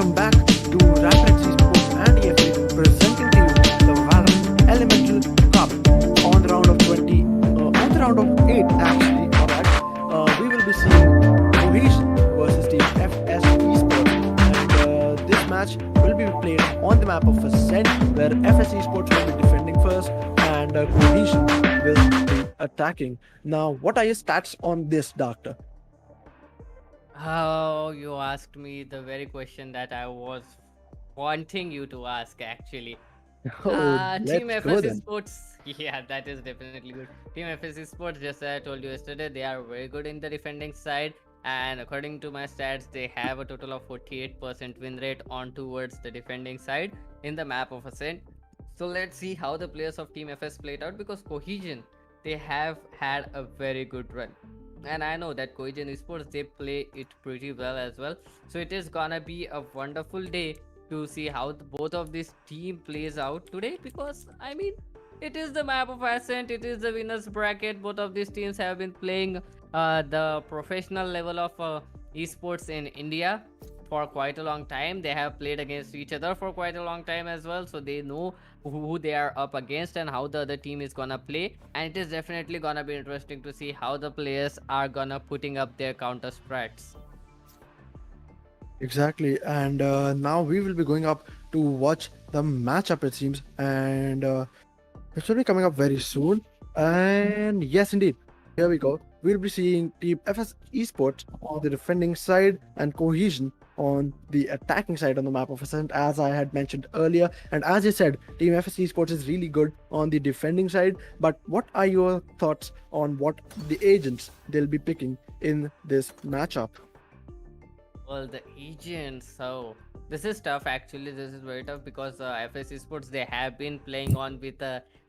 welcome back to RaptorX eSports and EFA presenting to you the Valorant Elemental Cup on the round of 20, on the round of 8 actually, alright. We will be seeing Cohesion versus Team FS Esports, and this match will be played on the map of Ascent, where FS Esports will be defending first and Cohesion will be attacking. Now, what are your stats on this, Doctor? Oh, you asked me the very question that I was wanting you to ask actually. Oh, Team let's go FS then. Sports, yeah, that is definitely good. Team FS Sports, just as I told you yesterday, they are very good in the defending side. And according to my stats, they have a total of 48% win rate on towards the defending side in the map of Ascent. So let's see how the players of Team FS played out, because Cohesion, they have had a very good run. And I know that Cohesion Esports, they play it pretty well as well. So it is gonna be a wonderful day to see how both of this team plays out today, because I mean, it is the map of Ascent, it is the winners bracket. Both of these teams have been playing the professional level of esports in India for quite a long time. They have played against each other for quite a long time as well, so they know who they are up against and how the other team is gonna play. And it is definitely gonna be interesting to see how the players are gonna putting up their counter strats. Exactly, and now we will be going up to watch the matchup, it seems, and it should be coming up very soon. And yes, indeed, here we go. We'll be seeing Team FS Esports on the defending side and Cohesion on the attacking side on the map of Ascent, as I had mentioned earlier. And as you said, Team FS Esports is really good on the defending side. But what are your thoughts on what the agents they'll be picking in this matchup? Well, the agents. So this is tough. Actually, this is very tough because FS Esports, they have been playing on with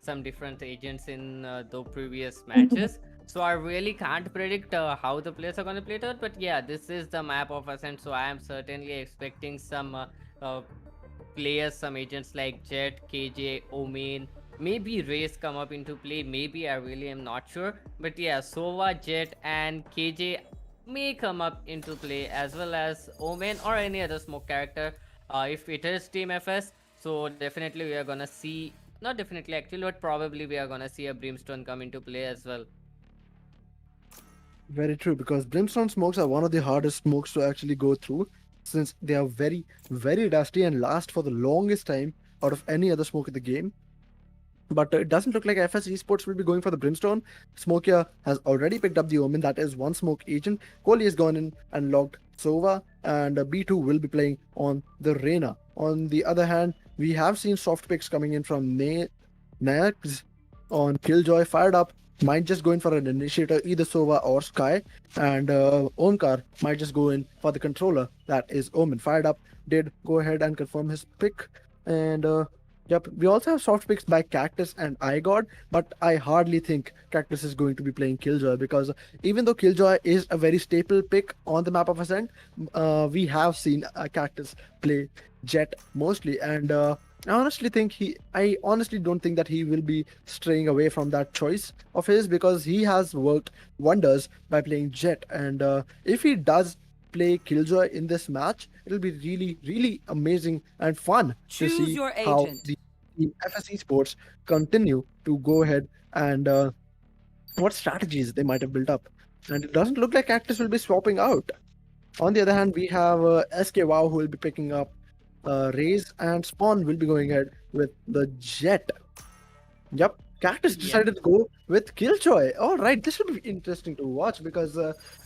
some different agents in the previous matches. So I really can't predict how the players are going to play it out. But yeah, this is the map of Ascent. So I am certainly expecting some players, some agents like Jet, KJ, Omen. Maybe Race come up into play. Maybe, I really am not sure. But yeah, Sova, Jet, and KJ may come up into play, as well as Omen or any other smoke character if it is Team FS. So definitely we are gonna see, not definitely actually, but probably we are gonna see a Brimstone come into play as well. Very true, because brimstone smokes are one of the hardest smokes to actually go through, since they are very, very dusty and last for the longest time out of any other smoke in the game. But it doesn't look like FS Esports will be going for the Brimstone. Smokia has already picked up the Omen, that is one smoke agent. Kohli has gone in and logged Sova, and B2 will be playing on the Reyna. On the other hand, we have seen soft picks coming in from Nax on Killjoy, fired up. Might just go in for an initiator, either Sova or Sky, and Omkar might just go in for the controller, that is Omen. Fired up did go ahead and confirm his pick, and yep, we also have soft picks by Cactus and iGod, but I hardly think Cactus is going to be playing Killjoy, because even though Killjoy is a very staple pick on the map of Ascent, we have seen Cactus play Jet mostly, and I honestly don't think that he will be straying away from that choice of his, because he has worked wonders by playing Jet, and if he does play Killjoy in this match, it'll be really, really amazing and fun to Choose see your how agent. the Team FSE Sports continue to go ahead and what strategies they might have built up. And it doesn't look like Cactus will be swapping out. On the other hand, we have SK Wow who will be picking up Raze, and Spawn will be going ahead with the Jet. Yep, Cactus decided to go with Killjoy. All right, this will be interesting to watch, because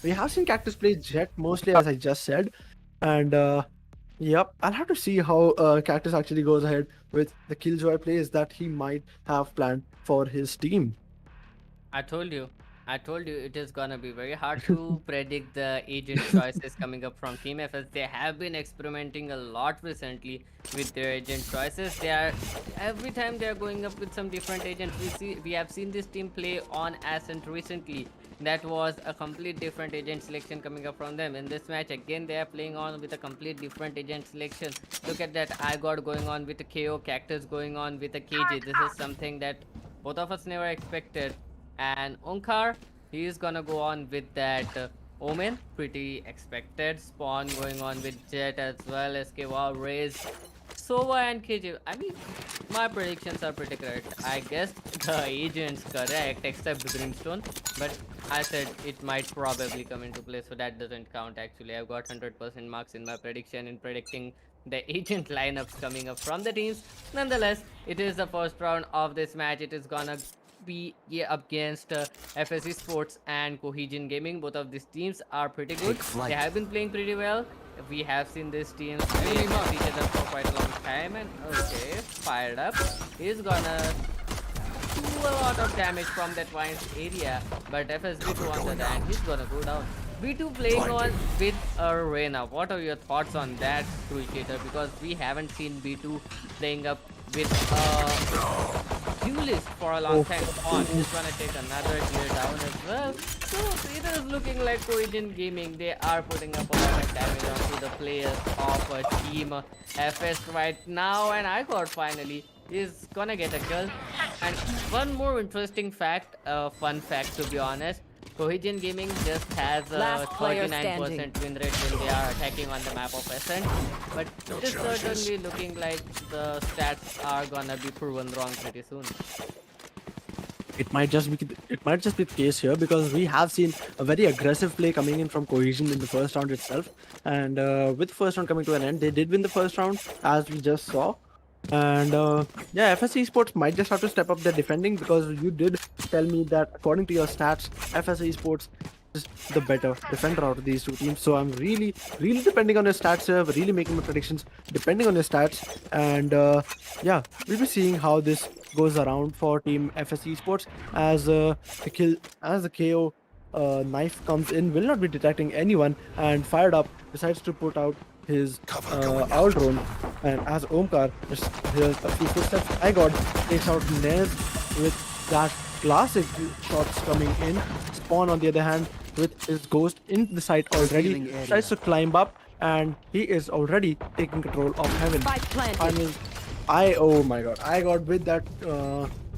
we have seen Cactus play Jet mostly, as I just said, and yep, I'll have to see how Cactus actually goes ahead with the Killjoy plays that he might have planned for his team. I told you. I told you it is gonna be very hard to predict the agent choices coming up from Team FS. They have been experimenting a lot recently with their agent choices. They are, every time they are going up with some different agents. We have seen this team play on Ascent recently. That was a complete different agent selection coming up from them. In this match again, they are playing on with a complete different agent selection. Look at that, I got going on with a KO, Cactus going on with a KJ. This is something that both of us never expected. And Onkar, he is gonna go on with that Omen, pretty expected. Spawn going on with Jet as well. SK Wow, Raze, Sova and KJ. I mean, my predictions are pretty correct. I guess the agent's correct except Brimstone, but I said it might probably come into play, so that doesn't count actually. I've got 100% marks in my prediction in predicting the agent lineups coming up from the teams. Nonetheless, it is the first round of this match. It is gonna be up against FS Esports and Cohesion Gaming. Both of these teams are pretty good. They have been playing pretty well. We have seen these teams play against each other for quite a long time. And okay, fired up. He's gonna do a lot of damage from that Vines area. But FSB2 on the other hand, he's gonna go down. B2 playing on with Arena. What are your thoughts on that, Crusader? Because we haven't seen B2 playing up with duelist for a long time. On is gonna take another tier down as well. So it is looking like Cohesion Gaming. They are putting up a lot of damage onto the players of team FS right now. And I got finally is gonna get a kill. And one more interesting fact, fun fact to be honest. Cohesion Gaming just has a Last player 39% win rate when they are attacking on the map of Ascent, but it is certainly looking like the stats are gonna be proven wrong pretty soon. It might just be the case here because we have seen a very aggressive play coming in from Cohesion in the first round itself, and with the first round coming to an end, they did win the first round as we just saw. And yeah, FS Esports might just have to step up their defending because you did tell me that according to your stats, FS Esports is the better defender out of these two teams. So I'm really depending on your stats here, really making my predictions depending on your stats. And yeah, we'll be seeing how this goes around for team FS Esports as the KO knife comes in, will not be detecting anyone, and fired up decides to put out his owl drone, and as Omkar just hears a few footsteps, I got takes out Nez with that classic shots coming in. Spawn on the other hand with his ghost in the site already tries to climb up, and he is already taking control of heaven. I mean, oh my god, I got with that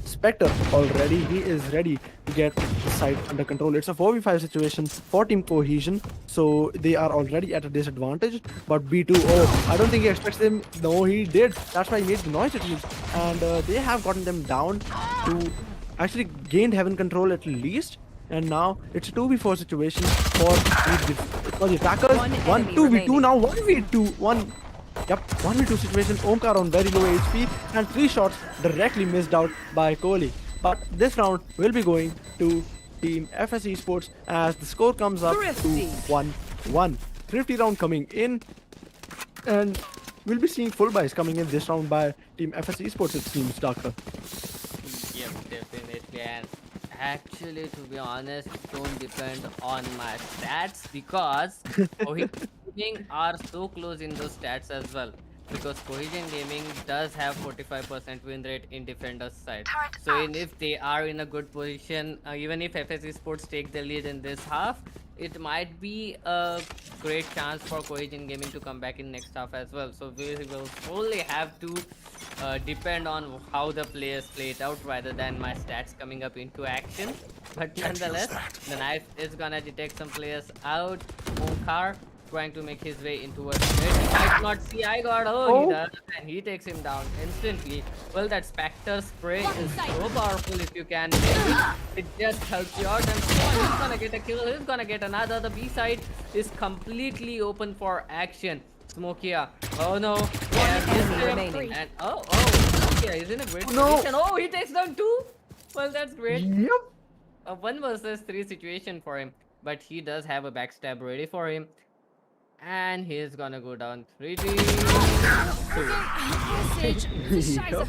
Spectre already. He is ready to get the site under control. It's a 4v5 situation for Team Cohesion, so they are already at a disadvantage. But B2, oh, I don't think he expects them. No, he did. That's why he made the noise at least. And they have gotten them down to actually gained heaven control at least. And now it's a 2v4 situation for the attackers. 2v2 now, 1v2. Yep, 1v2 situation. Omkar on very low HP and 3 shots directly missed out by Kohli. But this round will be going to Team FS Esports as the score comes up to 1-1. Thrifty round coming in, and we'll be seeing full buys coming in this round by Team FS Esports, it seems, Doctor. Yep, definitely. And actually, to be honest, don't depend on my stats because Cohesion Gaming are so close in those stats as well. Because Cohesion Gaming does have 45% win rate in defenders side. So if they are in a good position, even if FS Esports take the lead in this half, it might be a great chance for Cohesion Gaming to come back in next half as well. So we will only have to depend on how the players play it out rather than my stats coming up into action. But nonetheless, the knife is gonna detect some players out. Omkar trying to make his way into a mid. He might not see I got he does, and he takes him down instantly. Well, that Spectre spray is so powerful if you can make it. It just helps you out, and he's gonna get a kill. He's gonna get another. The B side is completely open for action. Smokia. Oh no. remaining. And Smokia is in a great position. Oh, he takes down 2. Well, that's great. Yep. A 1 versus 3 situation for him, but he does have a backstab ready for him. And he's gonna go down 3D. Yep.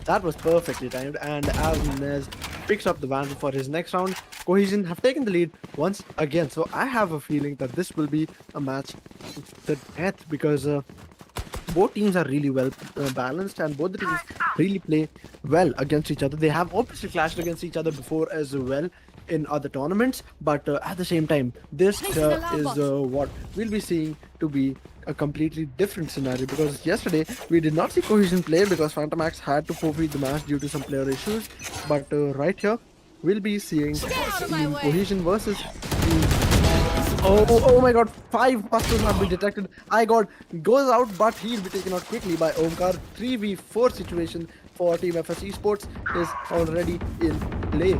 That was perfectly timed, and as Nez picks up the Vandal for his next round, Cohesion have taken the lead once again. So I have a feeling that this will be a match to death because both teams are really well balanced, and both the teams really play well against each other. They have obviously clashed against each other before as well in other tournaments, but at the same time, this is what we'll be seeing to be a completely different scenario, because yesterday we did not see Cohesion play because Phantomax had to forfeit the match due to some player issues, but right here we'll be seeing Cohesion versus Team Oh my god, 5 busters have been detected. I got goes out, but he'll be taken out quickly by Omkar. 3v4 situation for Team FS Esports is already in play.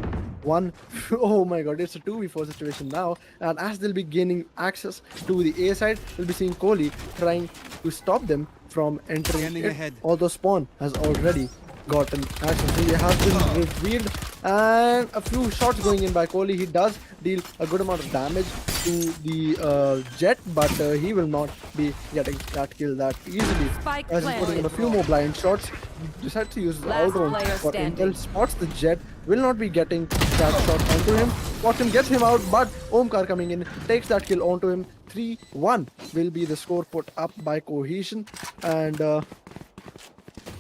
One, oh my god, it's a 2v4 situation now. And as they'll be gaining access to the A side, we'll be seeing Kohli trying to stop them from entering Scanning it. ahead. Although Spawn has already gotten access. He has been revealed, and a few shots going in by Kohli. He does deal a good amount of damage to the Jet, but he will not be getting that kill that easily. Spike As he's putting in a few more blind shots, he decides to use his Last all-round player for standing. intel, spots the Jet, will not be getting that shot onto him. Spots him, gets him out, but Omkar coming in, takes that kill onto him. 3-1 will be the score put up by Cohesion, and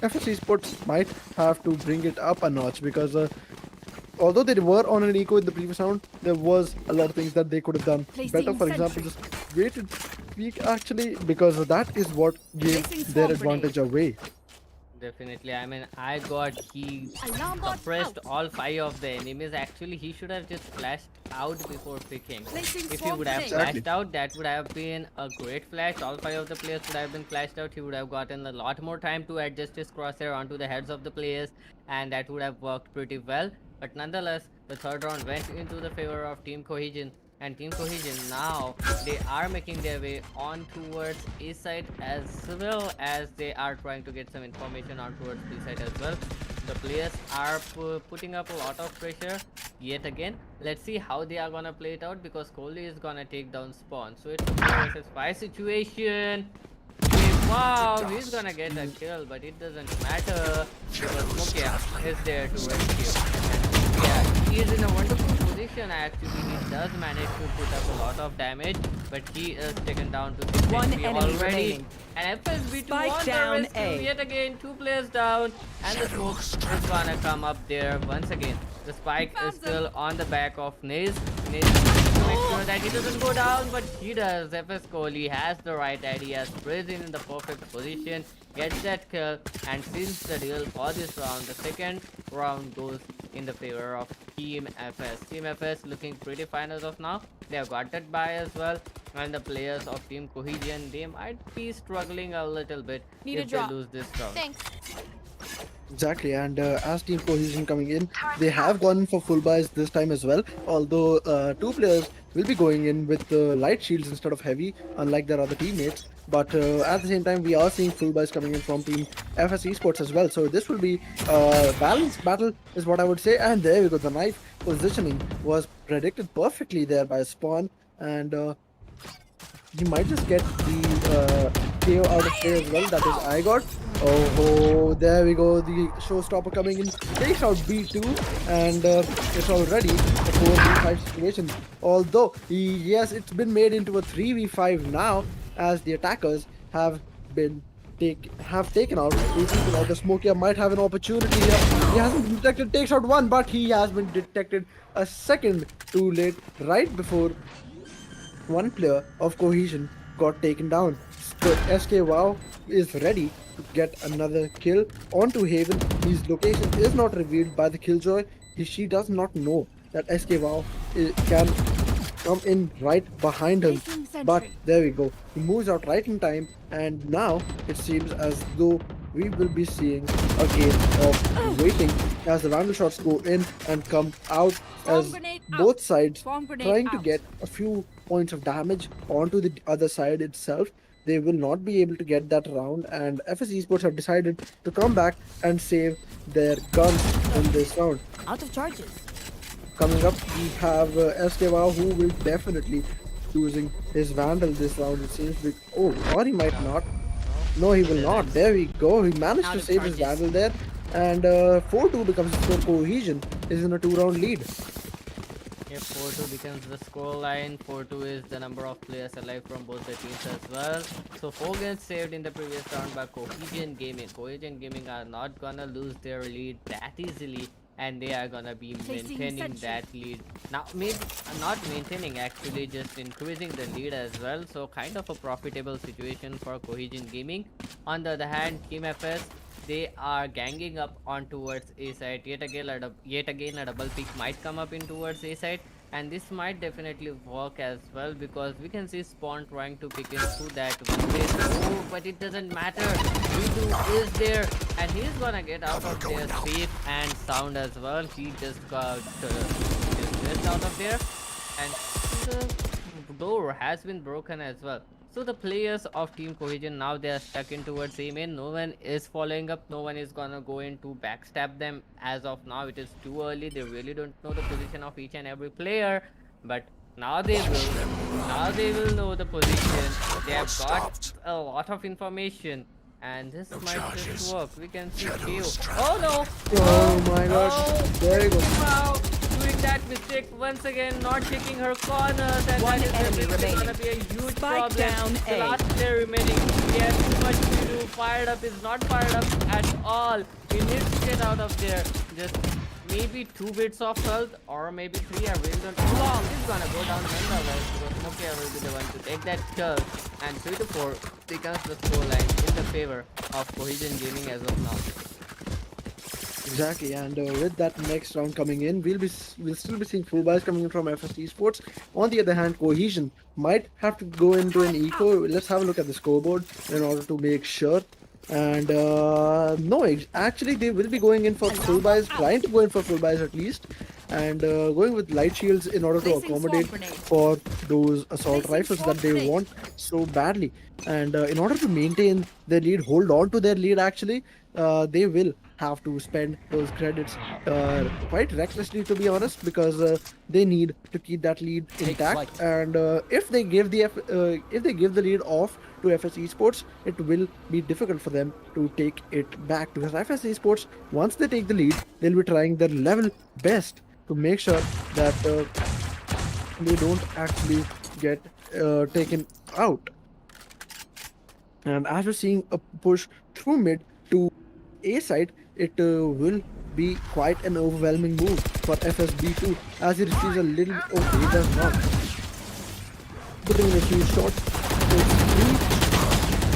FS Esports might have to bring it up a notch because although they were on an eco in the previous round, there was a lot of things that they could have done better. For example, just waited week actually, because that is what gave Placing their swamp grenade. advantage away. Definitely. I mean, he Alarm bot suppressed out. all 5 of the enemies. Actually, he should have just flashed out before picking. Placing If he swarm would have grenade. flashed out, that would have been a great flash. All 5 of the players would have been flashed out. He would have gotten a lot more time to adjust his crosshair onto the heads of the players, and that would have worked pretty well. But nonetheless, the third round went into the favor of Team Cohesion. And Team Cohesion now, they are making their way on towards A side, as well as they are trying to get some information on towards B side as well. The players are putting up a lot of pressure yet again. Let's see how they are gonna play it out, because Kohli is gonna take down Spawn. So it's a 4 versus 5 situation. Wow, he's gonna get a kill, but it doesn't matter because Mukia is there to rescue. Yeah, he is in a wonderful position actually. He does manage to put up a lot of damage, but he is taken down to 6 One HP enemy already. remaining. And FSB2 Spike on the down rescue A. yet again, 2 players down, and the smoke is gonna come up there once again. The spike is still on the back of Naze. Naze needs to make sure that he doesn't go down, but he does. FS Kohli has the right idea, sprays in the perfect position, gets that kill, and seals the deal for this round. The second round goes in the favor of Team FS. Team FS looking pretty fine as of now. They have got that buy as well, and the players of Team Cohesion, they might be struggling a little bit Need a if they drop. lose this round. Thanks. Exactly, and as Team Cohesion coming in, they have gone for full buys this time as well. Although 2 players will be going in with light shields instead of heavy, unlike their other teammates. But at the same time, we are seeing full buys coming in from Team FS Esports as well. So this will be a balanced battle, is what I would say. And there we go. The knife positioning was predicted perfectly there by Spawn, and you might just get the KO out of play as well. That is I got. Oh, there we go. The showstopper coming in takes out B2, and it's already a 4v5 situation. Although, yes, it's been made into a 3v5 now, as the attackers have been taken out 2 people out. The Smokia might have an opportunity here. He hasn't been detected, takes out 1, but he has been detected a second too late, right before 1 player of Cohesion got taken down. So SK Wow is ready to get another kill onto Haven. His location is not revealed by the Killjoy. She does not know that SK Wow can come in right behind him. Placing sentry. But there we go. He moves out right in time, and now it seems as though we will be seeing a game of waiting as the vandal shots go in and come out, Swarm as grenade out. both sides Swarm grenade trying to out. get a few points of damage onto the other side itself. They will not be able to get that round, and FS Esports have decided to come back and save their guns in this round. Out of charges. Coming up, we have SK Wow, who will definitely using his Vandal this round. It seems like, oh, or he might not. No, he will not. There we go. He managed Out to of save his charges. Vandal there, and 4-2 becomes the score. Cohesion is in a 2-round lead. If 4-2 becomes the score line, 4-2 is the number of players alive from both the teams as well. So 4 gets saved in the previous round by Cohesion Gaming. Cohesion Gaming are not gonna lose their lead that easily, and they are gonna be Placing maintaining sentry. that lead. Now, maybe not maintaining, actually just increasing the lead as well. So kind of a profitable situation for Cohesion Gaming. On the other hand, Team FS, they are ganging up on towards A side. Yet again, a double pick might come up in towards A side. and this might definitely work as well because we can see Spawn trying to pick into that one way. Oh, but it doesn't matter. V2 is there, and he's gonna get out of there safe and sound as well. He just got dismissed out of there, and the door has been broken as well. So the players of Team Cohesion now they are stuck in towards A main. No one is following up. No one is gonna go in to backstab them. As of now, it is too early. They really don't know the position of each and every player. But now they will. Now they will know the position. They have got a lot of information. And this might just work. We can see KO. Oh no! Oh my god. Oh, There you go. wow! Doing that mistake once again, not checking her corners, and One that is enemy definitely gonna remaining. be a huge Spike problem. down The A. last player remaining, he has too much to do. Fired up is not fired up at all. He needs to get out of there. Just maybe 2 bits of health, or maybe 3. I really don't know. Long is gonna go down nonetheless because no player will be the one to take that kill. And 3 to 4 becomes the scoreline in the favor of Cohesion Gaming as of now. Exactly, and with that next round coming in, we'll still be seeing full buys coming in from FS eSports. On the other hand, Cohesion might have to go into an eco. Let's have a look at the scoreboard in order to make sure. And no, actually they will be going in for full buys, trying to go in for full buys at least, and going with light shields in order to Placing accommodate swamp grenade. for those assault Placing rifles that swamp they grenade. want so badly. And in order to maintain their lead, hold on to their lead actually, they will have to spend those credits quite recklessly, to be honest, because they need to keep that lead intact. And if they give the lead off to FS Esports, it will be difficult for them to take it back, because FS Esports, once they take the lead, they'll be trying their level best to make sure that they don't actually get taken out. And as we're seeing a push through mid to A side, it will be quite an overwhelming move for FSB2 as he receives a little. Okay, he does not. Putting in a few shots. It's free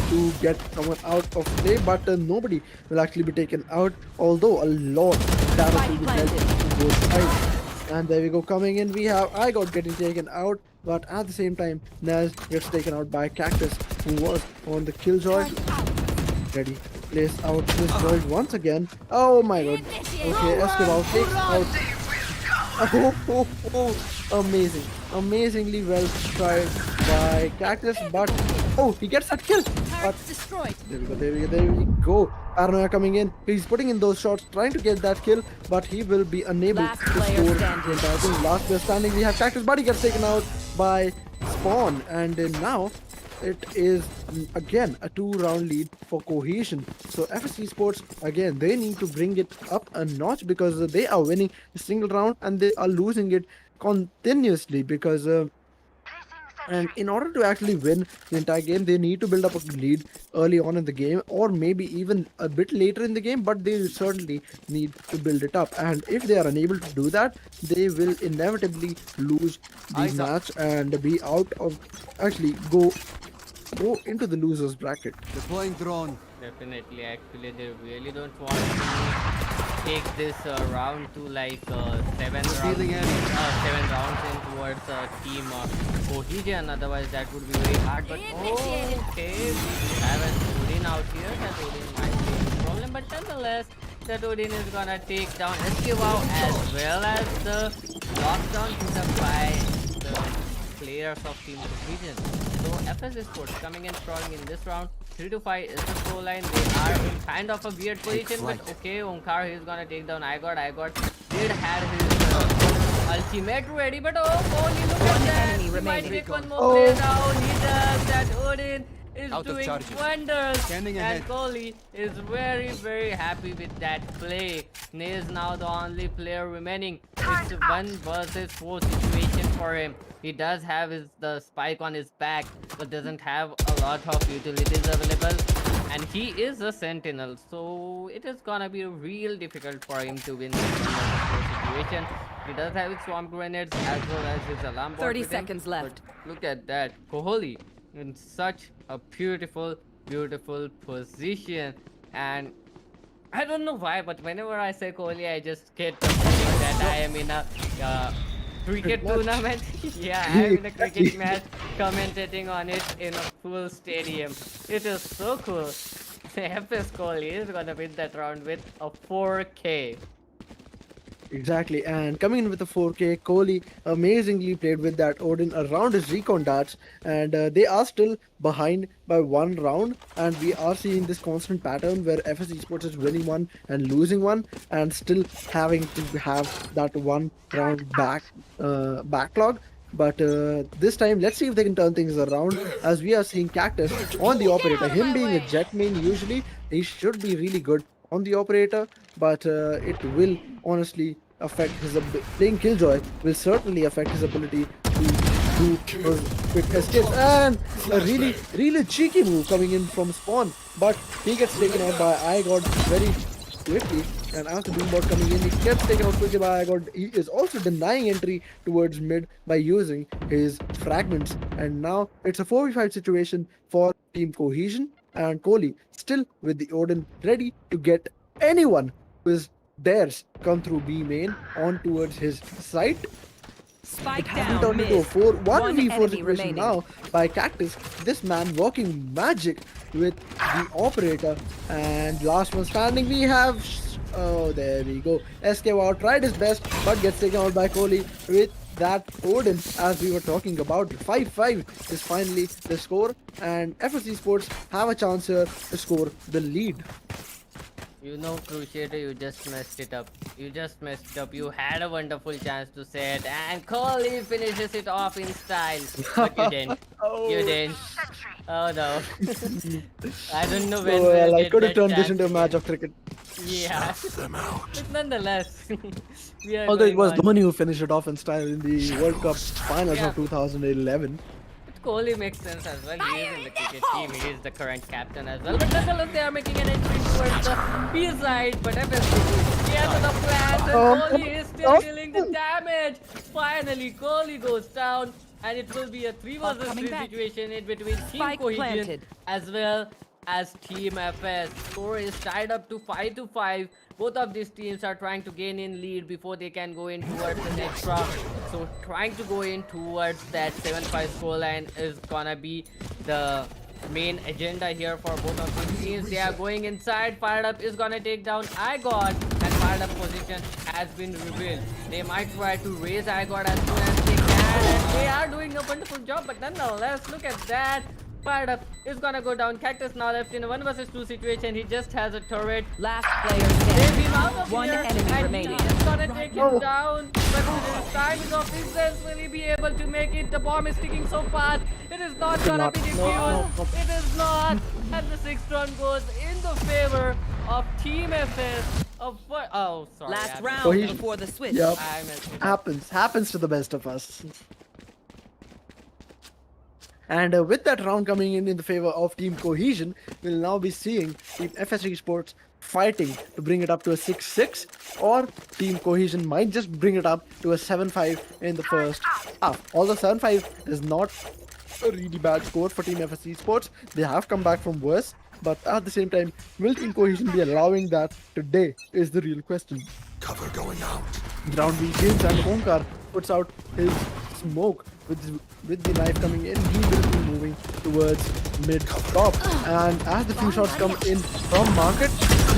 to get someone out of play, but nobody will actually be taken out, although a lot of damage will be dealt to both sides. And there we go, coming in, we have IGOT getting taken out, but at the same time, Naz gets taken out by Cactus, who was on the Killjoy. Ready, place out this void once again. Oh my god. Okay, Esquivel takes out. Amazing. Amazingly well tried by Cactus, but oh, he gets that kill. But Turret destroyed. there we go. Paranoia coming in. He's putting in those shots, trying to get that kill, but he will be unable Last to player score standing. the entire thing. Last player standing. We have Cactus, but he gets taken out by Spawn, and now it is again a 2-round lead for Cohesion. So FS Esports, again, they need to bring it up a notch, because they are winning a single round and they are losing it continuously, because and in order to actually win the entire game, they need to build up a lead early on in the game, or maybe even a bit later in the game, but they certainly need to build it up. And if they are unable to do that, they will inevitably lose the match and be out of, actually go into the losers bracket. Deploying drone. Definitely, actually, they really don't want to take this round to like 7 rounds in towards team Cohesion. Otherwise, that would be very hard. But okay, we have an Odin out here. That Odin might be a problem, but nonetheless, that Odin is gonna take down SKWow as well as the lockdown put up by the players of Team Cohesion. So FS Esports coming and strong in this round. 3 to 5 is the scoreline. They are in kind of a weird position, but okay, Omkar, he's gonna take down IGOT. IGOT did have his ultimate ready, but oh, holy, look at that! enemy He might remaining. take one more player down. He does. That Odin is Out of doing charges. wonders. Scanning And ahead. Kohli is very, very happy with that play. Nay is now the only player remaining. It's a 1 versus 4 situation for him. He does have the spike on his back, but doesn't have a lot of utilities available. And he is a sentinel, so it is gonna be real difficult for him to win this 1 versus 4 situation. He does have his swamp grenades as well as his alarm bot 30 with him, seconds left. but look at that, Kohli in such a beautiful position. And I don't know why, but whenever I say Kohli, I just get the feeling that I am in a cricket match. tournament. Yeah, I'm in a cricket match commentating on it in a full stadium. It is so cool. FS Kohli is gonna win that round with a 4K. Exactly, and coming in with a 4K, Kohli amazingly played with that Odin around his recon darts, and they are still behind by one round, and we are seeing this constant pattern where FS Esports is winning one and losing one, and still having to have that one round backlog. But this time, let's see if they can turn things around. As we are seeing Cactus on the operator, him being a jet main, usually he should be really good on the operator, but it will honestly affect his playing Killjoy will certainly affect his ability to do those quick escapes, and a really cheeky move coming in from spawn, but he gets taken out by iGod very quickly. And after Doombot coming in, he gets taken out quickly by iGod. He is also denying entry towards mid by using his fragments, and now it's a 4v5 situation for Team Cohesion, and Kohli still with the Odin ready to get anyone who is dares come through B main on towards his site. Spike It hasn't down turned into a mid. 1v4 enemy situation remaining. now by Cactus. This man working magic with the operator, and last one standing we have. Oh, there we go. SK Wow tried his best but gets taken out by Kohli with that Odin, as we were talking about. 5-5 is finally the score, and FSC Sports have a chance here to score the lead. You know, Crusader, you just messed it up. You just messed it up. You had a wonderful chance to say it, and Kohli finishes it off in style. But you didn't. You didn't. Oh no. I don't know when So, we'll I get could have that turned this chance into a match again. of cricket. Yeah. But nonetheless, we are Although it going was on. Dhoni who finished it off in style in the World Cup finals Yeah. of 2011. But Kohli makes sense as well. He is in the cricket team. He is the current captain as well. But nonetheless, they are making an entry towards the B side. But FSC, he has the plans, and Kohli is still dealing the damage. Finally, Kohli goes down, and it will be a 3 versus 3 coming back. situation in between Team Spike Cohesion planted. as well as Team FS. Score is tied up to 5-5. Both of these teams are trying to gain in lead before they can go in towards the next round. So trying to go in towards that 7-5 scoreline is gonna be the main agenda here for both of these teams. They are going inside. Fired Up is gonna take down iGod, and Fired Up position has been revealed. They might try to raise iGod as soon as they can, and they are doing a wonderful job. But nonetheless, look at that. Fired Up is gonna go down. Cactus now left in a 1 versus 2 situation. He just has a turret. Last player Save standing. him out of One here, enemy and remaining. he is gonna take him down. But his time is of essence. Will he be able to make it? The bomb is ticking so fast. It is not gonna Not. be defused. No. It is not. And the 6th round goes in the favor of Team FS. Oh, sorry. Last I round Cohesion. before the switch. Yep. I messed it up. Happens to the best of us. And with that round coming in the favor of Team Cohesion, we'll now be seeing Team FS Sports fighting to bring it up to a 6-6, or Team Cohesion might just bring it up to a 7-5 in the first half. Although 7-5 is not a really bad score for Team FS Sports, they have come back from worse. But at the same time, will Team Cohesion be allowing that today is the real question. Cover going out. The round begins and Onkar puts out his smoke with the knife coming in. He will be moving towards mid top, and as the few shots come in from market,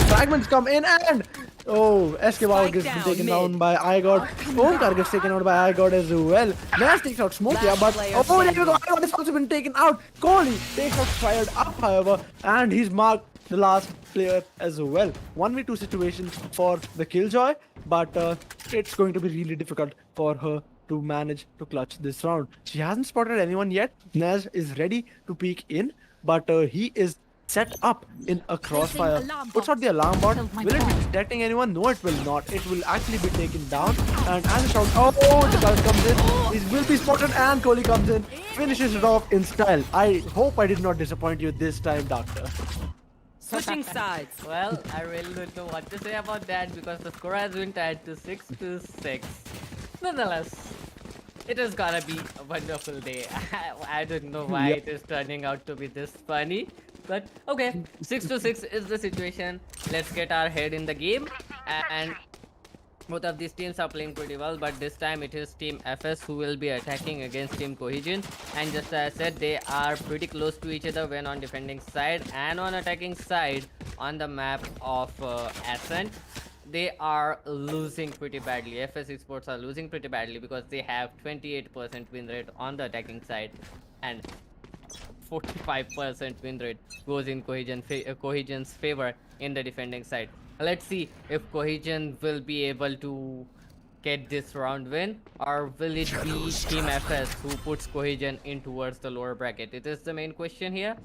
fragments come in, and oh, SK Wow Spike gets down taken mid. down by iGod. Onkar gets taken out by iGod as well. Nas takes out Smoke here, Last but player oh, there we standing. go. iGod has also been taken out. Kohli takes out Fired Up, however, and he's marked the last player as well. 1v2 situation for the Killjoy, but it's going to be really difficult for her to manage to clutch this round. She hasn't spotted anyone yet. Naz is ready to peek in, but he is set up in a crossfire. Puts out the alarm bot. Will it be detecting anyone? No, it will not. It will actually be taken down. And as a shout, oh, the guy comes in. He will be spotted, and Kohli comes in, finishes it off in style. I hope I did not disappoint you this time, Doctor. Switching sides. Well, I really don't know what to say about that because the score has been tied to 6-6. Nonetheless, it is gonna be a wonderful day. I don't know why it is turning out to be this funny. But okay, 6-6 is the situation. Let's get our head in the game. And Both of these teams are playing pretty well, but this time it is Team FS who will be attacking against Team Cohesion. And just as I said, they are pretty close to each other when on defending side and on attacking side on the map of Ascent. They are losing pretty badly. FS eSports are losing pretty badly because they have 28% win rate on the attacking side and 45% win rate goes in Cohesion's favor in the defending side. Let's see if Cohesion will be able to get this round win, or will it be Team FS who puts Cohesion in towards the lower bracket? It is the main question here.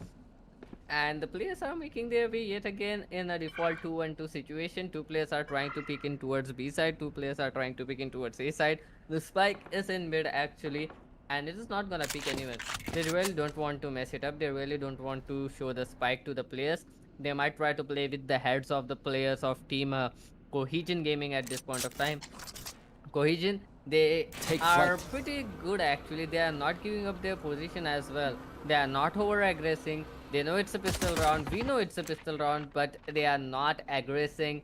And the players are making their way yet again in a default 2-1-2 situation. Two players are trying to pick in towards B side, two players are trying to pick in towards A side. The spike is in mid actually, and it is not gonna pick anyone. They really don't want to mess it up. They really don't want to show the spike to the players. They might try to play with the heads of the players of team Cohesion Gaming at this point of time. Cohesion, they are pretty good actually. They are not giving up their position as well. They are not over aggressing. They know it's a pistol round. We know it's a pistol round, but they are not aggressing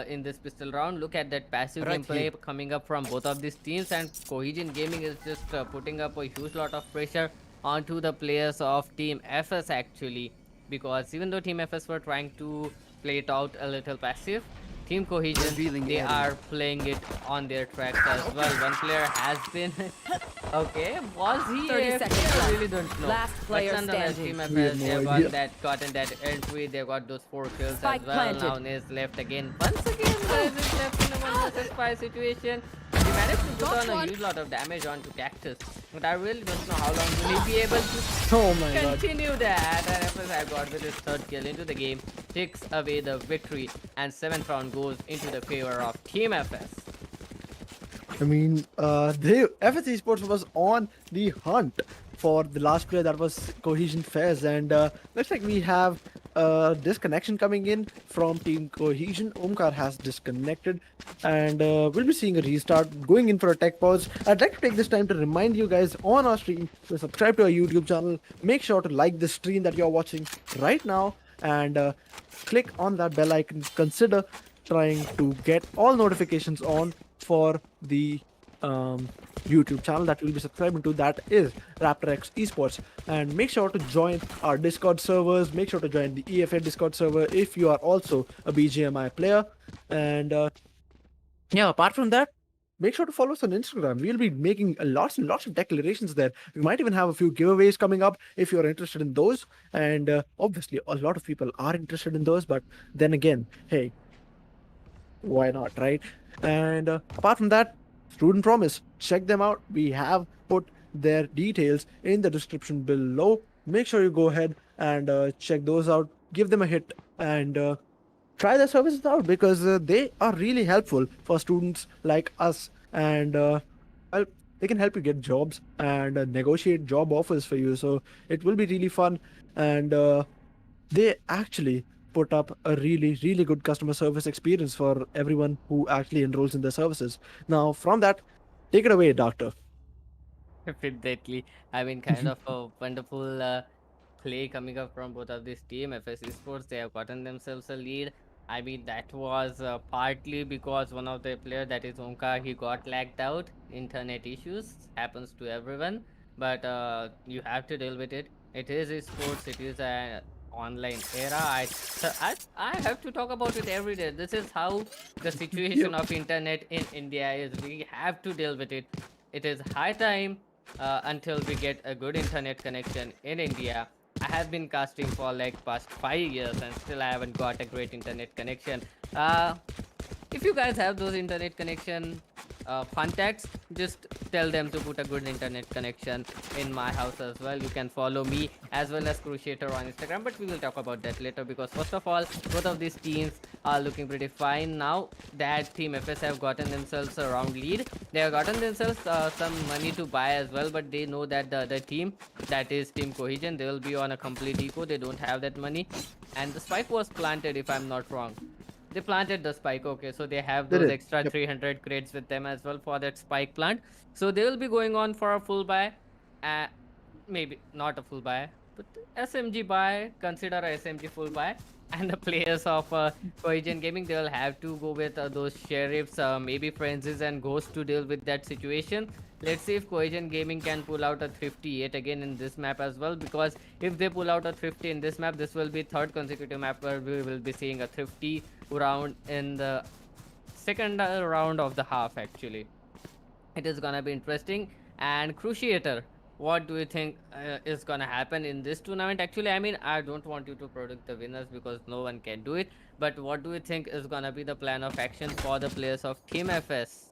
in this pistol round. Look at that passive gameplay coming up from both of these teams, and Cohesion Gaming is just putting up a huge lot of pressure onto the players of Team FS actually, because even though Team FS were trying to play it out a little passive, Team Cohesion, they are playing it on their tracks as well. One player has been okay. Was he 30 AFK? seconds I left. really don't know. Last player but nonetheless, standing. Team We FS, have they no have idea. gotten that entry. They got those 4 kills Spike as well. planted. Now is left again. Once again, Blaze is left in a 1 versus 5 situation. He managed to put on a huge lot of damage onto Cactus, but I really don't know how long will he be able to Oh my god. continue that. And FS have got with his 3rd kill into the game, takes away the victory, and 7th round goes into the favor of Team FS. I mean, FS Esports was on the hunt for the last player, that was Cohesion Fez, and looks like we have disconnection coming in from Team Cohesion. Omkar has disconnected, and we'll be seeing a restart, going in for a tech pause. I'd like to take this time to remind you guys on our stream to subscribe to our YouTube channel. Make sure to like the stream that you're watching right now, and click on that bell icon. Consider trying to get all notifications on for the YouTube channel that we'll be subscribing to, that is RaptorX Esports. And make sure to join our Discord servers. Make sure to join the EFA Discord server if you are also a BGMI player. And yeah, apart from that, make sure to follow us on Instagram. We'll be making lots and lots of declarations there. We might even have a few giveaways coming up if you're interested in those. And obviously, a lot of people are interested in those. But then again, hey, why not, right? And apart from that, Student Promise, check them out. We have put their details in the description below. Make sure you go ahead and check those out. Give them a hit and try their services out, because they are really helpful for students like us. And well, they can help you get jobs and negotiate job offers for you. So it will be really fun. And they actually put up a really, really good customer service experience for everyone who actually enrolls in their services. Now, from that, take it away, Doctor. Definitely. I mean, kind of a wonderful play coming up from both of these team. FS Esports, they have gotten themselves a lead. I mean, that was partly because one of the player, that is Omkar, he got lagged out. Internet issues happens to everyone, but you have to deal with it. It is esports. It is a online era. I have to talk about it every day. This is how the situation of internet in India is. We have to deal with it. It is high time until we get a good internet connection in India. I have been casting for like past 5 years and still I haven't got a great internet connection. If you guys have those internet connection contacts, just tell them to put a good internet connection in my house as well. You can follow me as well as Cruciator on Instagram, but we will talk about that later, because first of all, both of these teams are looking pretty fine now that Team FS have gotten themselves a round lead. They have gotten themselves some money to buy as well, but they know that the other team, that is Team Cohesion, they will be on a complete eco. They don't have that money, and the spike was planted, if I'm not wrong. They planted the spike, okay, so they have They those did, extra yep. 300 crates with them as well for that spike plant. So they will be going on for a full buy, maybe not a full buy, but SMG buy, consider a SMG full buy. And the players of Cohesion Gaming, they will have to go with those sheriffs, maybe frenzies and ghosts to deal with that situation. Let's see if Cohesion Gaming can pull out a thrifty yet again in this map as well. Because if they pull out a thrifty in this map, this will be third consecutive map where we will be seeing a thrifty round in the second round of the half. Actually, it is gonna be interesting. And Cruciator, what do you think is gonna happen in this tournament? Actually, I mean, I don't want you to predict the winners because no one can do it. But what do you think is gonna be the plan of action for the players of Team FS?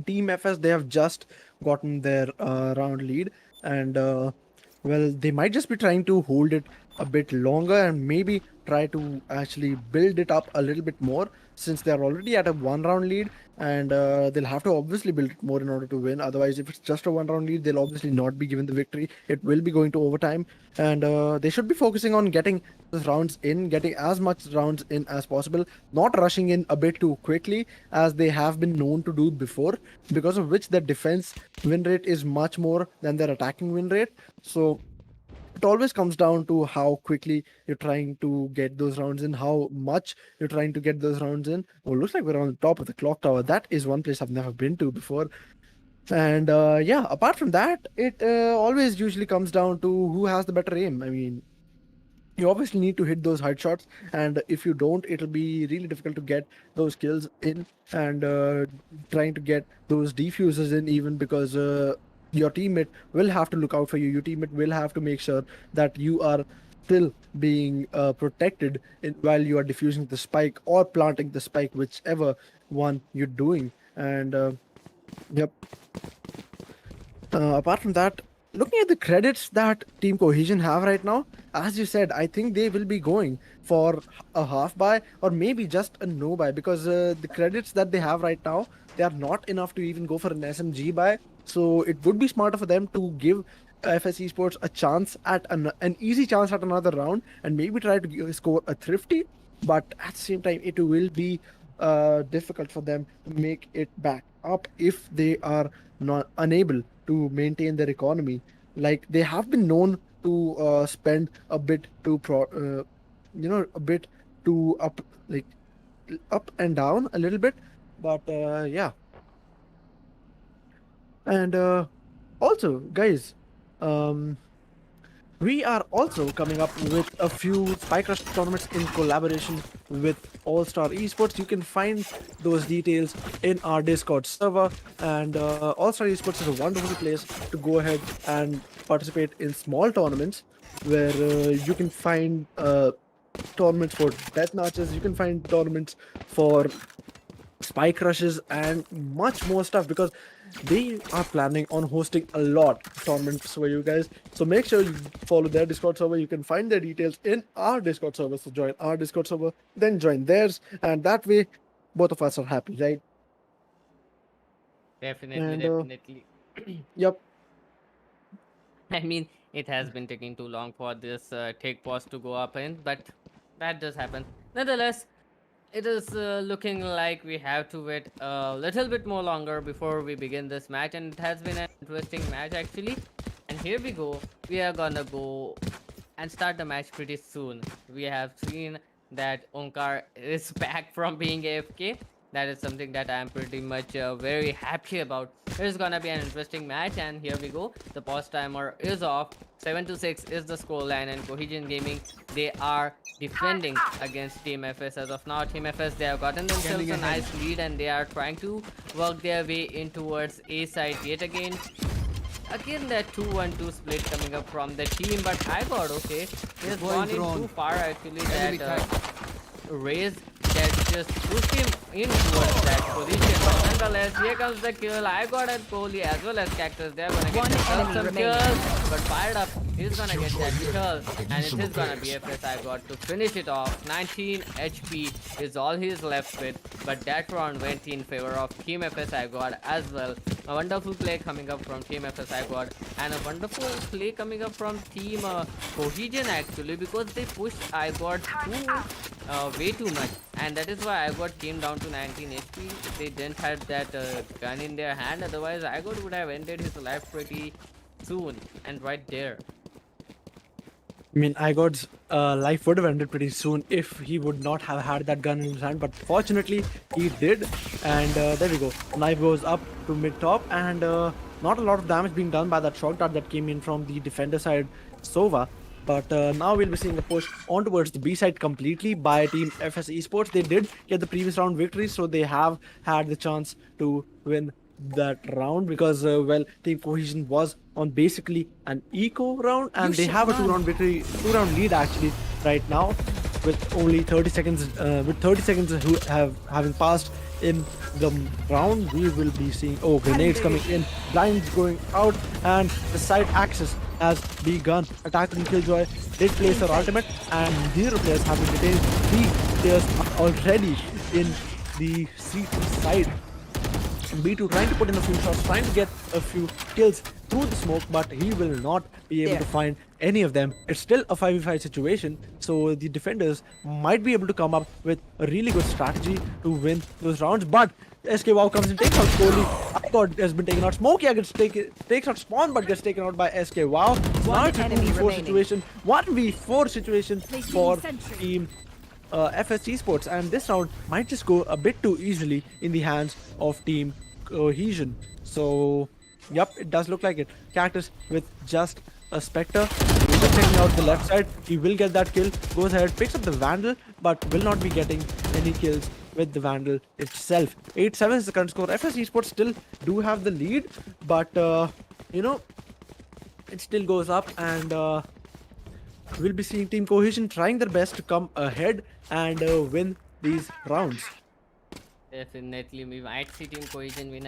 Team FS, they have just gotten their round lead, and well, they might just be trying to hold it a bit longer and maybe try to actually build it up a little bit more, since they're already at a one round lead, and they'll have to obviously build it more in order to win. Otherwise, if it's just a one round lead, they'll obviously not be given the victory. It will be going to overtime, and they should be focusing on getting those rounds in, getting as much rounds in as possible, not rushing in a bit too quickly as they have been known to do before, because of which their defense win rate is much more than their attacking win rate. So it always comes down to how quickly you're trying to get those rounds in, how much you're trying to get those rounds in. Oh, looks like we're on top of the clock tower. That is one place I've never been to before. And yeah, apart from that, it always usually comes down to who has the better aim. I mean, you obviously need to hit those headshots, and if you don't, it'll be really difficult to get those kills in, and trying to get those defusers in, even because your teammate will have to look out for you. Your teammate will have to make sure that you are still being protected while you are defusing the spike or planting the spike, whichever one you're doing. And yep. Apart from that, looking at the credits that Team Cohesion have right now, as you said, I think they will be going for a half buy or maybe just a no buy, because the credits that they have right now, they are not enough to even go for an SMG buy. So it would be smarter for them to give FS Esports a chance at an easy chance at another round and maybe try to score a thrifty. But at the same time, it will be difficult for them to make it back up if they are not unable to maintain their economy. Like, they have been known to spend a bit to a bit to up and down a little bit, but yeah. And also, guys, um we are also coming up with a few Spike Rush tournaments in collaboration with All Star Esports. You can find those details in our Discord server. And All Star Esports is a wonderful place to go ahead and participate in small tournaments where you can find tournaments for death matches. You can find tournaments for spike rushes and much more stuff, because they are planning on hosting a lot of tournaments for you guys. So make sure you follow their Discord server. You can find their details in our Discord server. So join our Discord server, then join theirs, and that way both of us are happy, right? Definitely, And definitely. yep. I mean, it has been taking too long for this take pause to go up in, but that does happen. Nonetheless, it is looking like we have to wait a little bit more longer before we begin this match, and it has been an interesting match actually. And here we go. We are gonna go and start the match pretty soon. We have seen that Onkar is back from being AFK. That is something that I am pretty much very happy about. It's gonna be an interesting match, and here we go. The pause timer is off. 7-6 is the scoreline, and Cohesion Gaming, they are defending against Team FS as of now. Team FS, they have gotten themselves a nice lead, and they are trying to work their way in towards A side yet again. Again, that 2-1-2 split coming up from the team, but I got okay. He's gone in too far actually. That raise that just pushed him in towards that position. But nonetheless, here comes the kill. I got a Kohli as well as Cactus. They're gonna get themselves some kills, but fired up. He's gonna get that kill, and it is gonna be FS I got to finish it off. 19 HP is all he's left with, but that round went in favor of Team FS I got as well. A wonderful play coming up from Team FS I got, and a wonderful play coming up from Team Cohesion actually, because they pushed I got way too much, and that is why I got came down to 19 HP. They didn't have that gun in their hand, otherwise I got would have ended his life pretty soon and right there. I mean, Igod's life would have ended pretty soon if he would not have had that gun in his hand, but fortunately he did. And there we go. Knife goes up to mid top, and not a lot of damage being done by that shot dart that came in from the defender side, Sova. But now we'll be seeing a push on towards the B side completely by Team FS Esports. They did get the previous round victory, so they have had the chance to win that round because well, Team Cohesion was on basically an eco round, and they have a two round lead actually right now with only 30 seconds with 30 seconds who having passed in the round. We will be seeing grenades coming in, blinds going out, and the side axis has begun. Attack and Killjoy did place her ultimate, and 0 players have been detained. 3 players are already in the C side. B2 trying to put in a few shots, trying to get a few kills through the smoke, but he will not be able to find any of them. It's still a 5v5 situation, so the defenders might be able to come up with a really good strategy to win those rounds. But SK Wow comes and takes out Kohli. Icod has been taken out. Smokey takes out Spawn, but gets taken out by SK Wow. Now it's a 2v4 situation, 1v4 situation for Team FS Esports, and this round might just go a bit too easily in the hands of Team Cohesion. So, yep, it does look like it. Cactus with just a Spectre. He's just checking out the left side. He will get that kill. Goes ahead, picks up the Vandal, but will not be getting any kills with the Vandal itself. 8-7 is the current score. FS Esports still do have the lead, but you know, it still goes up, and we'll be seeing Team Cohesion trying their best to come ahead and win these rounds. Definitely, we might see Team Cohesion win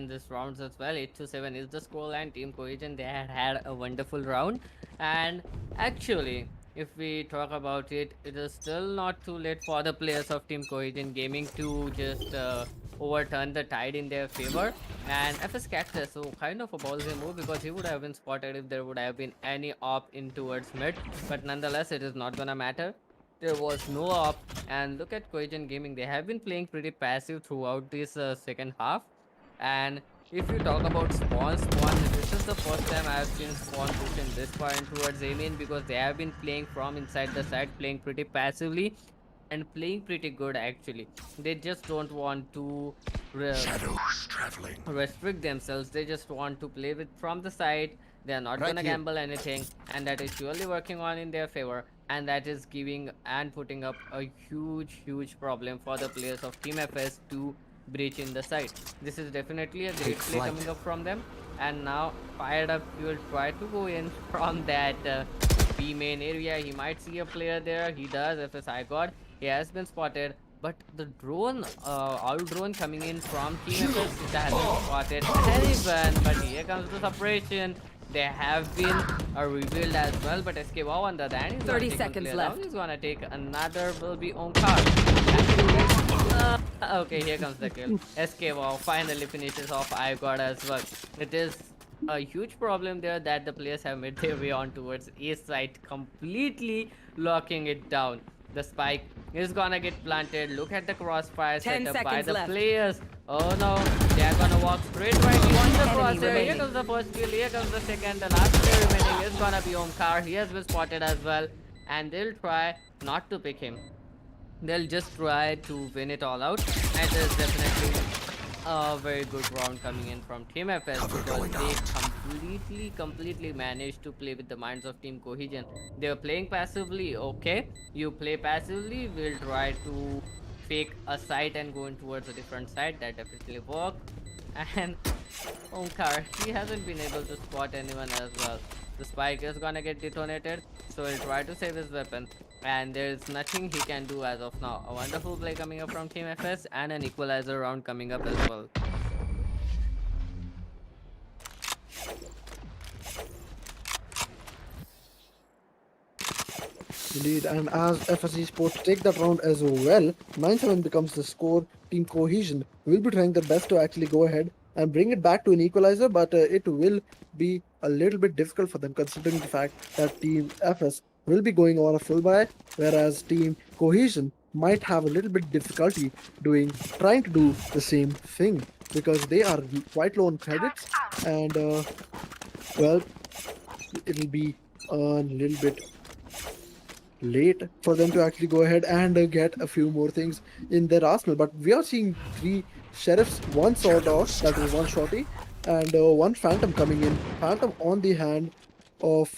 this rounds as well. 8-7 is the scoreline. Team Cohesion, they had a wonderful round, and actually, if we talk about it, it is still not too late for the players of Team Cohesion Gaming to just overturn the tide in their favor. And FS Cactus, so kind of a ballsy move, because he would have been spotted if there would have been any op in towards mid, but nonetheless, it is not gonna matter. There was no op, and look at Cohesion Gaming, they have been playing pretty passive throughout this second half. And if you talk about Spawn, this is the first time I have seen Spawn pushing this far in towards Amin, because they have been playing from inside the side, playing pretty passively and playing pretty good actually. They just don't want to restrict themselves. They just want to play with from the side. They are not gonna gamble anything, and that is surely working on in their favor, and that is giving and putting up a huge problem for the players of Team FS to breach in the side. This is definitely a great play coming up from them, and now Fired Up will try to go in from that B main area. He might see a player there. He does. FS God, he has been spotted, but the drone, our drone coming in from Team FS, it hasn't spotted anyone. But here comes the separation. They have been revealed as well, but SK Wow on the other hand, 30 seconds left. He's gonna take another, will be Omkar. Okay, here comes the kill. SK Wow finally finishes off Igod as well. It is a huge problem there that the players have made their way on towards A side, completely locking it down. The spike is gonna get planted. Look at the crossfire set up by the players. Oh no, they are gonna walk straight right into the crosshair. Here comes the first kill, here comes the second. The last player remaining is gonna be Omkar. He has been spotted as well, and they'll try not to pick him. They'll just try to win it all out, and there's definitely a very good round coming in from Team FS, because they completely managed to play with the minds of Team Cohesion. They were playing passively. Okay, you play passively, we'll try to fake a site and go in towards a different side. That definitely worked. And Omkar, he hasn't been able to spot anyone as well. The spike is gonna get detonated, so he'll try to save his weapon, and there's nothing he can do as of now. A wonderful play coming up from Team FS, and an equalizer round coming up as well. Indeed, and as FS Esports take that round as well, 9-7 becomes the score. Team Cohesion will be trying their best to actually go ahead and bring it back to an equalizer, but it will be a little bit difficult for them, considering the fact that Team FS will be going on a full buy, whereas Team Cohesion might have a little bit difficulty trying to do the same thing, because they are quite low on credits, and well, it'll be a little bit late for them to actually go ahead and get a few more things in their arsenal. But we are seeing 3 sheriffs, one sawed off, that is one shorty, and one phantom coming in. Phantom on the hand of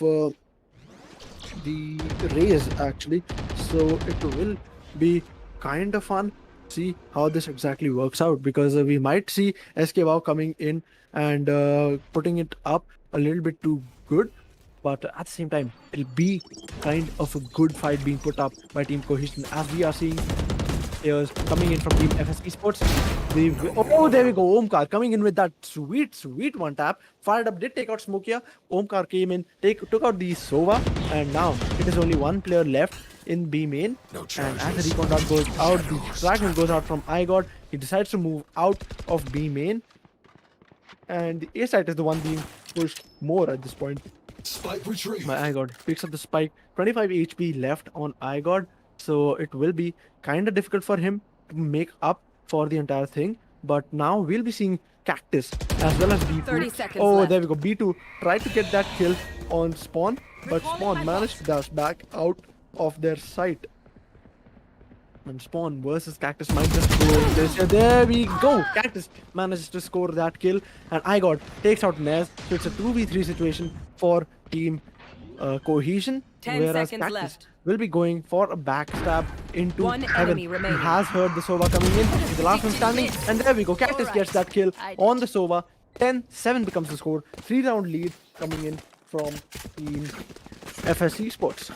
the rays actually, so it will be kind of fun see how this exactly works out, because we might see SK Wow coming in and putting it up a little bit too good, but at the same time it'll be kind of a good fight being put up by Team Cohesion, as we are seeing players coming in from Team FS Esports. Oh, there we go. Omkar coming in with that sweet one tap. Fired up, did take out Smokia. Omkar came in, took out the Sova, and now it is only one player left in B main. And as the recon dot goes out, the fragment goes out from iGod. He decides to move out of B main. And the A site is the one being pushed more at this point. Spike retrieved. My iGod picks up the spike. 25 HP left on iGod. So it will be kind of difficult for him to make up for the entire thing. But now we'll be seeing Cactus as well as B2. 30 seconds Oh, left. there we go. B2 tried to get that kill on Spawn, but Spawn managed to dash back out of their sight. And Spawn versus Cactus might just go this. There we go. Cactus manages to score that kill, and iGod takes out Nez. So it's a 2v3 situation for Team Cohesion, 10 whereas seconds Cactus left. will be going for a backstab into One heaven. enemy He remaining. has heard the Sova coming in. He's the last one standing, and there we go. Cactus gets that kill on the Sova. 10-7 becomes the score. 3-round lead coming in from Team FS Esports.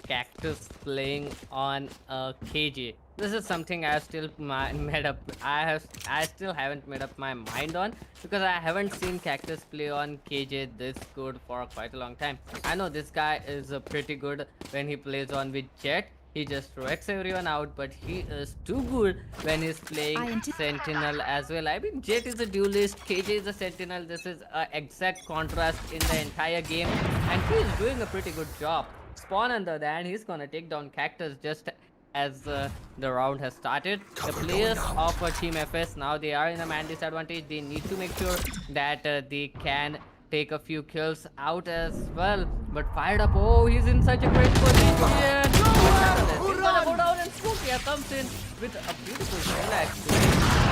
Cactus playing on a KJ. This is something I still made up. I still haven't made up my mind on, because I haven't seen Cactus play on KJ this good for quite a long time. I know this guy is pretty good when he plays on with Jet. He just wrecks everyone out, but he is too good when he's playing Sentinel as well. I mean, Jet is a duelist, KJ is a Sentinel. This is an exact contrast in the entire game, and he is doing a pretty good job. Spawn on the other hand, he's gonna take down Cactus just as the round has started. The players of Team FS, now they are in a man disadvantage. They need to make sure that they can take a few kills out as well. But fired up, oh, he's in such a great position. He's gonna go down, and Smokia comes in with a beautiful kill actually.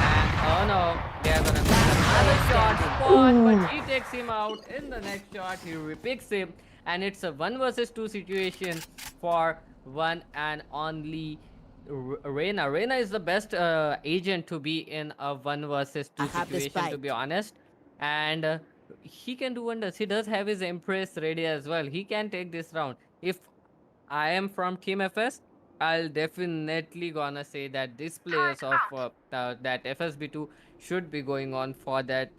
And oh no, they are gonna miss another shot. Spawn, but he takes him out. In the next shot, he repicks him. And it's a 1 versus 2 situation for one and only Reyna. Reyna is the best agent to be in a 1 versus 2 situation, to be honest. And he can do wonders. He does have his Empress ready as well. He can take this round. If I am from Team FS, I'll definitely gonna say that these players of that FSB2 should be going on for that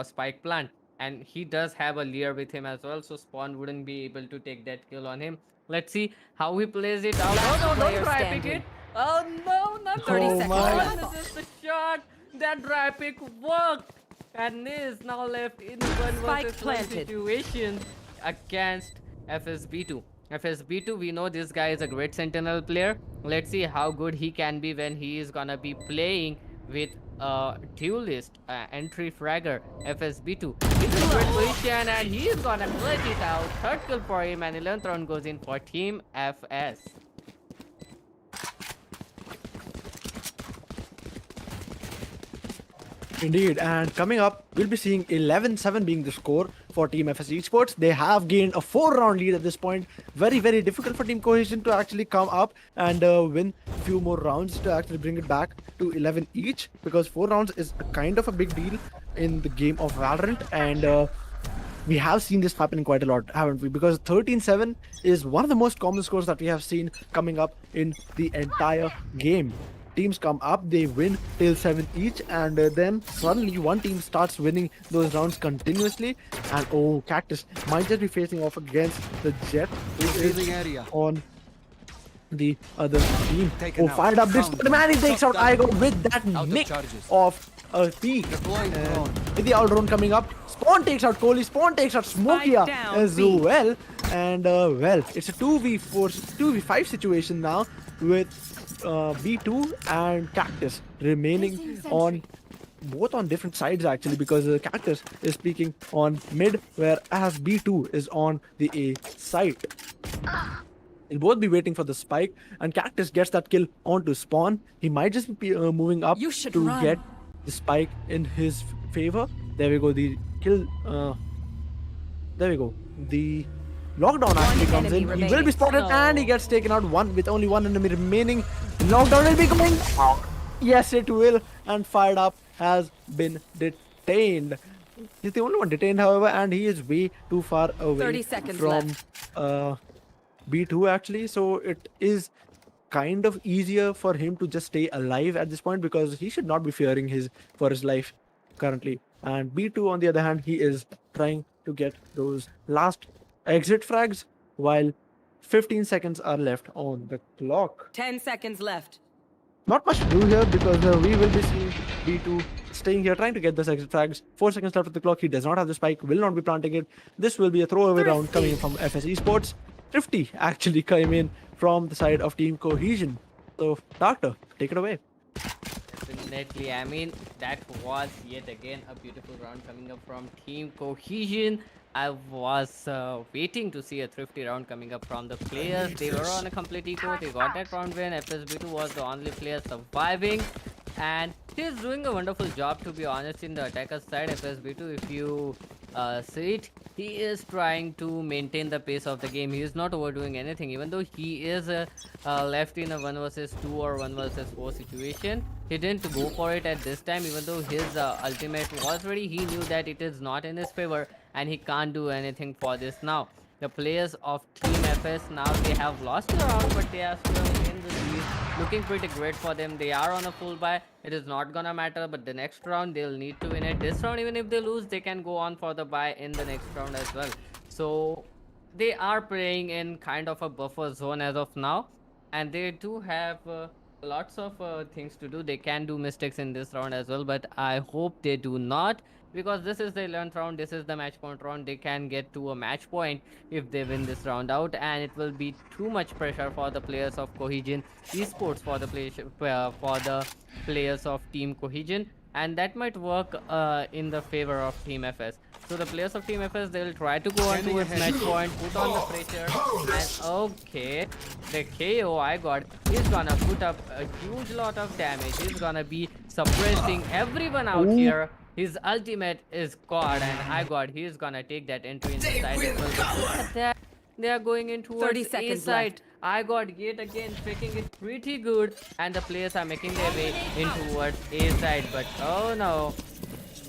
spike plant. And he does have a Lear with him as well, so Spawn wouldn't be able to take that kill on him. Let's see how he plays it out. Oh no, don't dry pick it. Oh no, not 30 seconds left. This is the shot. That dry pick worked. And is now left in 1 Spike versus 1 planted. situation against FSB2. FSB2, we know this guy is a great Sentinel player. Let's see how good he can be when he is gonna be playing with duelist entry fragger FSB2. He's in a great position and he's gonna clutch it out. Third kill for him, and 11th round goes in for Team FS. Indeed, and coming up, we'll be seeing 11-7 being the score for Team FS Esports. They have gained a 4-round lead at this point. Very, very difficult for Team Cohesion to actually come up and win a few more rounds to actually bring it back to 11 each, because 4 rounds is a kind of a big deal in the game of Valorant, and we have seen this happening quite a lot, haven't we? Because 13-7 is one of the most common scores that we have seen coming up in the entire game. Teams come up, they win till 7 each, and then suddenly one team starts winning those rounds continuously. And oh, Cactus might just be facing off against the Jet, who is on the other team. Oh, fired up this, but man, he takes out Igo with that nick of a peak. With the all-round coming up, Spawn takes out Kohli, Spawn takes out Smokia down, as B. well. And well, it's a 2v4, 2v5 situation now with B2 and Cactus remaining on both on different sides actually, because Cactus is speaking on mid, whereas B2 is on the A side. They'll both be waiting for the spike, and Cactus gets that kill onto Spawn. He might just be moving up You should to run. get the spike in his favor. There we go. The kill. There we go. The lockdown actually comes enemy in. He will remaining. be spotted, No. and he gets taken out with only one enemy remaining. Lockdown will be going. Yes, it will. And Fired Up has been detained. He's the only one detained, however, and he is way too far away 30 seconds from left. B2 actually. So it is kind of easier for him to just stay alive at this point, because he should not be fearing for his life currently. And B2 on the other hand, he is trying to get those last exit frags while 15 seconds are left on the clock. 10 seconds left. Not much to do here, because we will be seeing B2 staying here trying to get those exit frags. 4 seconds left of the clock. He does not have the spike, will not be planting it. This will be a throwaway round coming in from FS eSports. Thrifty actually came in from the side of Team Cohesion. So, Doctor, take it away. Definitely. I mean, that was yet again a beautiful round coming up from Team Cohesion. I was waiting to see a thrifty round coming up from the players. They were on a complete eco. They got that round win. FSB2 was the only player surviving. And he's doing a wonderful job, to be honest, in the attacker side. FSB2, if you see it, he is trying to maintain the pace of the game. He is not overdoing anything, even though he is left in a 1 versus 2 or 1 versus 4 situation. He didn't go for it at this time, even though his ultimate was ready. He knew that it is not in his favor and he can't do anything for this now. The players of Team FS now, they have lost the round, but they are still in the lead. Looking pretty great for them. They are on a full buy. It is not gonna matter, but the next round they'll need to win it. This round, even if they lose, they can go on for the buy in the next round as well. So they are playing in kind of a buffer zone as of now, and they do have lots of things to do. They can do mistakes in this round as well, but I hope they do not, because this is the 11th round. This is the match point round. They can get to a match point if they win this round out, and it will be too much pressure for the players of Cohesion eSports, for the players of Team Cohesion, and that might work in the favor of Team FS. So the players of Team FS, they will try to go on towards match point, put on the pressure, and okay, the KO I got, he's gonna put up a huge lot of damage. He's gonna be suppressing everyone out here. His ultimate is caught, and I got, he's gonna take that entry in the side as well. But look at that. They are going in towards 30 A seconds side. left. I got yet again tricking it pretty good, and the players are making their way in towards A side. But oh no,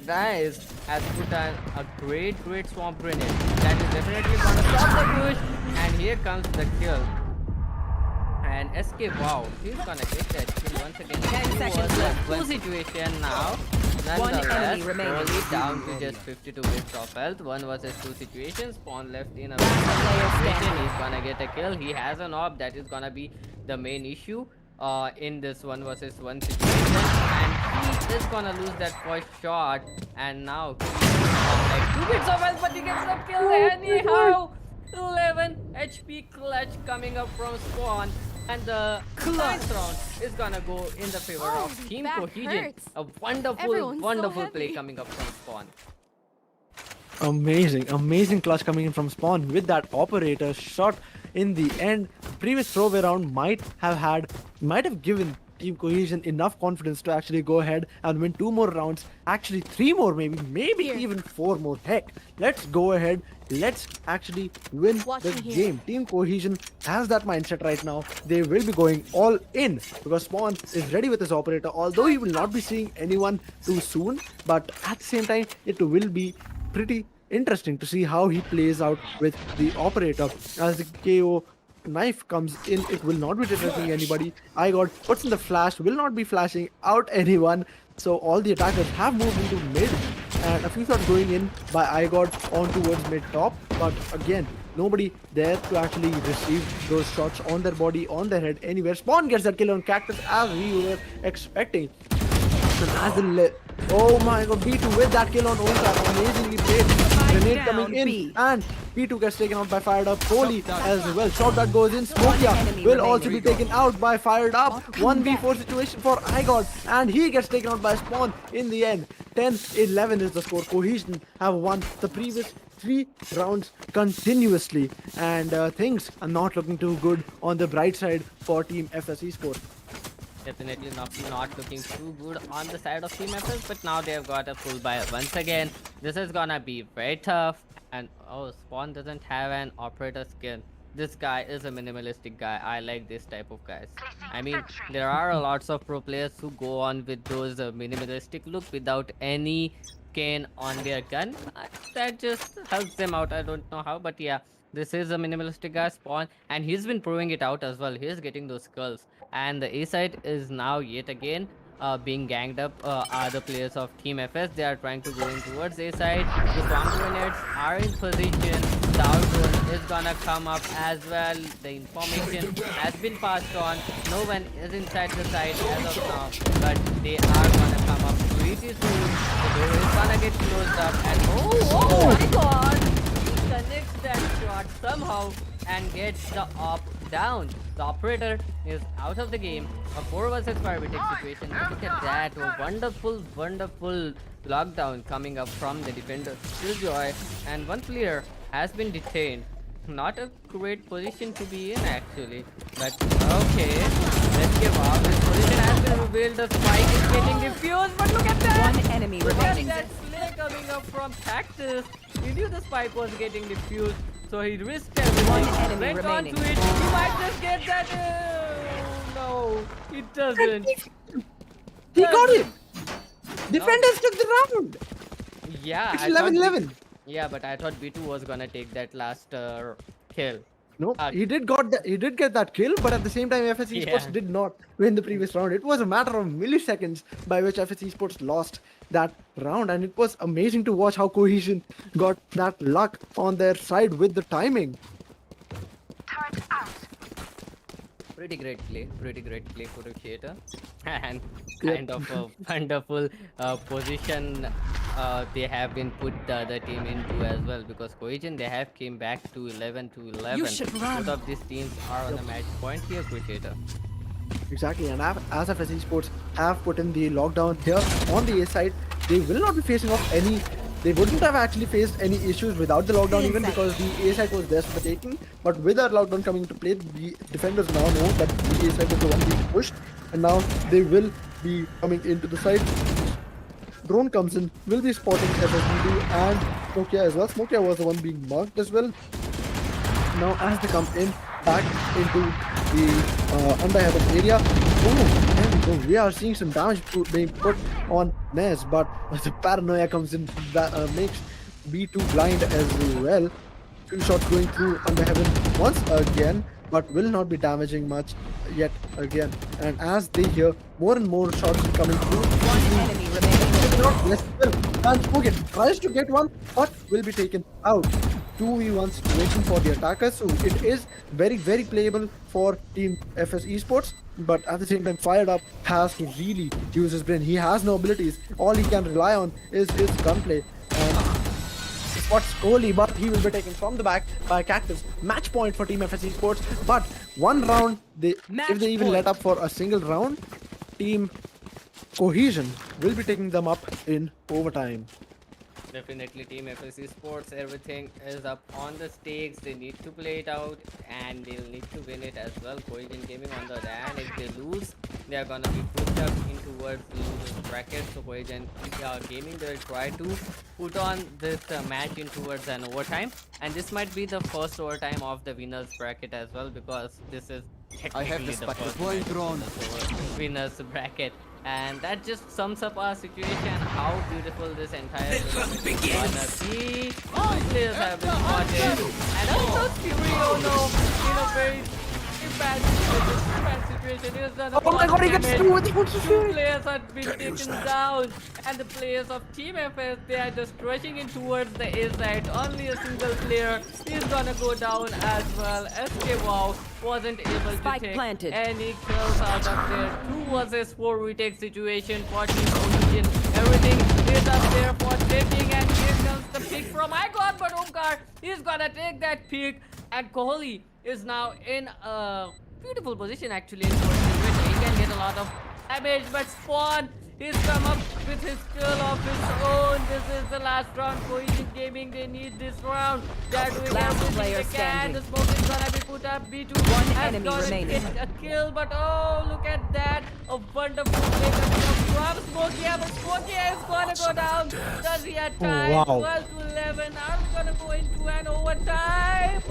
guys has put on a great swamp grenade. That is definitely gonna stop the push, and here comes the kill. And escape, wow, he's gonna get that kill once again. 10 seconds left. Full situation now. One enemy Nonetheless, remaining. only down to just 52 bits of health. 1 versus 2 situations. Spawn left in a player situation. He's gonna get a kill. He has an op. That is gonna be the main issue in this 1 versus 1 situation. And he is gonna lose that first shot. And now he's like 2 bits of health, but he gets the kill anyhow. 11 HP clutch coming up from Spawn. And the ninth round is gonna go in the favor Oh, of the Team back Cohesion. hurts. A wonderful, Everyone's so wonderful play heavy. coming up from Spawn. Amazing clutch coming in from Spawn with that operator shot in the end. Previous throwaway round might have given Team Cohesion enough confidence to actually go ahead and win 2 more rounds, actually 3 more, maybe Here. even 4 more. Heck, let's go ahead, let's actually win Watching the here. game. Team Cohesion has that mindset right now. They will be going all in, because Spawn is ready with his operator, although he will not be seeing anyone too soon, but at the same time it will be pretty interesting to see how he plays out with the operator. As the KO knife comes in, it will not be detecting anybody. I got puts in the flash, will not be flashing out anyone. So all the attackers have moved into mid, and a few shots going in by IGOD on towards mid top, but again nobody there to actually receive those shots on their body, on their head, anywhere. Spawn gets that kill on Cactus as we were expecting. And as the oh my god, B2 with that kill on Omkar, amazingly played. grenade down coming in, B. and P2 gets taken out by Fired Up. Poli as well. Shot that goes in. Smokia enemy will also be remaining. taken out by Fired Up. 1v4 situation for iGod, and he gets taken out by Spawn in the end. 10-11 is the score. Cohesion have won the previous 3 rounds continuously, and things are not looking too good on the bright side for Team FS Esports. Definitely not looking too good on the side of Team FS, but now they've got a full buy once again. This is gonna be very tough. And oh, Spawn doesn't have an operator skill. This guy is a minimalistic guy. I like this type of guys. I mean, there are a lots of pro players who go on with those minimalistic look without any skin on their gun. That just helps them out. I don't know how, but yeah, this is a minimalistic guy, Spawn, and he's been proving it out as well. He's getting those skulls, and the A side is now yet again being ganged up. Are the players of Team FS? They are trying to go in towards A side. The swamp grenades are in position. The outgoing is gonna come up as well. The information has been passed on. No one is inside the site as of now, but they are gonna come up pretty soon. The door is gonna get closed up, and oh my god! He connects that shot somehow and gets the op down. The operator is out of the game. A 4 vs 5 retake situation. Look at that. A wonderful lockdown coming up from the defender Killjoy, and one player has been detained. Not a great position to be in actually, but okay. Let's give up. This position has been revealed. The spike is getting defused, but look at that! One enemy Look at remaining. that slay coming up from Cactus. He knew the spike was getting defused, so he risked everything. One enemy Went remaining. onto it. He might just get that. Oh, no, he doesn't. He got it! Defenders took the round! Yeah, It's I thought 11-11. Yeah, but I thought B2 was gonna take that last kill. No, Uh, he did get that kill, but at the same time, FS Esports Yeah. did not win the previous round. It was a matter of milliseconds by which FS Esports lost that round, and it was amazing to watch how Cohesion got that luck on their side with the timing. Pretty great play for the creator, and kind of a wonderful position they have been put the other team into as well, because Cohesion they have came back to 11-11. You should run. Both of these teams are on the match point here, creator. Exactly, and as FS Esports have put in the lockdown here on the A side, they will not be facing off any. They wouldn't have actually faced any issues without the lockdown, even because the A side was there for the taking. But with that lockdown coming into play, the defenders now know that the A side is the one being pushed, and now they will be coming into the side. Drone comes in, will be spotting FSB2 and Smokia as well. Smokia was the one being marked as well. Now as they come in back into the under heaven area, oh, there we go. We are seeing some damage being put on Nez, but the paranoia comes in, that makes B2 blind as well. Few shots going through under heaven once again, but will not be damaging much yet again. And as they hear more and more shots coming through, One enemy remaining. yes, well, and Spoken tries to get one, but will be taken out. 2v1 situation for the attackers, so it is very playable for Team FS Esports, but at the same time Fired Up has to really use his brain. He has no abilities. All he can rely on is his gunplay, and spots Kohli, but he will be taken from the back by Cactus. Match point for Team FS Esports, but one round, if they even let up for a single round, Team Cohesion will be taking them up in overtime. Definitely Team FS Sports, everything is up on the stakes. They need to play it out and they'll need to win it as well. Cohesion Gaming on the other hand, if they lose, they are gonna be pushed up in towards the losers bracket. So Cohesion Gaming will try to put on this match in towards an overtime, and this might be the first overtime of the winners bracket as well, because this is technically the first match of the winners bracket. And that just sums up our situation, how beautiful this entire tournament is gonna be. All players have been spotted, and also Fury, in a very bad situation. He has done a Oh my god, he gets two with Two players have been taken down, and the players of Team FS, they are just rushing in towards the A side. Only a single player is gonna go down as well. SK Wow wasn't able Spike to take planted. any kills out of there. 2 vs 4 retake situation for Team Cohesion. Everything is up there for taking, and here comes the pick from from Icon, but Omkar is gonna take that pick, and Kohli is now in a beautiful position actually in first situation. He can get a lot of damage, but Spawn, he's come up with his skill of his own. This is the last round. Cohesion Gaming, they need this round. They're doing Last everything player they can. standing. The smoke is gonna be put up. B2 One has enemy gonna remaining. get a kill, but oh, look at that. A wonderful play coming up from Smokey, but Smokey is gonna go down. Does he have time? wow. 12 to 11. Are we gonna go into an overtime?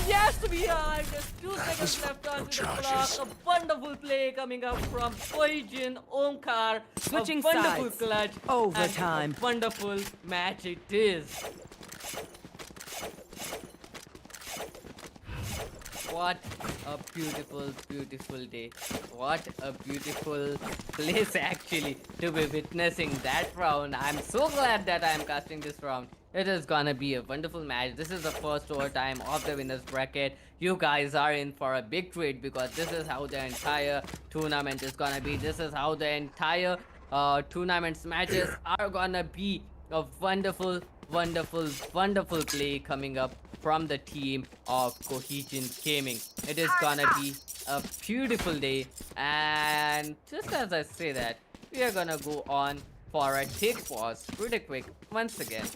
Yes, we are. Just 2 seconds left on the clock. A wonderful play coming up from Cohesion, Omkar. Switching a wonderful sides. clutch. Overtime. And a wonderful match it is. What a beautiful, beautiful day. What a beautiful place actually to be witnessing that round. I'm so glad that I'm casting this round. It is gonna be a wonderful match. This is the first overtime of the winners bracket. You guys are in for a big treat because this is how the entire tournament is gonna be. This is how the entire tournament's matches are gonna be. A wonderful, wonderful, wonderful play coming up from the team of Cohesion Gaming. It is gonna be a beautiful day, and just as I say that, we are gonna go on for a quick pause pretty quick once again.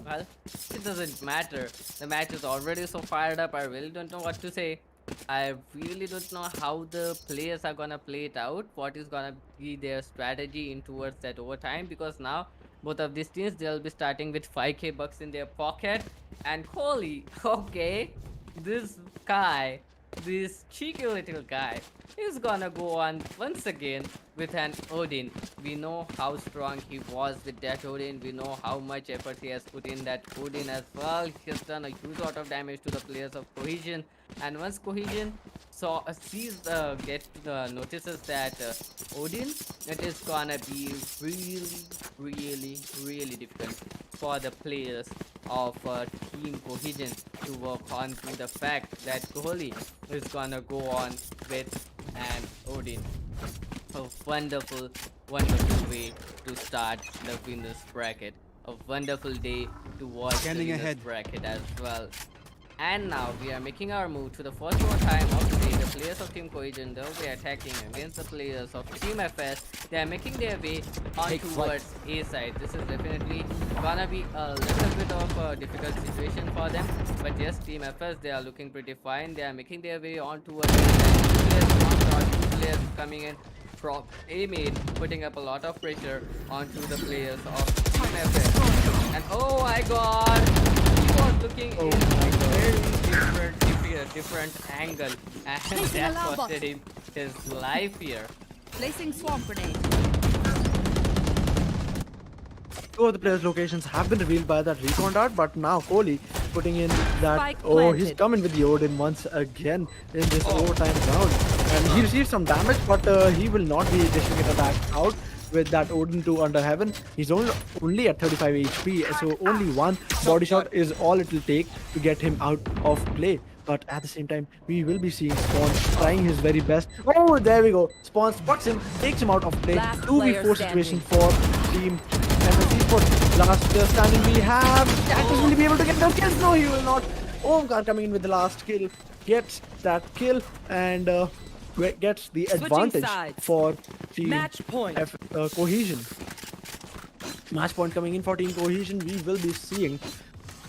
Well, it doesn't matter. The match is already so fired up. I really don't know what to say. I really don't know how the players are gonna play it out. What is gonna be their strategy in towards that overtime? Because now both of these teams, they'll be starting with 5k bucks in their pocket. And Kohli, okay, this guy, this cheeky little guy, is gonna go on once again with an Odin. We know how strong he was with that Odin. We know how much effort he has put in that Odin as well. He has done a huge lot of damage to the players of Cohesion. And once Cohesion notices that Odin, it is gonna be really difficult for the players of Team Cohesion to work on to the fact that Kohli is gonna go on with an Odin. A wonderful, wonderful way to start the winners bracket. A wonderful day to watch Scanning the winners ahead. bracket as well. And now we are making our move to the first overtime of the day. The players of Team Cohesion, they'll be attacking against the players of Team FS. They are making their way on Take towards A side. This is definitely gonna be a little bit of a difficult situation for them. But yes, Team FS, they are looking pretty fine. They are making their way on towards A side. Two players coming in from A main, putting up a lot of pressure onto the players of Team FS. And oh my god! He was looking in a very different angle, and Placing that alarm bot. costed him his life here. Placing swamp grenade. Two of the players' locations have been revealed by that recon dart, but now Kohli putting in that. Spike Oh, he's planted. coming with the Odin once again in this overtime round, and he received some damage, but he will not be dishing it back out with that Odin 2 under heaven. He's only at 35 HP, so only one body shot is all it will take to get him out of play. But at the same time, we will be seeing Spawn trying his very best. Oh, there we go. Spawn spots him, takes him out of play. Last 2v4 player situation for Team eSports. Last standing we have. Cactus will he be able to get the kills? No, he will not. Omkar coming in with the last kill. Gets that kill and gets the Switching advantage sides. for Team Match point. Cohesion. Match point coming in for Team Cohesion. We will be seeing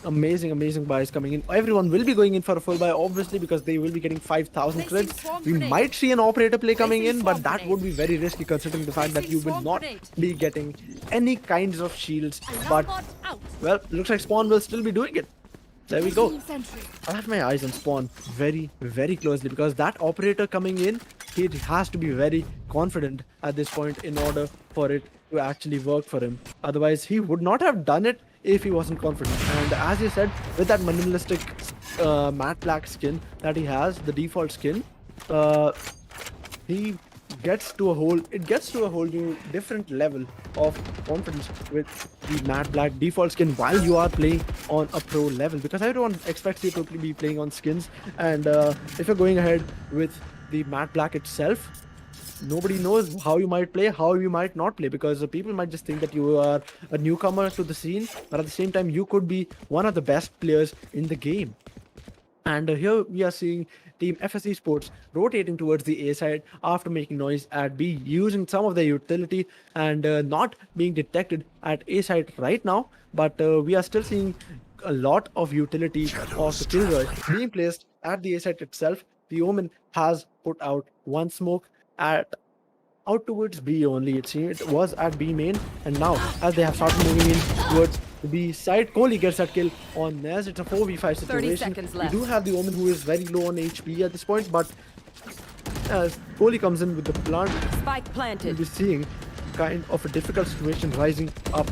amazing buys coming in. Everyone will be going in for a full buy, obviously, because they will be getting 5,000 Placing crits. swarm We grenade. might see an operator play coming Placing in, but swarm that grenade. would be very risky considering the fact that Placing you will swarm not grenade. be getting any kinds of shields. Alarm But bot out. well, looks like Spawn will still be doing it. There we go. Placing sentry. I have my eyes on Spawn very closely because that operator coming in, he has to be very confident at this point in order for it to actually work for him. Otherwise, he would not have done it if he wasn't confident. And as you said, with that minimalistic matte black skin that he has, the default skin, he gets to a whole new different level of confidence with the matte black default skin while you are playing on a pro level, because everyone expects you to be playing on skins, and if you're going ahead with the matte black itself, nobody knows how you might play, how you might not play, because people might just think that you are a newcomer to the scene, but at the same time, you could be one of the best players in the game. And here we are seeing Team FSC Sports rotating towards the A side after making noise at B, using some of their utility and not being detected at A side right now. But we are still seeing a lot of utility of the Killjoy being placed at the A side itself. The Omen has put out one smoke at out towards B only. It seemed it was at B main, and now as they have started moving in towards the B side, Kohli gets that kill on Nez. It's a 4v5 30 situation. seconds We do left. have the Omen who is very low on HP at this point, but as Kohli comes in with the plant, Spike we'll planted. be seeing kind of a difficult situation rising up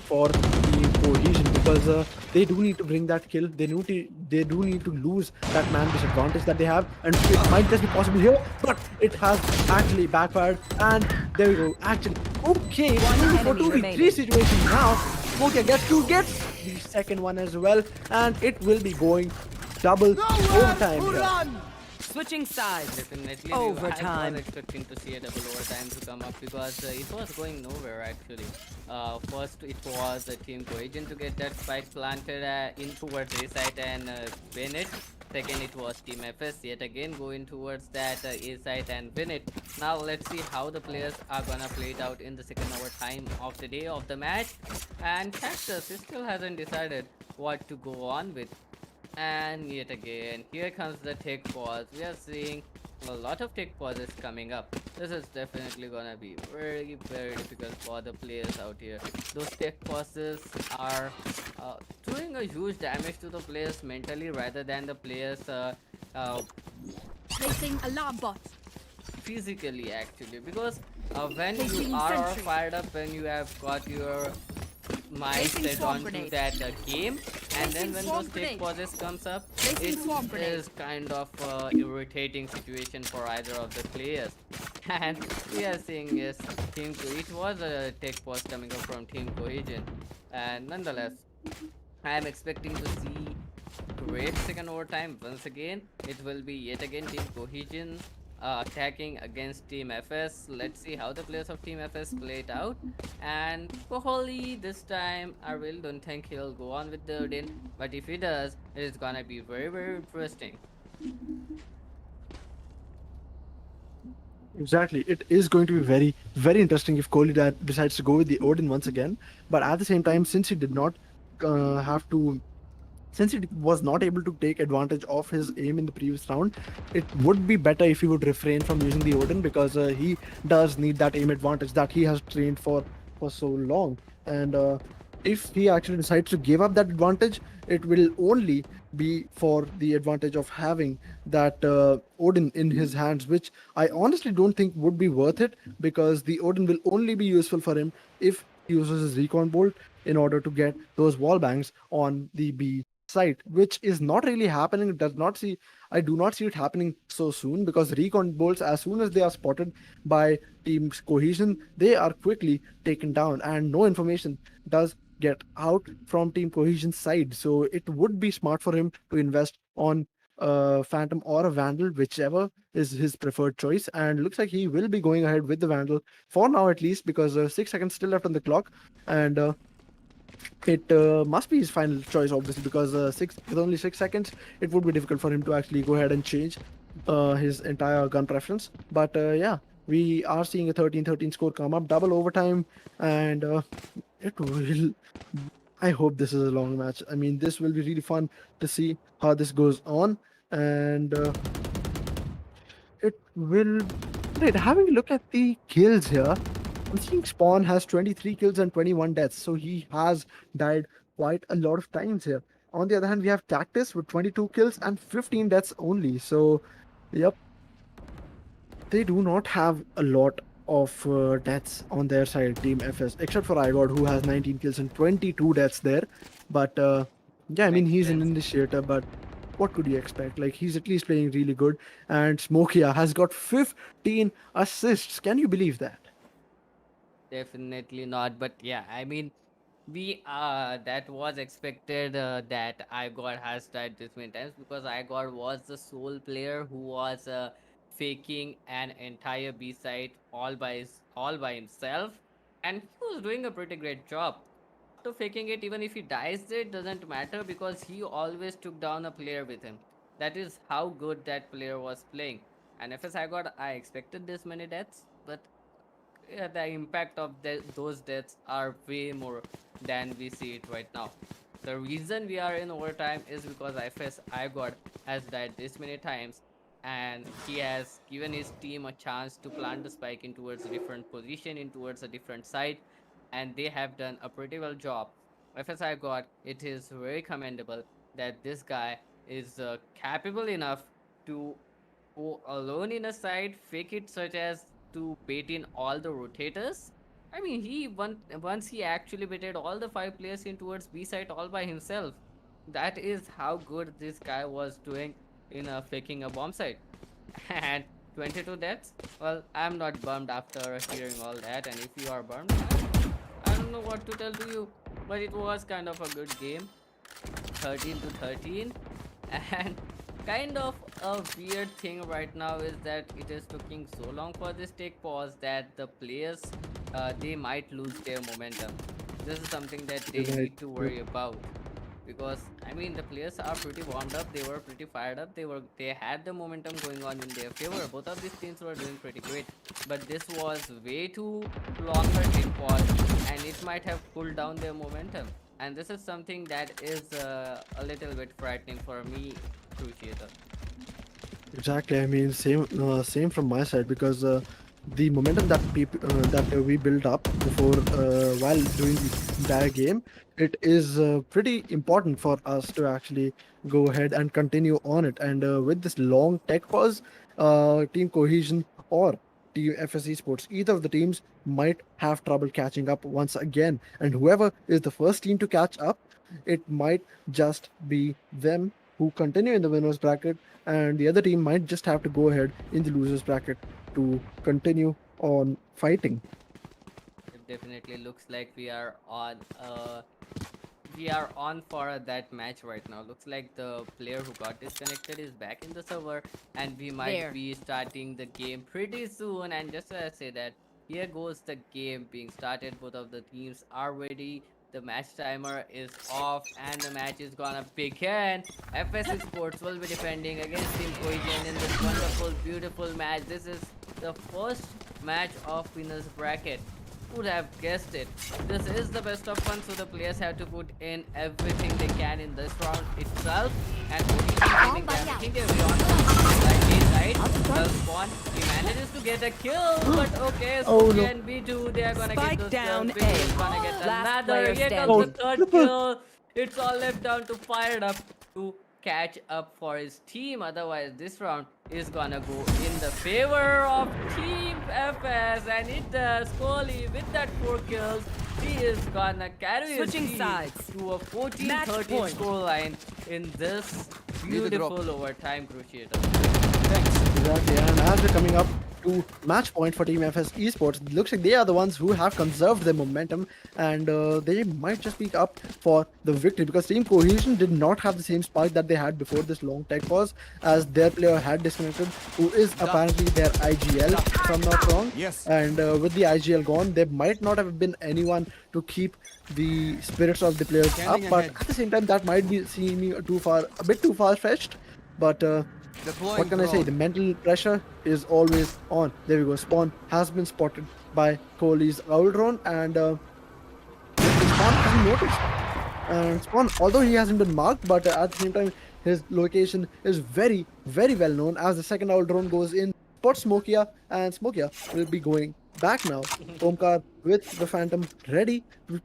for the Cohesion, because they do need to bring that kill. They do need to lose that man disadvantage that they have, and it might just be possible here, but it has actually backfired. And there we go. Actually, okay, One 2v4, enemy 2v3 remaining. situation now. Smokey gets the second one as well, and it will be going double overtime here. Switching sides. Definitely, Overtime. I was expecting to see a double overtime to come up because it was going nowhere actually. First, it was Team Cohesion to get that spike planted in towards A side and win it. Second, it was Team FS yet again going towards that A side and win it. Now, let's see how the players are gonna play it out in the second overtime of the day of the match. And Cactus still hasn't decided what to go on with. And yet again, here comes the take pause. We are seeing a lot of take pauses coming up. This is definitely gonna be very, very difficult for the players out here. Those take pauses are doing a huge damage to the players mentally rather than the players uh, Placing alarm bot. physically actually, because when you Placing are sentry. fired up, when you have got your Placing mindset swarm onto grenade. that game, and then Placing when swarm those take grenade. pauses comes up, Placing it swarm grenade. is kind of irritating situation for either of the players. And we are seeing, yes, it was a take pause coming up from Team Cohesion, and nonetheless I am expecting to see great second overtime once again. It will be yet again Team Cohesion attacking against Team FS. Let's see how the players of Team FS play it out. And Kohli this time, I really don't think he'll go on with the Odin, but if he does, it is gonna be very, very interesting. Exactly. It is going to be very, very interesting if Kohli decides to go with the Odin once again. But at the same time, since he did not have to, since he was not able to take advantage of his aim in the previous round, it would be better if he would refrain from using the Odin, because he does need that aim advantage that he has trained for so long. And if he actually decides to give up that advantage, it will only be for the advantage of having that Odin in his hands, which I honestly don't think would be worth it, because the Odin will only be useful for him if he uses his recon bolt in order to get those wall bangs on the B site, which is not really happening. I do not see it happening so soon, because recon bolts, as soon as they are spotted by Team's Cohesion, they are quickly taken down, and no information does get out from Team Cohesion's side. So it would be smart for him to invest on a Phantom or a Vandal, whichever is his preferred choice. And looks like he will be going ahead with the Vandal for now, at least, because 6 seconds still left on the clock, and it must be his final choice, obviously, because with only 6 seconds, it would be difficult for him to actually go ahead and change his entire gun preference. But yeah, we are seeing a 13-13 score come up, double overtime, and it will. I hope this is a long match. I mean, this will be really fun to see how this goes on, and it will. Right, having a look at the kills here, I'm seeing Spawn has 23 kills and 21 deaths, so he has died quite a lot of times here. On the other hand, we have Cactus with 22 kills and 15 deaths only. So, yep, they do not have a lot of deaths on their side, Team FS, except for Igor, who has 19 kills and 22 deaths there. But yeah, I mean, Makes he's an sense. initiator, but what could you expect? Like, he's at least playing really good. And Smokia has got 15 assists. Can you believe that? Definitely not, but yeah, I mean, we that was expected that Igor has died this many times because Igor was the sole player who was faking an entire B site all by himself, and he was doing a pretty great job. After faking it, even if he dies, it doesn't matter because he always took down a player with him. That is how good that player was playing. And FSI God, I expected this many deaths, but yeah, the impact of those deaths are way more than we see it right now. The reason we are in overtime is because IFS God has died this many times, and he has given his team a chance to plant the spike in towards a different position, in towards a different side, and they have done a pretty well job. FSI God, it is very commendable that this guy is capable enough to go alone in a side, fake it such as to bait in all the rotators. I mean, once he actually baited all the 5 players in towards B side all by himself. That is how good this guy was doing in faking a bomb site. And 22 deaths. Well, I'm not bummed after hearing all that. And if you are bummed, I don't know what to tell to you. But it was kind of a good game. 13 to 13. And kind of a weird thing right now is that it is taking so long for this take pause that the players they might lose their momentum. This is something that they Right. need to worry about, because I mean the players are pretty warmed up, they were pretty fired up, they had the momentum going on in their favor. Both of these teams were doing pretty great, but this was way too longer take pause, and it might have pulled down their momentum. And this is something that is a little bit frightening for me, Cruciator. Exactly. I mean, same from my side because the momentum that we built up before while doing the entire game, it is pretty important for us to actually go ahead and continue on it. And with this long tech pause, Team Cohesion or Team FS Esports, either of the teams might have trouble catching up once again. And whoever is the first team to catch up, it might just be them who continue in the winners bracket, and the other team might just have to go ahead in the losers bracket to continue on fighting. It definitely looks like we are on for that match right now. Looks like the player who got disconnected is back in the server, and we might There. be starting the game pretty soon. And just as I say that, here goes the game being started. Both of the teams are ready. The match timer is off, and the match is gonna begin. FS Sports will be defending against Team Cohesion in this wonderful, beautiful match. This is the first match of winners bracket. Would have guessed it. This is the best of fun, so the players have to put in everything they can in this round itself. And giving everything they want. Like right, Spawn, he manages to get a kill, but okay, so Oh, no. and B2, they are gonna Spike get those down kills. B2 is A. gonna get Last another. player Here standing. comes the Oh, third triple. kill. It's all left down to Fired Up to catch up for his team. Otherwise, this round is gonna go in the favor of Team FS, and it does. Kohli with that 4 kills, he is gonna carry his Switching team sides. to a 14-13 Match point. scoreline in this beautiful overtime, Cruciator. Exactly, and as we're coming up to match point for Team FS Esports, it looks like they are the ones who have conserved their momentum, and they might just be up for the victory because Team Cohesion did not have the same spike that they had before this long tech pause, as their player had disconnected, who is apparently their IGL, if I'm not wrong. Yes. And with the IGL gone, there might not have been anyone to keep the spirits of the players Scanning up, but ahead. at the same time, that might be seeming a bit too far fetched. But what can I say? The mental pressure is always on. There we go. Spawn has been spotted by Kohli's owl drone, and Spawn hasn't noticed. And Spawn, although he hasn't been marked, but at the same time, his location is very, very well known. As the second owl drone goes in, spot Smokia, and Smokia will be going back now. Omkar with the Phantom ready to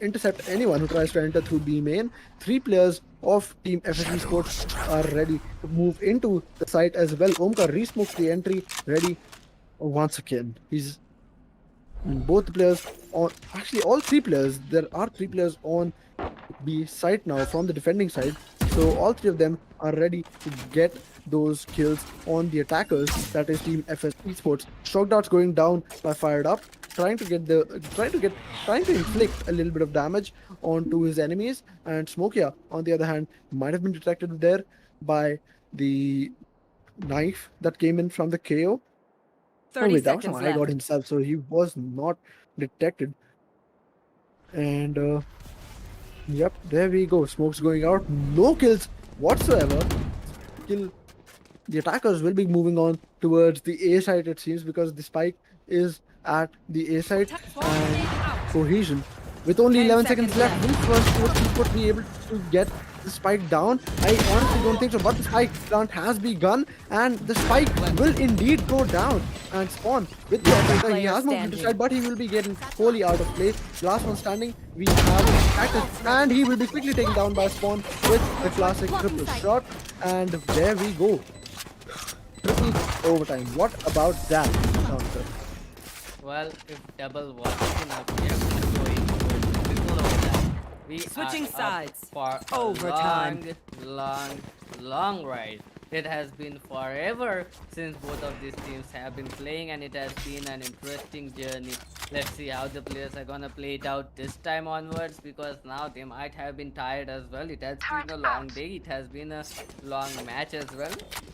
intercept anyone who tries to enter through B main. 3 players of Team FSE Sports are ready to move into the site as well. Omkar re-smokes the entry, ready once again. He's both the players on, actually all 3 players. There are 3 players on B site now from the defending side. So all 3 of them are ready to get those kills on the attackers. That is Team FS Esports. Shock darts going down by Fired Up, trying to inflict a little bit of damage onto his enemies. And Smokia, on the other hand, might have been detected there by the knife that came in from the KO. Oh 30 wait, that was seconds from I got left. himself, so he was not detected. And yep, there we go. Smoke's going out. No kills whatsoever. Kill the attackers will be moving on towards the A site, it seems, because the spike is at the A site. And Cohesion, with only 10 11 seconds seconds left, will left. first would be able to get the spike down. I honestly don't think so, but the spike plant has begun, and the spike will indeed go down and spawn with the operator. He Player has moved to the standing. side, but he will be getting wholly out of play. Last one standing, we have Cactus, and he will be quickly taken down by Spawn with the classic triple shot. And there we go. Triple overtime. What about that counter? Well, if double wasn't enough, we are gonna go into triple overtime. We Switching are up sides. for Overtime. a long ride. It has been forever since both of these teams have been playing, and it has been an interesting journey. Let's see how the players are gonna play it out this time onwards, because now they might have been tired as well. It has been a long day. It has been a long match as well.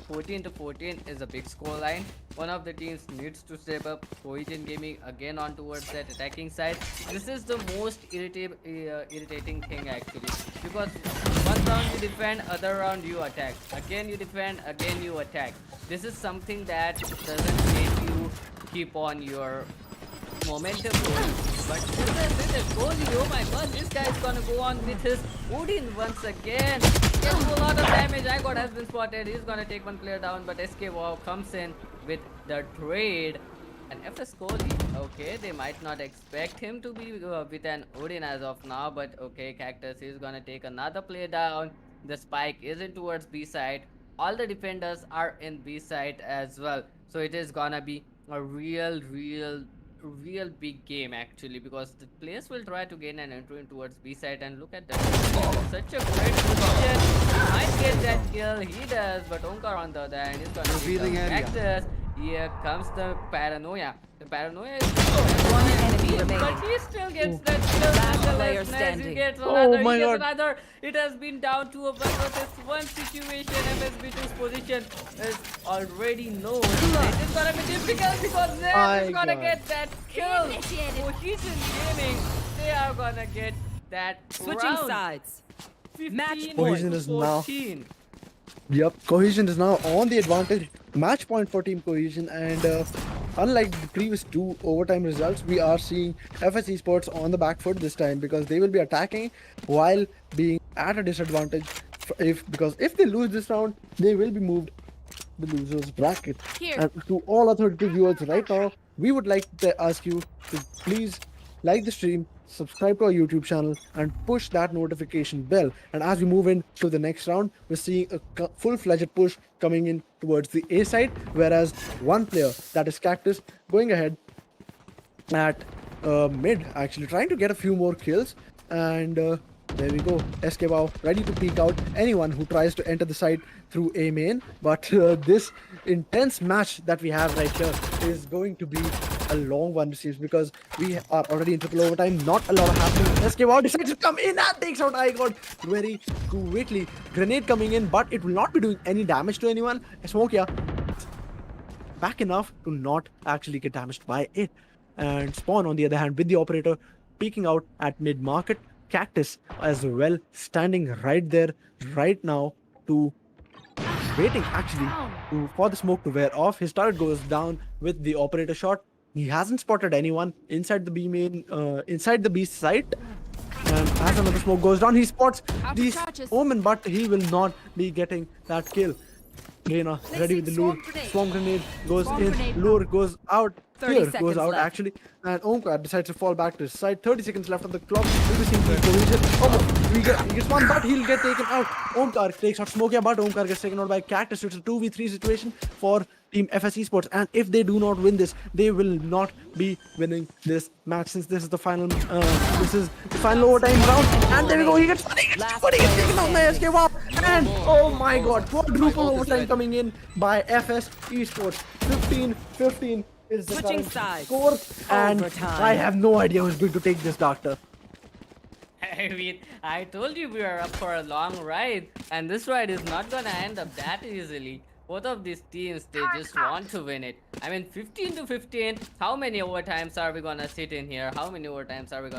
14 to 14 is a big score line. One of the teams needs to step up. Cohesion Gaming again on towards that attacking side. This is the most irritating thing actually, because one round you defend, other round you attack. Again you defend, again you attack. This is something that doesn't make you keep on your momentum going. But this is Cozy. Oh my god, this guy is gonna go on with his Odin once again. Gets a lot of damage. I got has been spotted. He's gonna take one player down, but SK Wow comes in with the trade. And FS Kohli, okay, they might not expect him to be with an Odin as of now, but okay, Cactus is gonna take another player down. The spike isn't towards B side. All the defenders are in B side as well. So it is gonna be a real big game actually, because the players will try to gain an entry towards B side. And look at that, such a great position. He might get that kill, he does, but Onkar on the other hand is gonna Revealing take area. Cactus. Here comes the paranoia. The paranoia is One enemy but remaining. he still gets that kill. Last player nonetheless. He standing. gets Oh another, my he gets God. another. It has been down to a 1 versus 1 situation. MSB2's position is already known. It is gonna be difficult because Zeb My is gonna God. get that kill. Initiated. Cohesion Gaming, they are gonna get that Switching round. sides. 15 Match to Cohesion is now- 14. Yep, Cohesion is now on the advantage. Match point for Team Cohesion, and unlike the previous two overtime results, we are seeing FS Esports on the back foot this time, because they will be attacking while being at a disadvantage. Because if they lose this round, they will be moved the losers bracket. Here. And to all authoritative viewers right now, we would like to ask you to please like the stream, subscribe to our YouTube channel, and push that notification bell. And as we move into the next round, we're seeing a full-fledged push coming in towards the A side, whereas one player, that is Cactus, going ahead at mid, actually trying to get a few more kills. And there we go, SK Wow ready to peek out anyone who tries to enter the site through A main. But this intense match that we have right here is going to be a long one, it seems, because we are already in triple overtime. Not a lot of happening. SK Wow decides to come in and takes out iGod very quickly. Grenade coming in, but it will not be doing any damage to anyone. Smoke, yeah, back enough to not actually get damaged by it. And Spawn, on the other hand, with the operator peeking out at mid market. Cactus as well, standing right there right now, to waiting actually for the smoke to wear off. His turret goes down with the operator shot. He hasn't spotted anyone inside the B main, inside the B site. And as another smoke goes down, he spots Out the of charges. Omen, but he will not be getting that kill. Reina ready with the lure. Swarm grenade. Swarm grenade goes Swarm in. grenade Lure goes out. 30 Here goes seconds out left. actually. And Omkar decides to fall back to his side. 30 seconds left on the clock. We'll be seeing the Cohesion. Oh, he gets one, but he'll get taken out. Omkar takes out Smokia, but Omkar gets taken out by Cactus. It's a 2v3 situation for Team FS Esports. And if they do not win this, they will not be winning this match, since this is the final overtime round. And there we go. He gets one. He gets Last one. He gets player taken out by SK Wow. And oh my god, quadruple overtime coming in by FS Esports. 15-15 is the Switching current sides. score. And Overtime. I have no idea who's going to take this, Doctor. I mean, I told you we are up for a long ride, and this ride is not gonna end up that easily. both of these teams, they just want to win it. I mean, 15 to 15. How many overtimes are we gonna sit in here? How many overtimes are we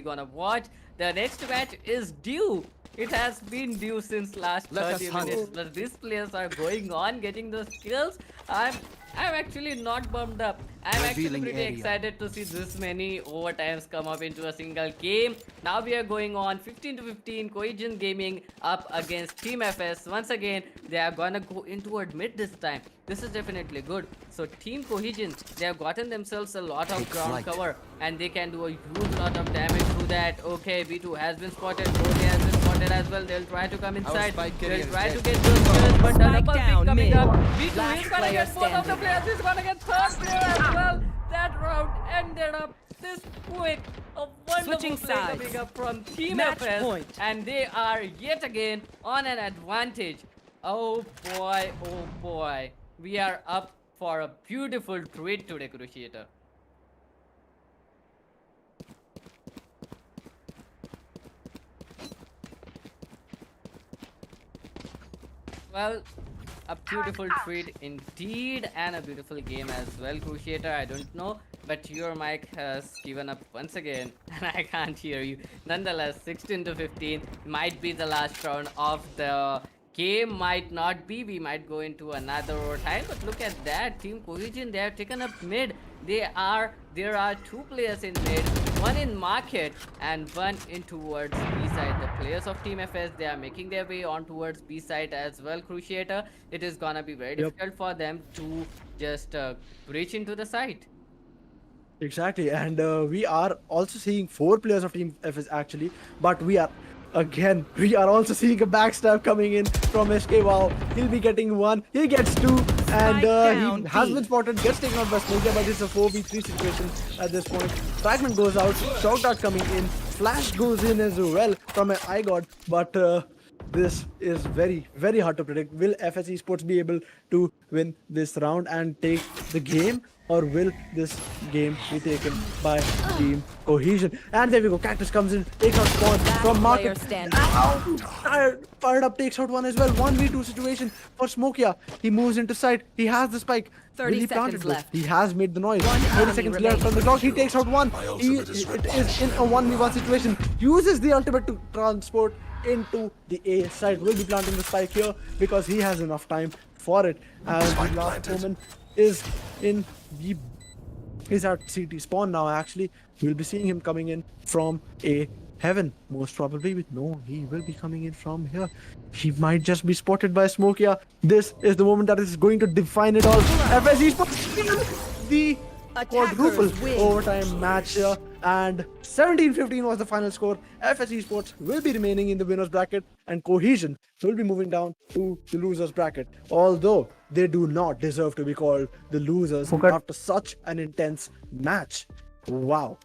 gonna watch? The next match is due. It has been due since last Let us 30 hunt. minutes. But these players are going on getting those kills. I'm actually not bummed up. I'm actually Revealing pretty area. excited to see this many overtimes come up into a single game. Now we are going on 15 to 15. Cohesion Gaming up against Team FS. Once again, they are gonna go into a mid this time. This is definitely good. So Team Cohesion, they have gotten themselves a lot of Take ground flight. cover, and they can do a huge lot of damage through that. Okay, B2 has been spotted. Rose has been spotted as well. They'll try to come inside. spike They'll carrier try is to dead. get those kills, but the Spike double pick down coming mid. up. B2 Last is gonna player get both of the standing. players. He's gonna get third player as well. That round ended up this quick. A wonderful Switching play sides. coming up from Team Match FS, point. and they are yet again on an advantage. Oh boy, oh boy. We are up for a beautiful treat today, Cruciator. Well, a beautiful treat indeed, and a beautiful game as well, Cruciator. I don't know, but your mic has given up once again, and I can't hear you. Nonetheless, 16 to 15 might be the last round of the game. Might not be. We might go into another overtime. But look at that, Team Cohesion. They have taken up mid. There are two players in mid, one in market and one in towards B side. The players of Team FS, they are making their way on towards B side as well, Cruciator. It is gonna be very difficult for them to just reach into the site. Exactly, and we are also seeing 4 players of Team FS actually, but we are also seeing a backstab coming in from SK. Wow, he'll be getting 1, he gets 2, and down he has B. been spotted, gets taken out by Smokia, but it's a 4v3 situation at this point. Fragment goes out, shout out coming in, flash goes in as well from an iGod, but this is very, very hard to predict. Will FS Esports be able to win this round and take the game, or will this game be taken by Team Cohesion? And there we go, Cactus comes in, takes out Spawn from Market. player standing. Fired up, takes out one as well. 1v2 situation for Smokia. He moves into side, he has the spike. 30 Will he plant seconds it? left. He has made the noise. One 30 enemy seconds remaining. left from the clock. He takes out one. It is in a 1v1 situation. Uses the ultimate to transport into the A side. Will be planting the spike here because he has enough time for it. As the last moment is in the at CT spawn now. Actually, we'll be seeing him coming in from A heaven, most probably. No, he will be coming in from here. He might just be spotted by Smokia. This is the moment that is going to define it all. FS Esports, the quadruple win. overtime match here, and 17-15 was the final score. FS Esports will be remaining in the winners bracket, and Cohesion will be moving down to the losers bracket, although they do not deserve to be called the losers after such an intense match. Wow.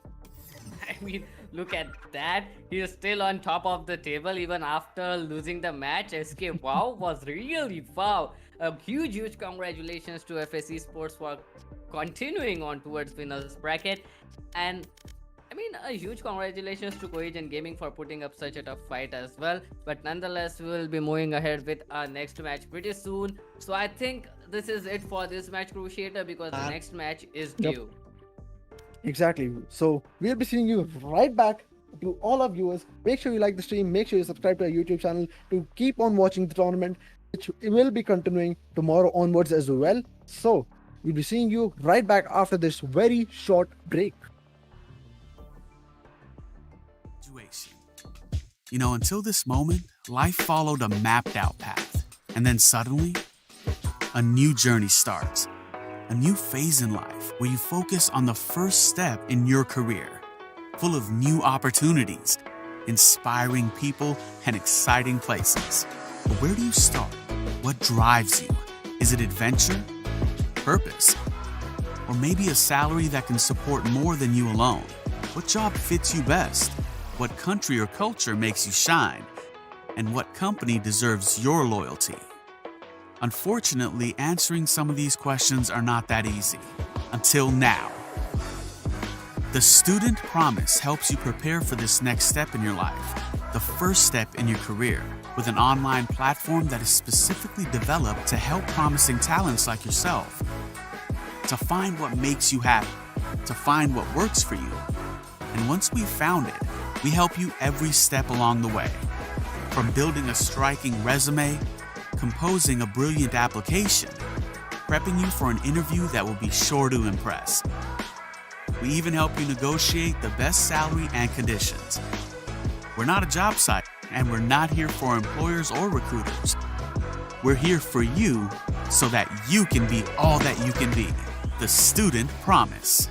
I mean, look at that. He is still on top of the table even after losing the match. SK wow was really wow. A huge congratulations to FS Esports for continuing on towards winners bracket. And I mean, a huge congratulations to Cohesion Gaming for putting up such a tough fight as well. But nonetheless, we will be moving ahead with our next match pretty soon. So I think this is it for this match, Cruciator, because the next match is due. Exactly. So we'll be seeing you right back. To all our viewers, make sure you like the stream, make sure you subscribe to our YouTube channel to keep on watching the tournament, which will be continuing tomorrow onwards as well. So we'll be seeing you right back after this very short break. Situation. You know, until this moment, life followed a mapped out path. And then suddenly, a new journey starts. A new phase in life where you focus on the first step in your career, full of new opportunities, inspiring people, and exciting places. But where do you start? What drives you? Is it adventure? Purpose? Or maybe a salary that can support more than you alone? What job fits you best? What country or culture makes you shine? And what company deserves your loyalty? Unfortunately, answering some of these questions are not that easy. Until now. The Student Promise helps you prepare for this next step in your life. the first step in your career with an online platform that is specifically developed to help promising talents like yourself to find what makes you happy, to find what works for you. And once we've found it, we help you every step along the way. From building a striking resume, composing a brilliant application, prepping you for an interview that will be sure to impress. We even help you negotiate the best salary and conditions. We're not a job site, and we're not here for employers or recruiters. We're here for you so that you can be all that you can be. The Student Promise.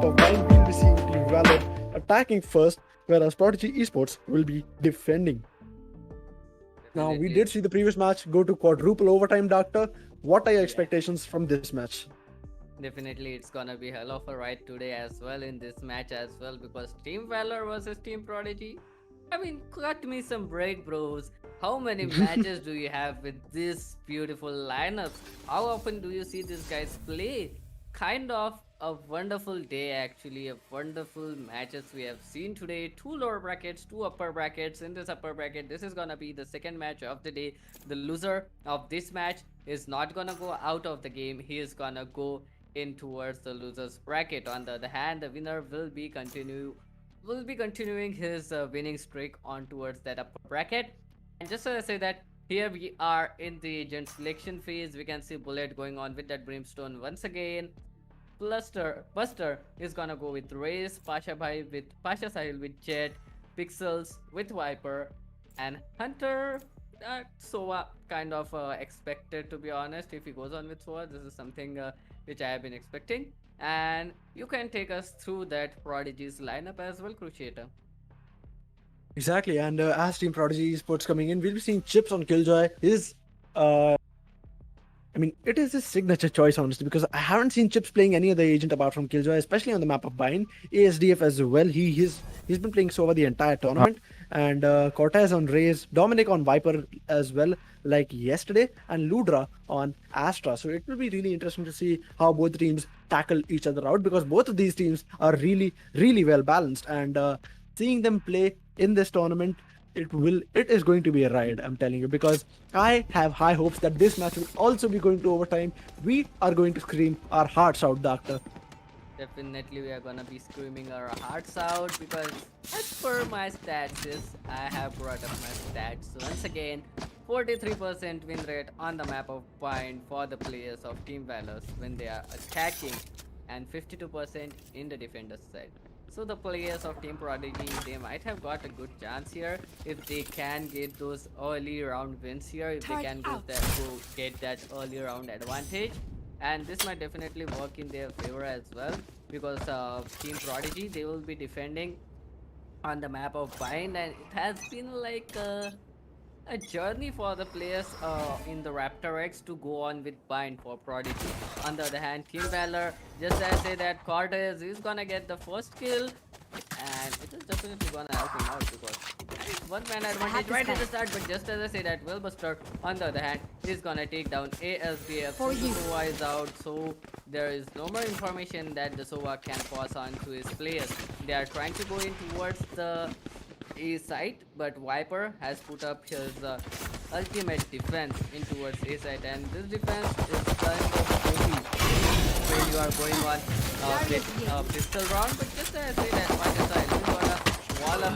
map of Bind, we'll be seeing Team Valor attacking first, whereas Prodigy eSports will be defending. Now, we Definitely. did see the previous match go to quadruple overtime, Doctor. What are your expectations from this match? Definitely, it's gonna be hell of a ride today as well in this match as well, because Team Valor versus Team Prodigy. I mean, cut me some break, bros. How many matches do you have with this beautiful lineup? How often do you see these guys play? Kind of a wonderful day, actually. A wonderful matches we have seen today. Two lower brackets, two upper brackets. In this upper bracket, this is gonna be the second match of the day. The loser of this match is not gonna go out of the game. He is gonna go in towards the losers bracket. On the other hand, the winner will be continuing his winning streak on towards that upper bracket. And just so I say that, here we are in the agent selection phase. We can see Bullet going on with that Brimstone once again. Buster is gonna go with Race, Pasha Sahil with Jet, Pixels with Viper, and Hunter. Sova kind of expected, to be honest. If he goes on with Sova, this is something which I have been expecting. And you can take us through that Prodigy's lineup as well, Cruciator. Exactly, and as Team Prodigy eSports coming in, we'll be seeing Chips on Killjoy. It is his signature choice, honestly, because I haven't seen Chips playing any other agent apart from Killjoy, especially on the map of Bind. ASDF as well. He's been playing Sova the entire tournament, and Cortez on Raze, Dominic on Viper as well, like yesterday, and Ludra on Astra. So it will be really interesting to see how both teams tackle each other out, because both of these teams are really, really well balanced, and seeing them play in this tournament, it is going to be a ride, I'm telling you, because I have high hopes that this match will also be going to overtime. We are going to scream our hearts out, Doctor. Definitely, we are gonna be screaming our hearts out, because as per my stats, I have brought up my stats once again. 43% win rate on the map of Bind for the players of Team Valor when they are attacking, and 52% in the defender's side. So the players of Team Prodigy, they might have got a good chance here if they can get those early round wins here, if they can go get that early round advantage. And this might definitely work in their favor as well, because Team Prodigy, they will be defending on the map of Bind, and it has been like a journey for the players in the RaptorX to go on with Bind for Prodigy. On the other hand, Team Valor, just as I say that Cortez is gonna get the first kill, and it is definitely gonna help him out, because it's one man advantage right at the start. But just as I say that, Buster, on the other hand, is gonna take down ASBF. So Sova is out, so there is no more information that the Sova can pass on to his players. They are trying to go in towards the A site, but Viper has put up his ultimate defense in towards A site, and this defense is kind of OP when you are going on with pistol round. But just as I say that, Pakistan is gonna wall up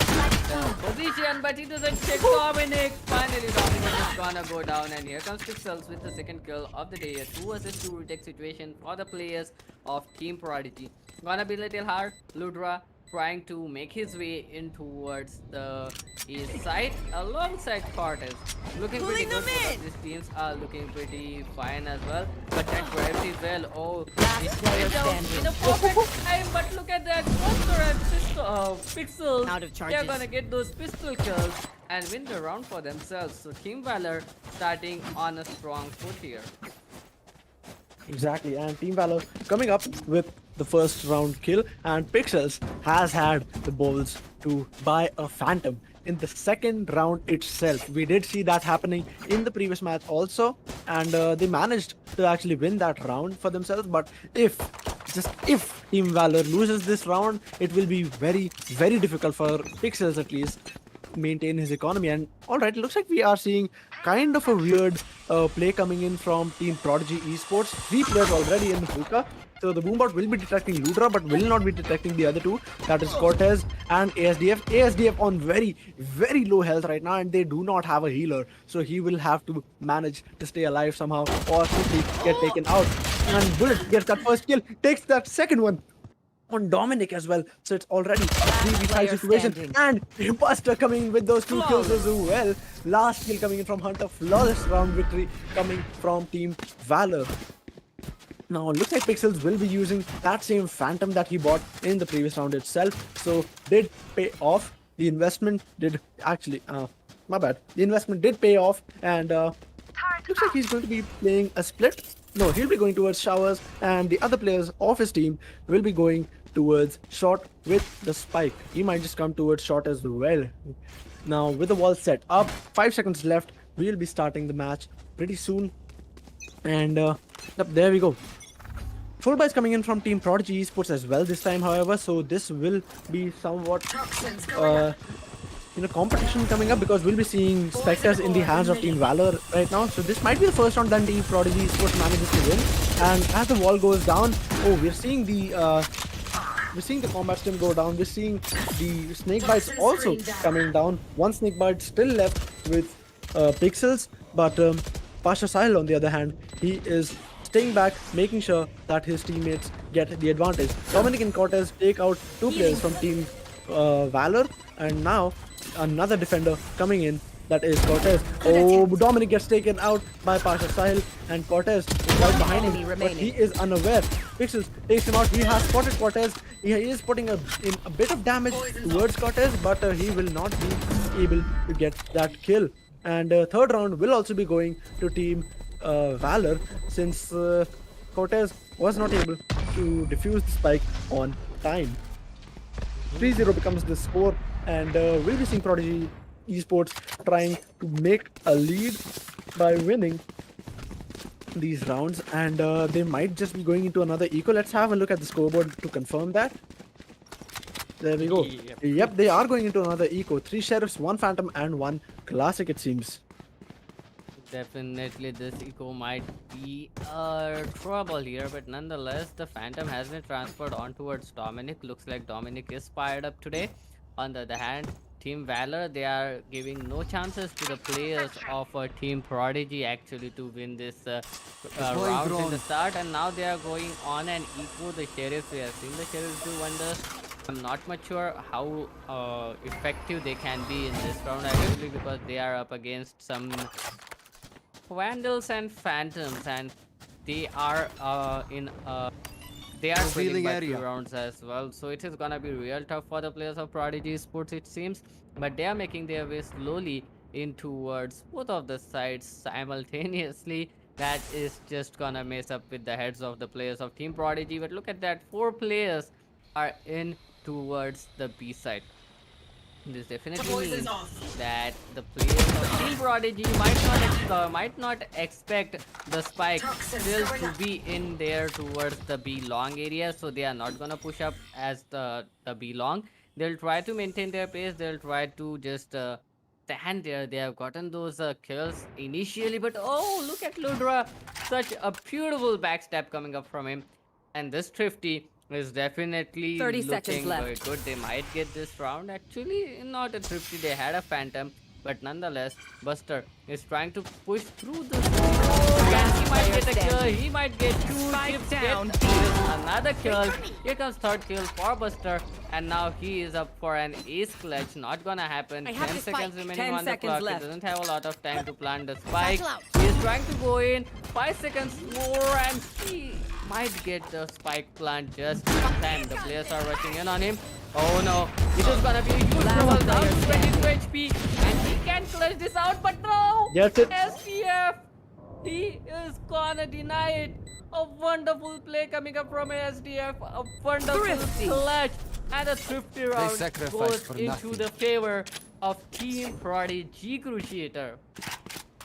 the position, but he doesn't check Dominic. Finally, Dominic is gonna go down, and here comes Pixels with the second kill of the day. A 2 vs 2 retake situation for the players of Team Prodigy. Gonna be a little hard. Ludra trying to make his way in towards the east side alongside Cortez. Looking pretty good, because these teams are looking pretty fine as well. But that gravity well, it's going down in a perfect time. But look at that, Monster and Pixels. Out of They're charges. gonna get those pistol kills and win the round for themselves. So Team Valor starting on a strong foot here. Exactly, and Team Valor coming up with the first round kill, and Pixels has had the balls to buy a Phantom in the second round itself. We did see that happening in the previous match also, and they managed to actually win that round for themselves. But if Team Valor loses this round, it will be very, very difficult for Pixels at least maintain his economy. And alright, looks like we are seeing kind of a weird play coming in from Team Prodigy eSports. 3 players already in the hookah. So the Boombot will be detecting Ludra, but will not be detecting the other two. That is Cortez and ASDF. ASDF on very, very low health right now, and they do not have a healer. So he will have to manage to stay alive somehow, or simply get taken out. And Bullet gets that first kill, takes that second one on Dominic as well. So it's already a 3v5 situation. standing. And Buster coming in with those 2 kills as well. Last kill coming in from Hunter. Flawless round victory coming from Team Valor. Now, looks like Pixels will be using that same Phantom that he bought in the previous round itself. So, did pay off. The investment did actually, my bad. The investment did pay off, and looks like he's going to be playing a split. No, he'll be going towards showers, and the other players of his team will be going towards short with the spike. He might just come towards short as well. Now, with the wall set up, 5 seconds left, we'll be starting the match pretty soon. And yep, there we go. Full buys coming in from Team Prodigy eSports as well this time, however, so this will be somewhat competition coming up, because we'll be seeing Spectres in the hands of Team Valor right now. So this might be the first round that Team Prodigy eSports manages to win. And as the wall goes down, we're seeing the combat stim go down. We're seeing the snake bites also coming down. One snake bite still left with Pixels, but Pasha Sahil, on the other hand, he is staying back, making sure that his teammates get the advantage. Dominic and Cortez take out 2 players from Team Valor, and now another defender coming in, that is Cortez. Dominic gets taken out by Pasha Sahil, and Cortez is right behind him, but he is unaware. Pixels takes him out. He has spotted Cortez. He is putting in a bit of damage towards Cortez, but he will not be able to get that kill. And third round will also be going to Team Valor, since Cortez was not able to defuse the spike on time. 3-0 becomes the score, and we'll be seeing Prodigy eSports trying to make a lead by winning these rounds, and they might just be going into another eco. Let's have a look at the scoreboard to confirm that. There we go. Yep, they are going into another eco. 3 sheriffs, 1 phantom, and 1 classic, it seems. Definitely this eco might be trouble here, but nonetheless the phantom has been transferred on towards Dominic. Looks like Dominic is fired up today. On the other hand, Team Valor, they are giving no chances to the players of Team Prodigy actually to win this round in the start, and now they are going on an eco. The sheriffs, we have seen the sheriffs do wonders. I'm not much sure how effective they can be in this round actually, because they are up against some Vandals and Phantoms, and they are winning by 2 rounds as well. So it is gonna be real tough for the players of Prodigy Sports, it seems. But they are making their way slowly in towards both of the sides simultaneously. That is just gonna mess up with the heads of the players of Team Prodigy. But look at that, 4 players are in towards the B side. This definitely means that the players of Team Prodigy might not expect the spike still to be in there towards the B long area, so they are not gonna push up as the B long. They'll try to maintain their pace. They'll try to just stand there. They have gotten those kills initially, but oh, look at Ludra! Such a beautiful backstab coming up from him, and this Thrifty is definitely 30 seconds looking left. very good. They might get this round. Actually, not a Thrifty. They had a Phantom, but nonetheless, Buster is trying to push through the. Oh, yes, he might get a kill. He might get 2 kills. down. Another kill. Here comes third kill for Buster, and now he is up for an ace clutch. Not gonna happen. I have 10 the seconds spike. remaining 10 on the seconds clock. left. He doesn't have a lot of time to plant the spike. Battle out. He is trying to go in. 5 seconds more, and he might get the spike plant just in time. The players are rushing in on him. Oh no, it is gonna be a huge trouble. Down to 22 HP, and he can clutch this out, but no! Gets it. SDF! He is gonna deny it. A wonderful play coming up from SDF. A wonderful Thrifty. clutch, and a thrifty round sacrifice goes for into nothing. the favor of Team Prodigy Cruciator.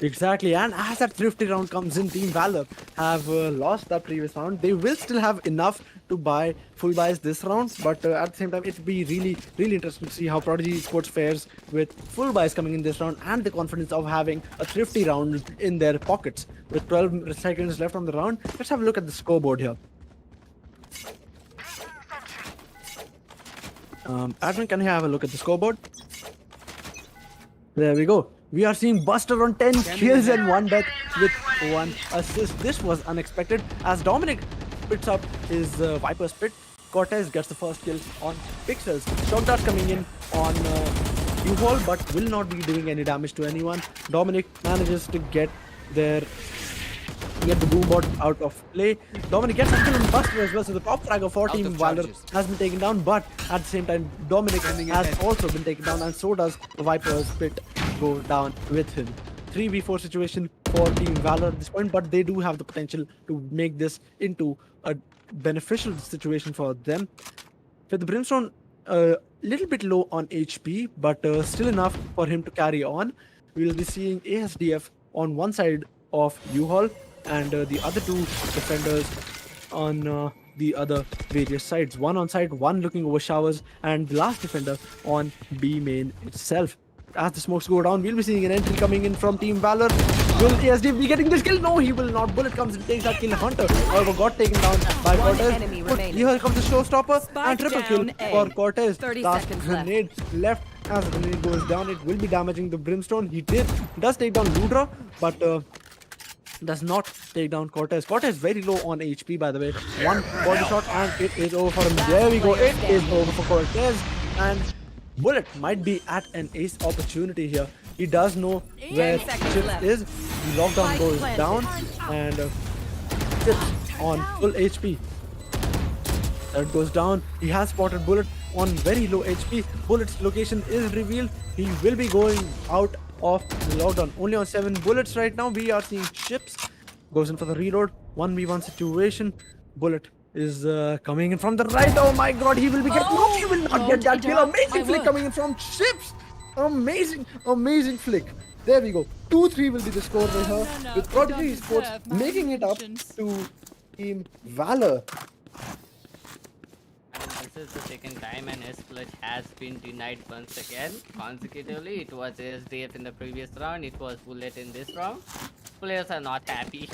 Exactly, and as that thrifty round comes in, Team Valor have lost that previous round. They will still have enough to buy full buys this round, but at the same time, it'll be really interesting to see how Prodigy Sports fares with full buys coming in this round and the confidence of having a thrifty round in their pockets. With 12 seconds left on the round, let's have a look at the scoreboard here. Admin, can you have a look at the scoreboard? There we go. We are seeing Buster on 10 kills and 1 death with 1 assist. This was unexpected as Dominic picks up his Viper Spit. Cortez gets the first kill on Pixels. Shock dart coming in on U-Hall, but will not be doing any damage to anyone. Dominic manages to get their get the boom bot out of play. Dominic gets a kill on Buster as well, so the top fragger for Out Team of Valor charges. has been taken down, but at the same time, Dominic has also been taken down, and so does the Viper's Pit go down with him. 3v4 situation for Team Valor at this point, but they do have the potential to make this into a beneficial situation for them. With the Brimstone a little bit low on HP, but still enough for him to carry on. We'll be seeing ASDF on one side of U-Haul and the other two defenders on the other various sides. One on side, one looking over showers, and the last defender on B main itself. As the smokes go down, we'll be seeing an entry coming in from Team Valor. Will ASD be getting this kill? No, he will not. Bullet comes and takes that kill. Hunter, however, got taken down by One Cortez. enemy But remaining. here comes the showstopper Spike and triple kill down A. for Cortez. 30 Last seconds left. grenade left. As the grenade goes down, it will be damaging the Brimstone. He does take down Ludra, but does not take down Cortez. Cortez very low on HP, by the way. One body shot and it is over for him. There we go. It is over for Cortez. And Bullet might be at an ace opportunity here. He does know where seconds Chips left. is. The lockdown Spike goes planted. down and Chips on full HP. That goes down. He has spotted Bullet on very low HP. Bullet's location is revealed. He will be going out of the lockdown. Only on 7 bullets right now. We are seeing Chips goes in for the reload. 1v1 situation. Bullet is coming in from the right. Oh my god, he will be getting. No, he will not get that kill. Amazing flick coming in from Chips. Amazing flick. There we go. 2-3 will be the score with her. With Prodigy eSports making it up to Team Valor. And this is the second time an S-Clutch has been denied once again consecutively. It was ASDF in the previous round, it was Bullet in this round. Players are not happy.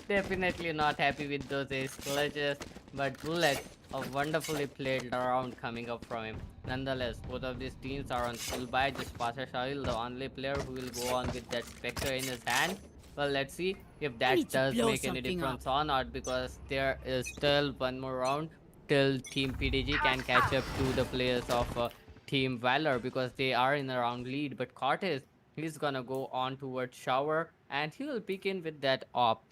Definitely not happy with those S-Clutches. But Bullet, a wonderfully played round coming up from him. Nonetheless, both of these teams are on full buy. Just Pasha Shahil, the only player who will go on with that Spectre in his hand. Well, let's see if need that to does blow make any something difference or not, because there is still one more round till Team PDG can catch up to the players of Team Valor, because they are in a round lead. But Cortez, he's gonna go on towards Shower and he will pick in with that op.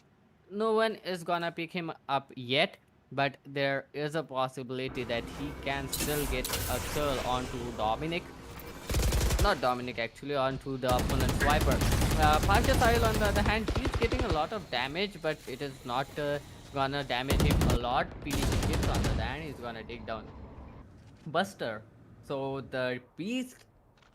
No one is gonna pick him up yet, but there is a possibility that he can still get a kill onto Dominic. Not Dominic actually, onto the opponent's Viper. Panchasahil on the other hand, he's getting a lot of damage, but it is not gonna damage him a lot. PDG hits on the other hand, he's gonna take down Buster. So the beast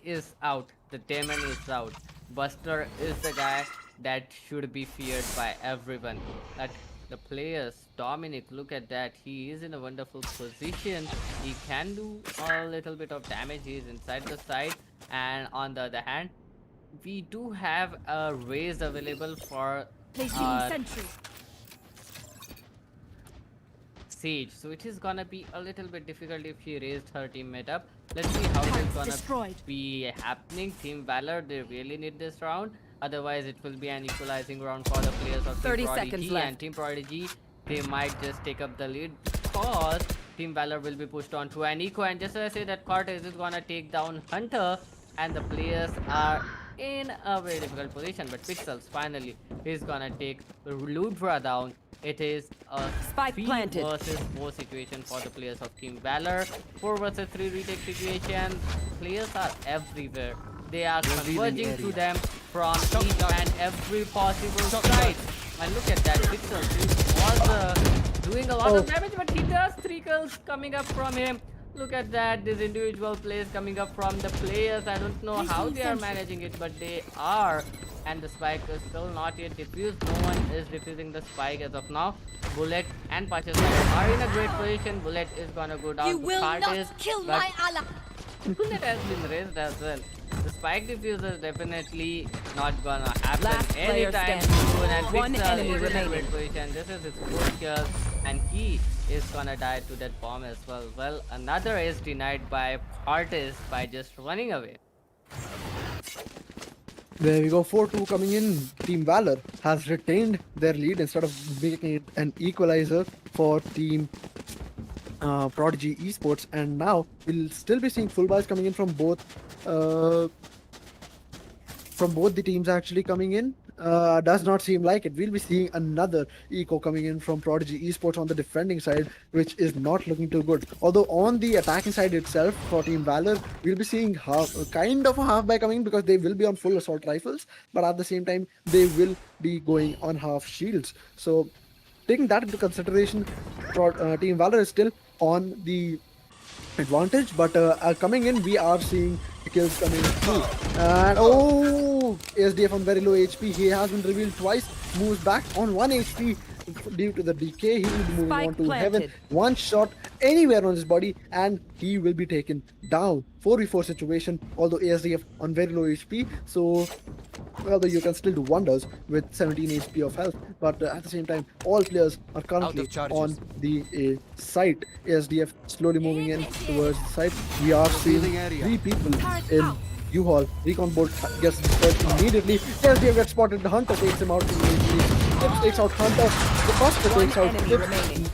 is out, the demon is out. Buster is the guy that should be feared by everyone. That the players, Dominic, look at that, he is in a wonderful position. He can do a little bit of damage, he is inside the side. And on the other hand, we do have a raise available for Placing sentry. Sage, so it is gonna be a little bit difficult if he raised her teammate up. Let's see how it is Turrets gonna destroyed. be happening. Team Valor, they really need this round, otherwise it will be an equalizing round for the players of 30 Team seconds Prodigy. left. And Team Prodigy, they might just take up the lead because Team Valor will be pushed on to an eco. And just as I say that, Cortez is gonna take down Hunter, and the players are in a very difficult position. But Pixels finally is gonna take Ludra down. It is a Spike 3 planted. versus 4 situation for the players of Team Valor. 4 versus 3 retake situation. Players are everywhere. They are converging to them from each and every possible side. And look at that, Pixel. He was doing a lot of damage, but he does 3 kills coming up from him. Look at that, this individual plays coming up from the players. I don't know how they are managing it, but they are. And the spike is still not yet defused. No one is defusing the spike as of now. Bullet and Pasha are in a great position. Bullet is gonna go down You to will Cartes, not kill but my ally. Bullet has been raised as well. The spike diffuser is definitely not gonna happen Last player anytime standing. soon. And One Pixel enemy is in a remaining. great position. This is his 4th kill, and he is gonna die to that bomb as well. Well, another is denied by Cartes by just running away. There we go, 4-2 coming in. Team Valor has retained their lead instead of making it an equalizer for Team Prodigy eSports. And now we'll still be seeing full buys coming in from both the teams actually coming in. Does not seem like it. We'll be seeing another eco coming in from Prodigy eSports on the defending side, which is not looking too good. Although on the attacking side itself for Team Valor, we'll be seeing kind of a half buy coming because they will be on full assault rifles, but at the same time they will be going on half shields. So taking that into consideration, Team Valor is still on the advantage, but coming in we are seeing the kills coming through. And oh, SDF on very low HP. He has been revealed twice, moves back on 1 HP due to the decay. He will be moving Spike on to planted. heaven. One shot anywhere on his body and he will be taken down. 4v4 situation, although ASDF on very low HP, so although you can still do wonders with 17 HP of health, but at the same time all players are currently on the A site. ASDF slowly moving in towards the site. We are seeing 3 people in U-Haul. Recon bolt gets destroyed immediately. ASDF gets spotted. The Hunter takes him out immediately. Clips takes out Hunter. The Buster One takes out enemy Clips. remaining.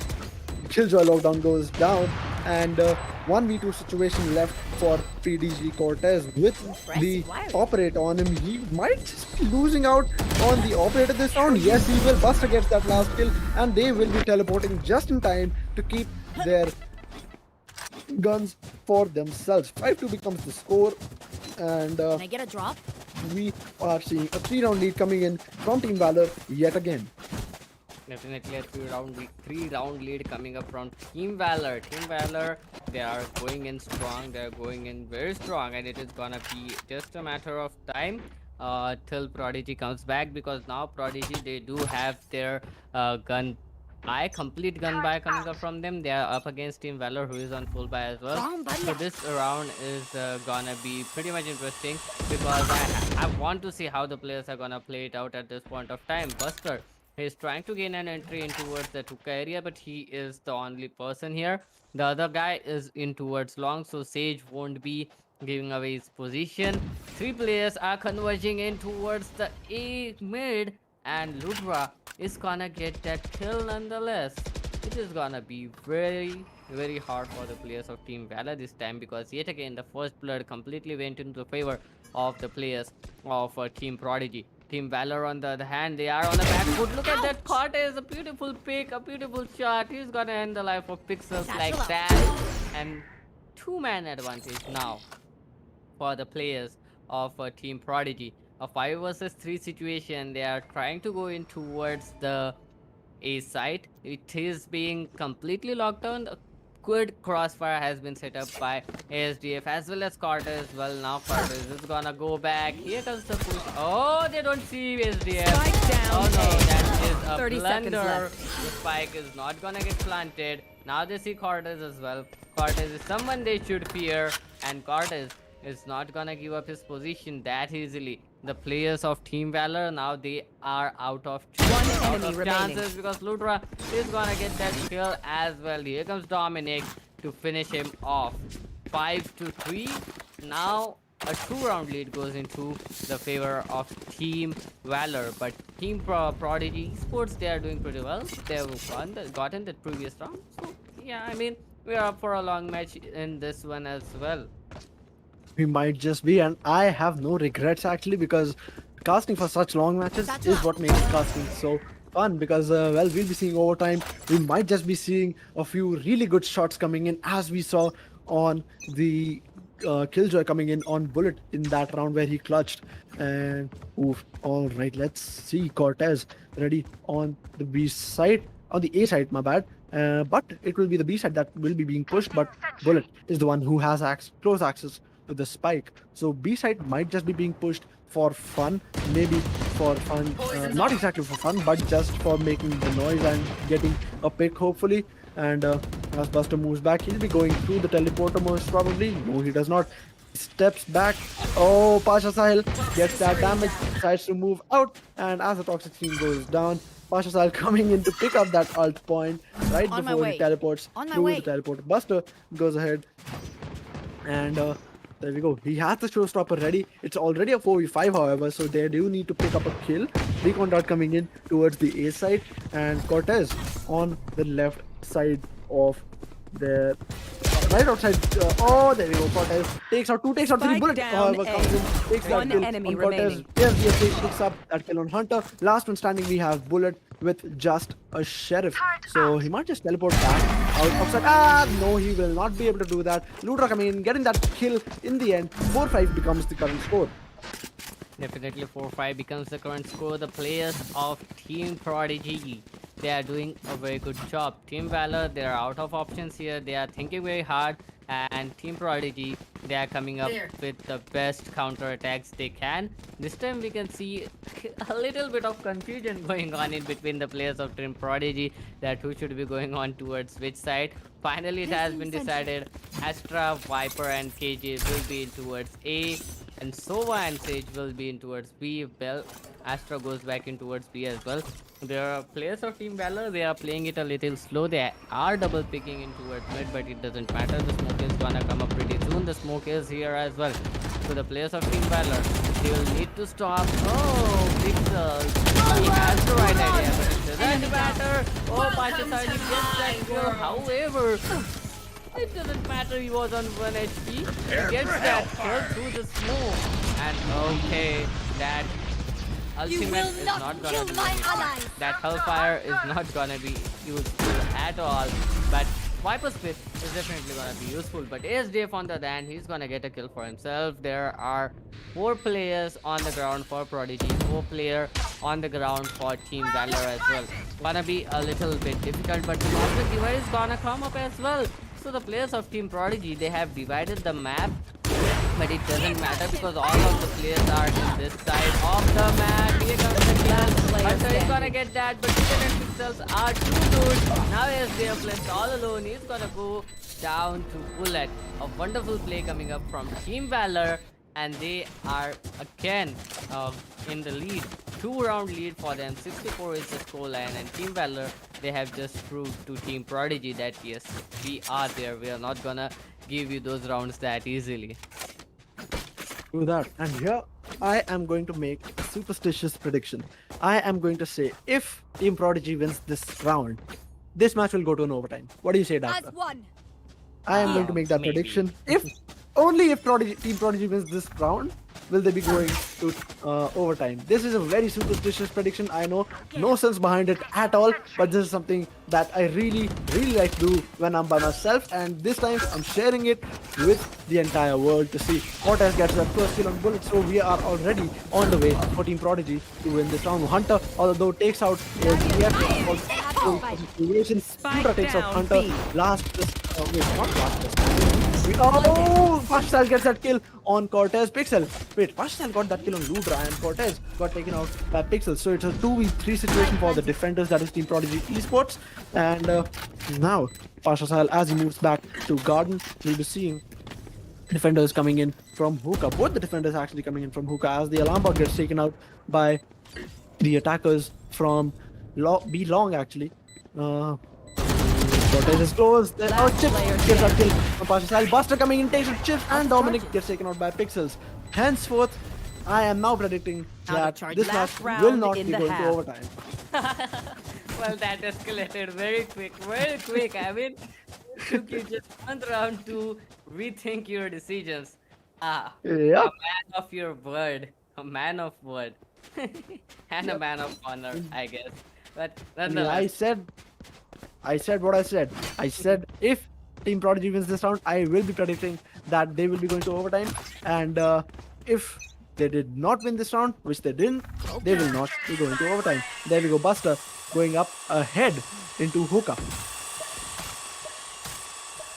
Killjoy lockdown goes down, and 1v2 situation left for PDG Cortez with the operator on him. He might just be losing out on the operator this round. Yes, he will. Buster gets that last kill, and they will be teleporting just in time to keep their guns for themselves. 5-2 becomes the score, and Can I get a drop? we are seeing a 3-round lead coming in from Team Valor yet again. Definitely a three-round lead coming up from Team Valor. Team Valor, they are going in strong. They are going in very strong, and it is gonna be just a matter of time till Prodigy comes back, because now Prodigy, they do have their complete gun buy coming up from them. They are up against Team Valor, who is on full buy as well. So this round is gonna be pretty much interesting, because I want to see how the players are gonna play it out at this point of time. Buster, he's trying to gain an entry in towards the Tuka area, but he is the only person here. The other guy is in towards long, so Sage won't be giving away his position. 3 players are converging in towards the A mid, and Ludra is gonna get that kill nonetheless. It is gonna be very, very hard for the players of Team Valor this time, because yet again the first blood completely went into favor of the players of Team Prodigy. Team Valor, on the other hand, they are on the back foot. Look at that. Cortez, a beautiful pick, a beautiful shot. He's gonna end the life of Pixels like that. And 2-man advantage now for the players of Team Prodigy. A 5 versus 3 situation. They are trying to go in towards the A site. It is being completely locked down. A good crossfire has been set up by ASDF as well as Cortez. Well, now Cortez is gonna go back. Here comes the push. Oh, they don't see ASDF. Spike down Oh no, A. that is a 30 seconds blunder. left. The spike is not gonna get planted. Now they see Cortez as well. Cortez is someone they should fear, and Cortez is not gonna give up his position that easily. The players of Team Valor, now they are out of enemy remaining. chances, because Ludra is gonna get that kill as well. Here comes Dominic to finish him off. 5-3. Now a 2-round lead goes into the favor of Team Valor, but Team Prodigy eSports, they are doing pretty well. They've gotten the previous round, so yeah, I mean, we are up for a long match in this one as well. We might just be, and I have no regrets actually, because casting for such long matches is what makes casting so fun, because well, we'll be seeing overtime. We might just be seeing a few really good shots coming in, as we saw on the Killjoy coming in on Bullet in that round where he clutched. And oof, all right, let's see Cortez ready on the B side, on the A side, my bad. But it will be the B side that will be being pushed, but Bullet is the one who has close access to the spike. So B side might just be being pushed for fun, maybe for fun, not exactly for fun, but just for making the noise and getting a pick hopefully. And as Buster moves back, he'll be going through the teleporter most probably. No, he does not. Steps back. Oh, Pasha Sahil gets that damage, decides to move out, and as the toxic team goes down, Pasha Sahil coming in to pick up that alt point right On my before he way. teleports On my through way. the teleporter. Buster goes ahead, and there we go. He has the showstopper ready. It's already a 4v5, however, so they do need to pick up a kill. Recon dot coming in towards the A side, and Cortez on the left side of their right outside. Oh, there we go. Cortez takes out 2, takes out 3. Spike Bullet, down however, A. comes in, takes that One kill enemy on Cortez. remaining. Yes, DSA picks up that kill on Hunter. Last one standing, we have Bullet with just a sheriff. So he might just teleport back outside. No, he will not be able to do that. Ludra coming in, getting that kill in the end. 4-5 becomes the current score. Definitely 4-5 becomes the current score. The players of Team Prodigy, they are doing a very good job. Team Valor, they are out of options here. They are thinking very hard. And Team Prodigy, they are coming up with the best counter attacks they can. This time we can see a little bit of confusion going on in between the players of Team Prodigy, that who should be going on towards which side. Finally, it has been decided. Astra, Viper and KJ will be in towards A, and Sova and Sage will be in towards B. Well, Astra goes back in towards B as well. There are players of Team Valor, they are playing it a little slow. They are double picking in towards mid, but it doesn't matter. The smoke is gonna come up pretty soon. The smoke is here as well. So the players of Team Valor, they will need to stop. Oh, Pixels. He has the right idea, but it doesn't matter. Oh, Pachasarji gets that kill. However, it doesn't matter, he was on 1 HP. He gets that kill through the smoke. And okay, that ultimate is not gonna be useful. That Hellfire is not gonna be useful at all. But Viper's Spit is definitely gonna be useful. But ASDF on the other hand, he's gonna get a kill for himself. There are 4 players on the ground for Prodigy, 4 players on the ground for Team Valor as well. Gonna be a little bit difficult, but the Cosmic Divide is gonna come up as well. So the players of Team Prodigy, they have divided the map, but it doesn't matter because all of the players are in this side of the map. Here comes the kill. Hunter is gonna get that, but Chicken and Pixels are too good. Now as they are placed all alone, he's gonna go down to Bullet. A wonderful play coming up from Team Valor, and they are again in the lead. 2-round lead for them. 64 is the scoreline, and Team Valor, they have just proved to Team Prodigy that yes, we are there. We are not gonna give you those rounds that easily. Do that. And here I am going to make a superstitious prediction. I am going to say if Team Prodigy wins this round, this match will go to an overtime. What do you say, As Doctor? one. I am going to make that Maybe. prediction. If only if Team Prodigy wins this round, will they be going to overtime. This is a very superstitious prediction. I know, no sense behind it at all, but this is something that I really like to do when I'm by myself, and this time I'm sharing it with the entire world to see Cortez gets that first kill on Bullet. So we are already on the way for Team Prodigy to win this round. Hunter, although takes out Cohesion, Ultra takes out down Hunter. B. Pashtal gets that kill on Cortez. Pixel. Wait, Pashtal got that kill on Ludra, and Cortez got taken out by Pixel. So it's a 2v3 situation for the defenders, that is Team Prodigy eSports. And now Pashtal, as he moves back to Garden, we'll be seeing defenders coming in from hookah. Both the defenders actually coming in from hookah, as the alarm bot gets taken out by the attackers from B long actually. Cortez is close. Then Chips gets that kill from Pashtal. Buster coming in, takes out Chips, and Dominic gets taken out by Pixels. Henceforth, I am now predicting that charge. this match Last round will not in be the going half. to overtime. Well, that escalated very quick, very quick. I mean, it took you just 1 round to rethink your decisions. A Yep. man of your word, a man of word, and a man of honor, I guess. But nonetheless, I said what I said. I said if Team Prodigy wins this round, I will be predicting that they will be going to overtime. And if they did not win this round, which they didn't, they will not be going to overtime. There we go, Buster going up ahead into hookah.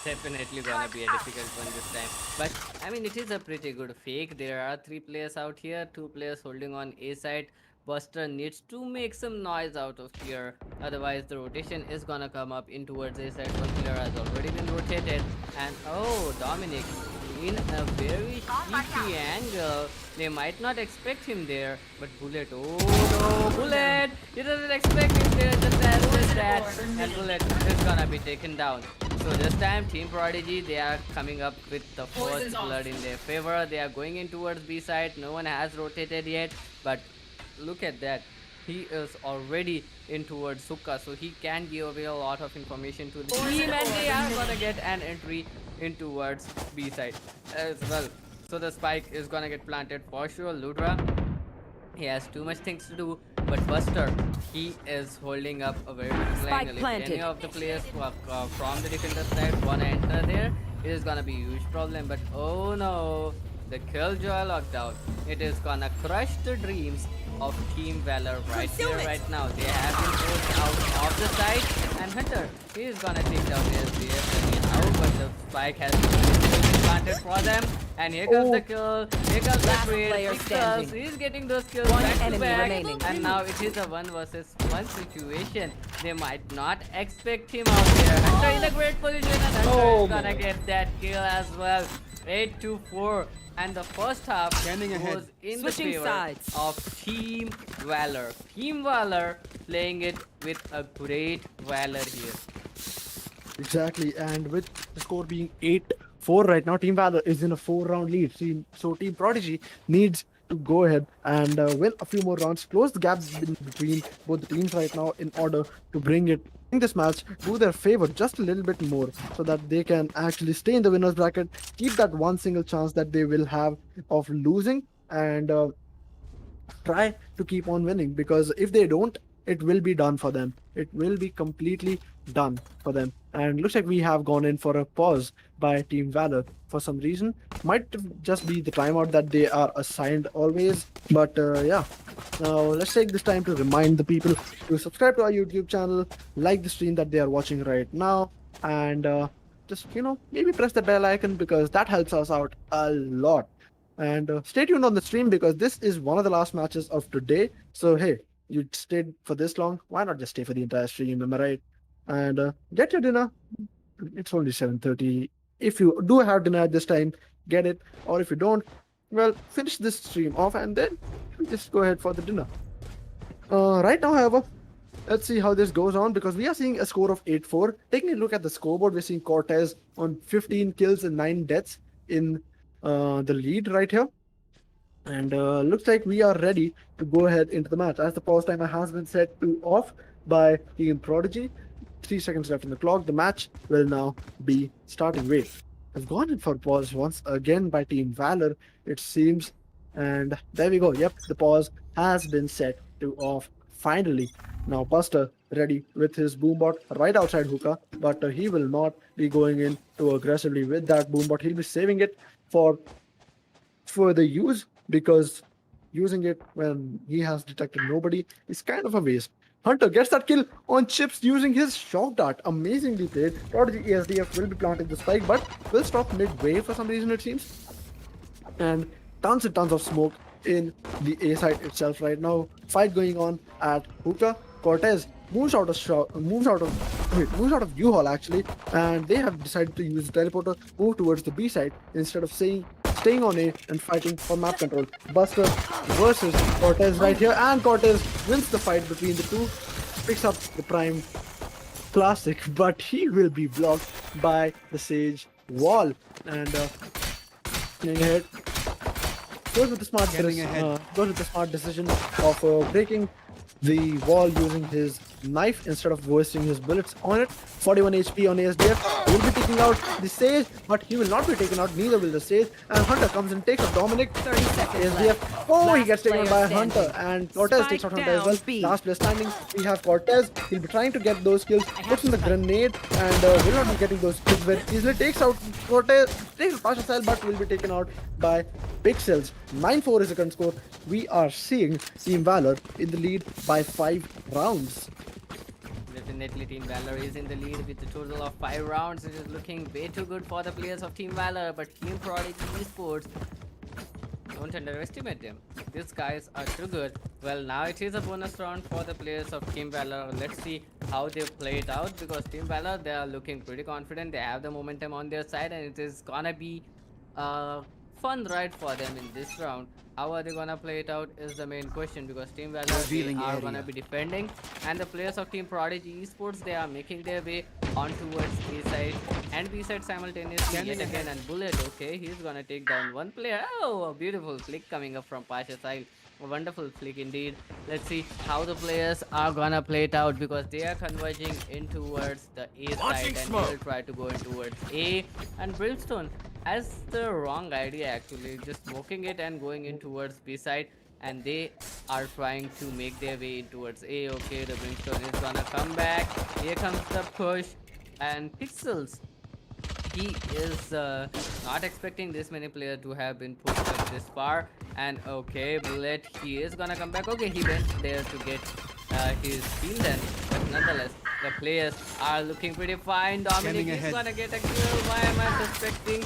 definitely gonna be a difficult one this time. But I mean, it is a pretty good fake. There are 3 players out here, 2 players holding on A side. Buster needs to make some noise out of here, otherwise the rotation is gonna come up in towards A side. 1 player has already been rotated, and oh, Dominic in a very cheeky angle. They might not expect him there, but Bullet, oh no, Bullet! He doesn't expect him there, just as that, and Bullet is gonna be taken down. So this time, Team Prodigy, they are coming up with the first blood in their favor. They are going in towards B side. No one has rotated yet, but look at that. He is already in towards Sukka, so he can give away a lot of information to the team, and they are gonna get an entry in towards B side as well. So the spike is gonna get planted for sure. Ludra, he has too much things to do, but Buster, he is holding up a very beautiful Spike angle. If planted. any of the players who are from the defender side wanna enter there, it is gonna be a huge problem. But oh no, the Killjoy locked out. It is gonna crush the dreams of Team Valor right here, right now. They have been forced out of the side, and Hunter, he is gonna take down the SDF anyhow, but the spike has been planted for them. And here comes the kill, here comes the Last trade, player because standing. he's getting those kills One back to enemy back. remaining. And now it is a 1 versus 1 situation. They might not expect him out there. Hunter in a great position, and Hunter is gonna get that kill as well. 8-4. And the first half was in Switching the favor sides. of Team Valor. Team Valor playing it with a great Valor here. Exactly, and with the score being 8-4 right now, Team Valor is in a 4-round lead. So Team Prodigy needs to go ahead and win a few more rounds, close the gap between both the teams right now in order to bring this match to their favor just a little bit more, so that they can actually stay in the winners bracket, keep that one single chance that they will have of losing, and try to keep on winning, because if they don't, it will be done for them. It will be completely done for them. And looks like we have gone in for a pause by Team Valor for some reason. Might just be the timeout that they are assigned always. But yeah, now let's take this time to remind the people to subscribe to our YouTube channel, like the stream that they are watching right now, and just, maybe press the bell icon, because that helps us out a lot. And stay tuned on the stream, because this is one of the last matches of today. So hey, you stayed for this long, why not just stay for the entire stream? Am I right? And get your dinner. It's only 7:30. If you do have dinner at this time, get it. Or if you don't, well, finish this stream off and then just go ahead for the dinner. Right now, however, let's see how this goes on, because we are seeing a score of 8-4. Taking a look at the scoreboard, we're seeing Cortez on 15 kills and 9 deaths in the lead right here. And looks like we are ready to go ahead into the match, as the pause timer has been set to off by Team Prodigy. 3 seconds left in the clock. The match will now be starting. Wait, I've gone in for pause once again by Team Valor, it seems. And there we go. Yep, the pause has been set to off finally. Now Buster ready with his boombot right outside hookah, but he will not be going in too aggressively with that boombot. He'll be saving it for the use, because using it when he has detected nobody is kind of a waste. Hunter gets that kill on Chips using his shock dart. Amazingly played. Prodigy ASDF will be planting the spike, but will stop midway for some reason, it seems. And tons and tons of smoke in the A side itself right now. Fight going on at hookah. Cortez moves out of U-Haul actually, and they have decided to use the teleporter, move towards the B side instead of staying on A and fighting for map control. Buster versus Cortez right here, and Cortez wins the fight between the two, picks up the Prime Classic, but he will be blocked by the Sage wall. And going ahead, goes with the smart decision of breaking the wall using his knife instead of wasting his bullets on it. 41 HP on ASDF. Will be taking out the Sage, but he will not be taken out, neither will the Sage. And Hunter comes and takes out Dominic. 30 seconds ASDF. left. Oh, he Last gets taken out by player a Hunter. standing. And Cortez Spike takes out Hunter as down, well. B. Last player standing. We have Cortez. He'll be trying to get those kills. Puts in the grenade and will not be getting those kills very easily. Takes out Cortez. Takes out Pasha Cell, but will be taken out by Pixels. 9-4 is the current score. We are seeing Team Valor in the lead by 5 rounds. Definitely Team Valor is in the lead with a total of 5 rounds. It is looking way too good for the players of Team Valor, but Team Prodigy eSports, don't underestimate them. These guys are too good. Well, now it is a bonus round for the players of Team Valor. Let's see how they play it out, because Team Valor, they are looking pretty confident. They have the momentum on their side, and it is gonna be a fun ride for them in this round. How are they gonna play it out is the main question, because Team Valor, they are gonna be defending, and the players of Team Prodigy eSports, they are making their way on towards A side and B side simultaneously yet again. And Bullet, okay, he's gonna take down one player. Oh, a beautiful flick coming up from Pasha side. A wonderful flick indeed. Let's see how the players are gonna play it out because they are converging in towards the A side and they'll try to go in towards A. And Brimstone has the wrong idea actually, just smoking it and going in towards B side. And they are trying to make their way in towards A. Okay, the Brimstone is gonna come back. Here comes the push. And Pixels, he is not expecting this many players to have been pushed up this far. And okay, Bullet, he is gonna come back. Okay, he went there to get his kill then, but nonetheless the players are looking pretty fine. Dominic is gonna get a kill. Why am I suspecting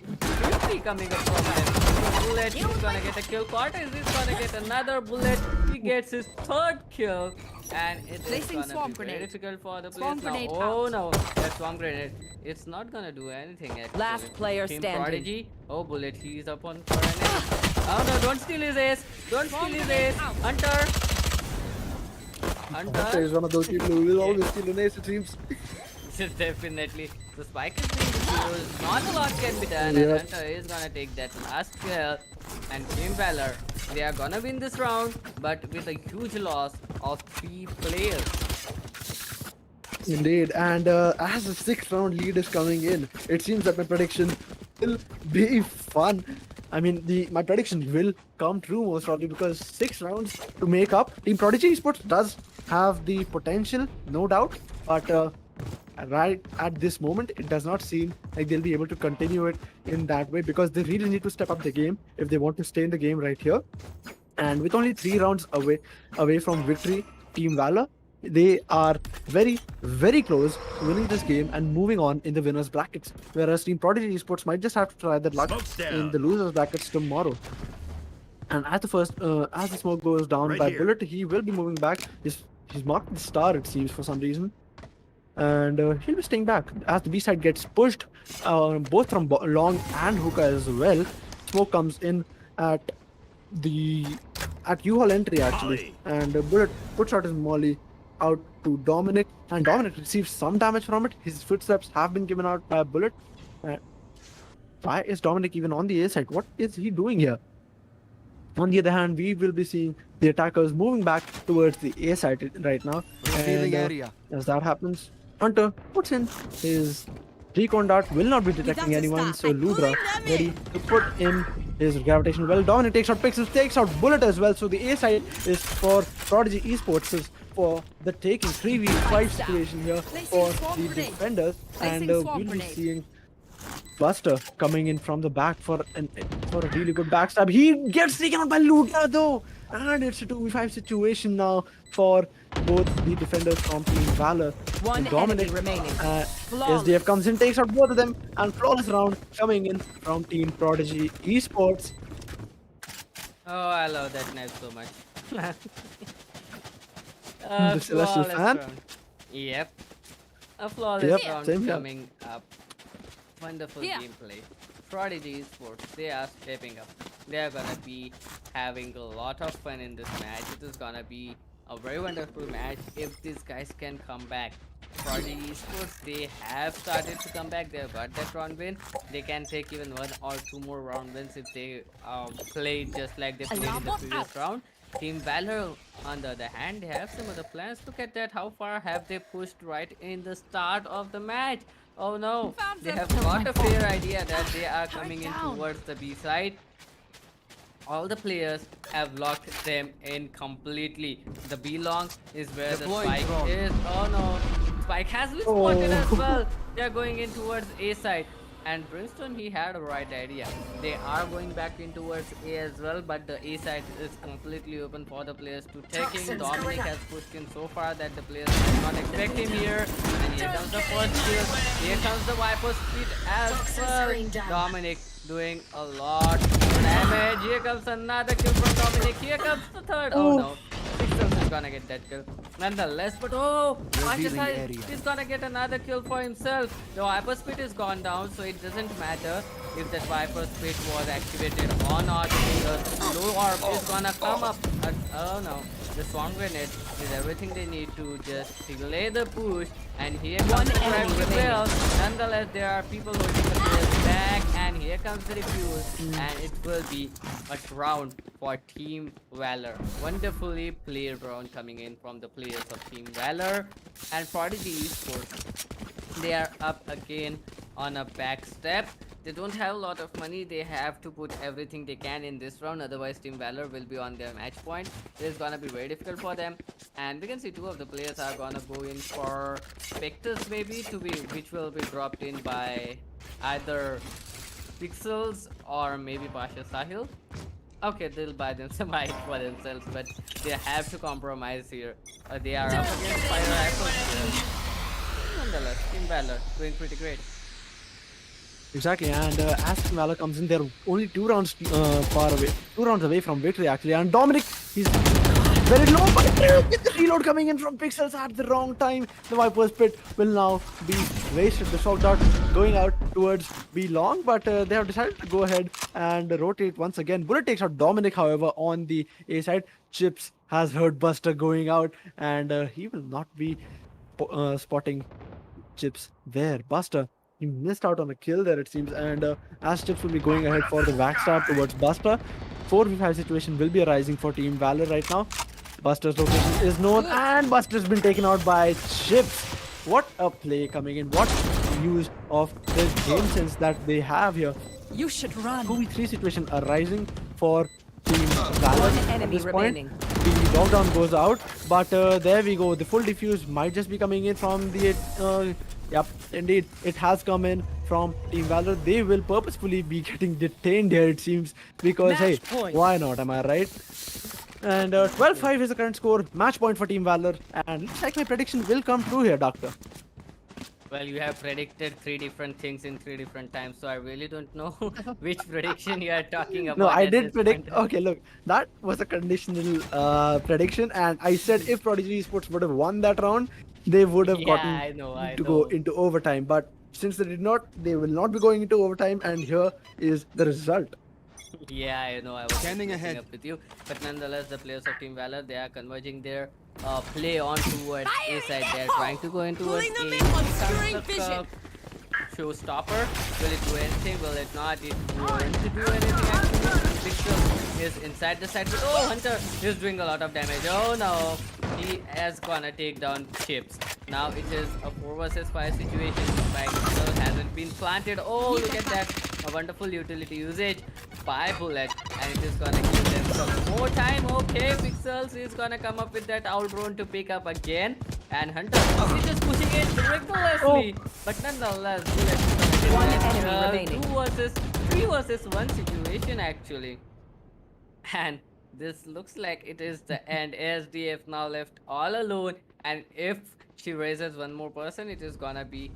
Guilty coming up from him? Bullet is gonna get a kill. Cortez is gonna get another bullet. He gets his third kill. And it is Placing gonna swamp be very grenade. difficult for the Swamp players now. grenade Oh out. no, that swamp grenade. It's not gonna do anything actually. Last player Team standing. Prodigy. Oh, Bullet, he's up on for an ace. Oh no, don't steal his ace. Don't steal his ace. Hunter. Hunter is one of those people who will always steal an ace, it seems. Definitely. The spike is being defused. Not a lot can be done. Yep. And Hunter is gonna take that last kill. And Team Valor, they are gonna win this round, but with a huge loss of 3 players. Indeed, and as the 6th round lead is coming in, it seems that my prediction will be fun. I mean, my prediction will come true most probably because 6 rounds to make up. Team Prodigy eSports does have the potential, no doubt, but right at this moment, it does not seem like they'll be able to continue it in that way because they really need to step up the game if they want to stay in the game right here. And with only 3 rounds away from victory, Team Valor, they are very, very close to winning this game and moving on in the winners brackets. Whereas Team Prodigy Esports might just have to try their luck in the losers brackets tomorrow. And as the smoke goes down by Bullet, he will be moving back. He's marked the star, it seems, for some reason. And he'll be staying back as the B side gets pushed, both from long and hookah as well. Smoke comes in at U-Haul entry actually, and Bullet puts out his molly out to Dominic, and Dominic receives some damage from it. His footsteps have been given out by a Bullet. Why is Dominic even on the A side? What is he doing here? On the other hand, we will be seeing the attackers moving back towards the A side right now. Revealing And, area. as that happens, Hunter puts in his recon dart, will not be detecting That's a anyone, start. so Ludra Pulling them ready to put in his gravitational well. Dominic takes out Pixels, takes out Bullet as well, so the A side is for Prodigy Esports for the taking. 3v5 situation here for swamp the grenade. defenders, Placing and swamp we'll be grenade. seeing Buster coming in from the back for a really good backstab. He gets taken out by Luta though, and it's a 2v5 situation now for both the defenders from Team Valor. One Dominic, enemy remaining. Flawless. SDF comes in, takes out both of them, and flawless round coming in from Team Prodigy Esports. Oh, I love that knife so much. The Celestial Flawless fan? round. Yep. A flawless Yep, round same here. coming up. Wonderful Here. gameplay. Prodigy Esports, they are stepping up. They are gonna be having a lot of fun in this match. It is gonna be a very wonderful match if these guys can come back. Prodigy Esports, they have started to come back. They have got that round win. They can take even 1 or 2 more round wins if they play just like they played in the Alarm previous out. round. Team Valor, on the other hand, they have some other plans. Look at that. How far have they pushed right in the start of the match? Oh no, Found they them. have got a fair idea that they are Turret coming in down. towards the B side. All the players have locked them in completely. The B long is where Deploying the spike drone. is. Oh no, spike has been spotted as Oh. well. They are going in towards A side. And Brimstone, he had a right idea. They are going back in towards A as well, but the A side is completely open for the players to take in. Dominic has pushed in so far that the players did not expect him here. And here comes the first kill. Here comes the Viper speed as well. Dominic doing a lot of damage. Here comes another kill from Dominic. Here comes the third. Oh no. Pixels is gonna get that kill. Nonetheless, but Revealing area. he's gonna get another kill for himself. The Viper Spit is gone down, so it doesn't matter if that Viper Spit was activated or not. The low orb is gonna come up. But, oh no. The Swarm Grenade is everything they need to just delay the push. And here comes One the enemy trap remaining. well. Nonetheless, there are people holding the players back. And here comes the defuse. And it will be a round for Team Valor. Wonderfully played round coming in from the players of Team Valor and Prodigy eSports. They are up again on a back step. They don't have a lot of money. They have to put everything they can in this round. Otherwise, Team Valor will be on their match point. It is gonna be very difficult for them. And we can see two of the players are gonna go in for Spectres maybe which will be dropped in by either Pixels or maybe Pasha Sahil. Okay, they'll buy them some ice for themselves, but they have to compromise here. They are up against Fire Rifles here. Nonetheless, Team Valor doing pretty great. Exactly, and as Team Valor comes in, they're only 2 rounds away from victory actually. And Dominic, he's very low, but with the reload coming in from Pixels at the wrong time. The Viper's Pit will now be wasted. The shock dart going out towards B long, but they have decided to go ahead and rotate once again. Bullet takes out Dominic, however, on the A side. Chips has heard Buster going out, and he will not be spotting Chips there. Buster, he missed out on a kill there, it seems, and as Chips will be going ahead for the backstab towards Buster. 4v5 situation will be arising for Team Valor right now. Buster's location is known, and Buster's been taken out by Chips. What a play coming in. What use of the game sense that they have here. You should run. 2v3 situation arising for Team Valor One at enemy this point. remaining. The lockdown goes out, but there we go. The full defuse might just be coming in from the... yep, indeed, it has come in from Team Valor. They will purposefully be getting detained here, it seems, because, Match hey, point. why not, am I right? And 12-5 is the current score. Match point for Team Valor, and looks like my prediction will come true here, Doctor. Well, you have predicted 3 different things in 3 different times, so I really don't know which prediction you are talking about. No, I at did this predict. point. Okay, look, that was a conditional prediction, and I said if Prodigy eSports would have won that round, they would have Yeah, gotten I know, I to know. go into overtime. But since they did not, they will not be going into overtime, and here is the result. Yeah, I know. I was Standing just messing ahead. up with you, but nonetheless, the players of Team Valor, they are converging their play on towards A side. They are trying to go in towards Pulling them A. in, obscuring Comes the, vision. Showstopper. Will it do anything? Will it not? It won't do anything actually. Pixel is inside the side. But oh, Hunter is doing a lot of damage. Oh no, he has gonna take down Chips. Now it is a 4 versus 5 situation. Spike still hasn't been planted. Oh, look at that. A wonderful utility usage by Bullet, and it is gonna give them some more time. Okay, Pixels is gonna come up with that out drone to pick up again, and Hunter is just pushing it rigorously. But nonetheless, Bullet is One gonna enemy get remaining. 3 versus 1 situation actually, and this looks like it is the end. SDF now left all alone, and if she raises one more person, it is gonna be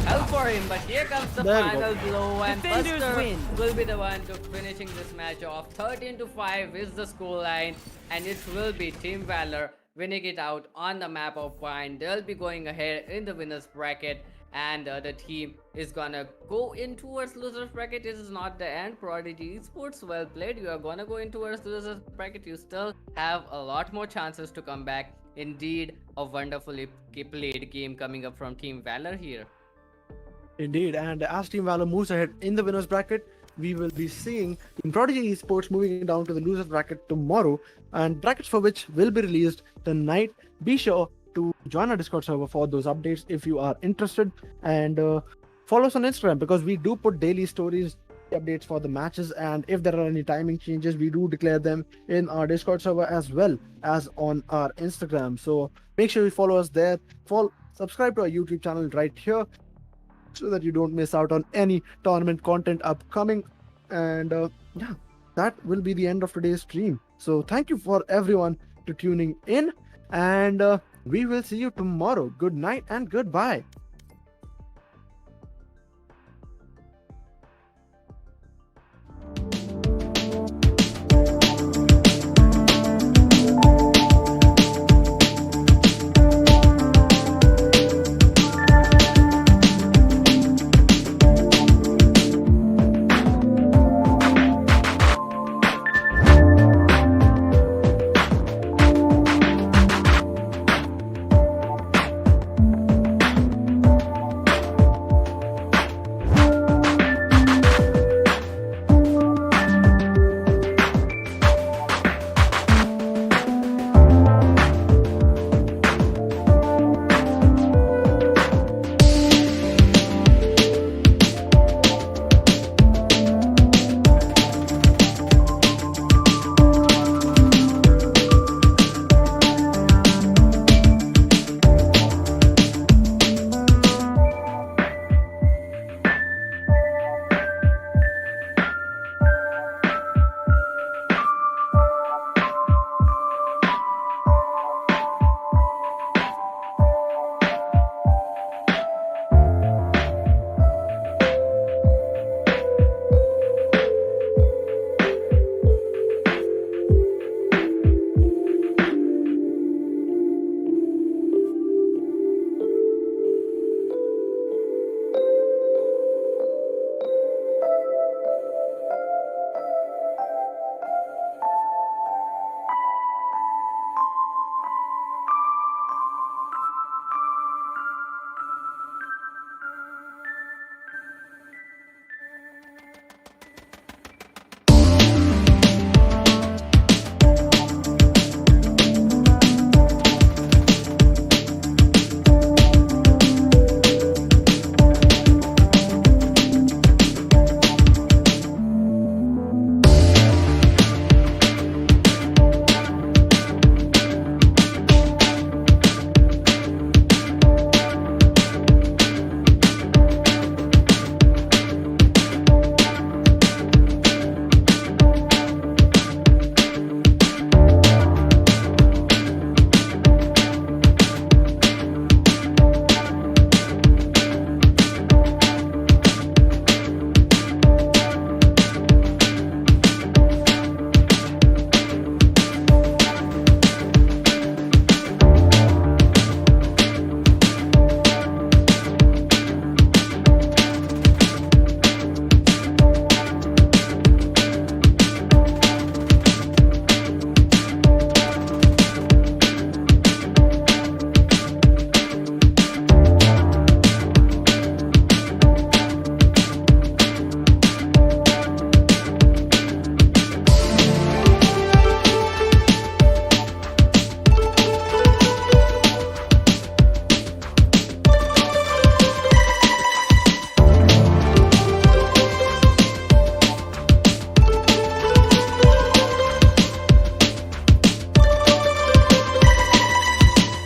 hell for him. But here comes the There we go. final blow, and Defenders Buster win. will be the one to finishing this match off. 13-5 is the scoreline, and it will be Team Valor winning it out on the map of Pine. They'll be going ahead in the winners bracket, and the other team is gonna go in towards losers bracket. This is not the end. Prodigy eSports, well played. You are gonna go in towards losers bracket. You still have a lot more chances to come back. Indeed, a wonderfully played game coming up from Team Valor here. Indeed, and as Team Valor moves ahead in the winners bracket, we will be seeing Team Prodigy eSports moving down to the losers bracket tomorrow, and brackets for which will be released tonight. Be sure to join our Discord server for those updates if you are interested, and follow us on Instagram because we do put daily stories, updates for the matches, and if there are any timing changes, we do declare them in our Discord server as well as on our Instagram. So make sure you follow us there. Subscribe to our YouTube channel right here so that you don't miss out on any tournament content upcoming. And yeah, that will be the end of today's stream. So thank you for everyone to tuning in, and we will see you tomorrow. Good night and goodbye.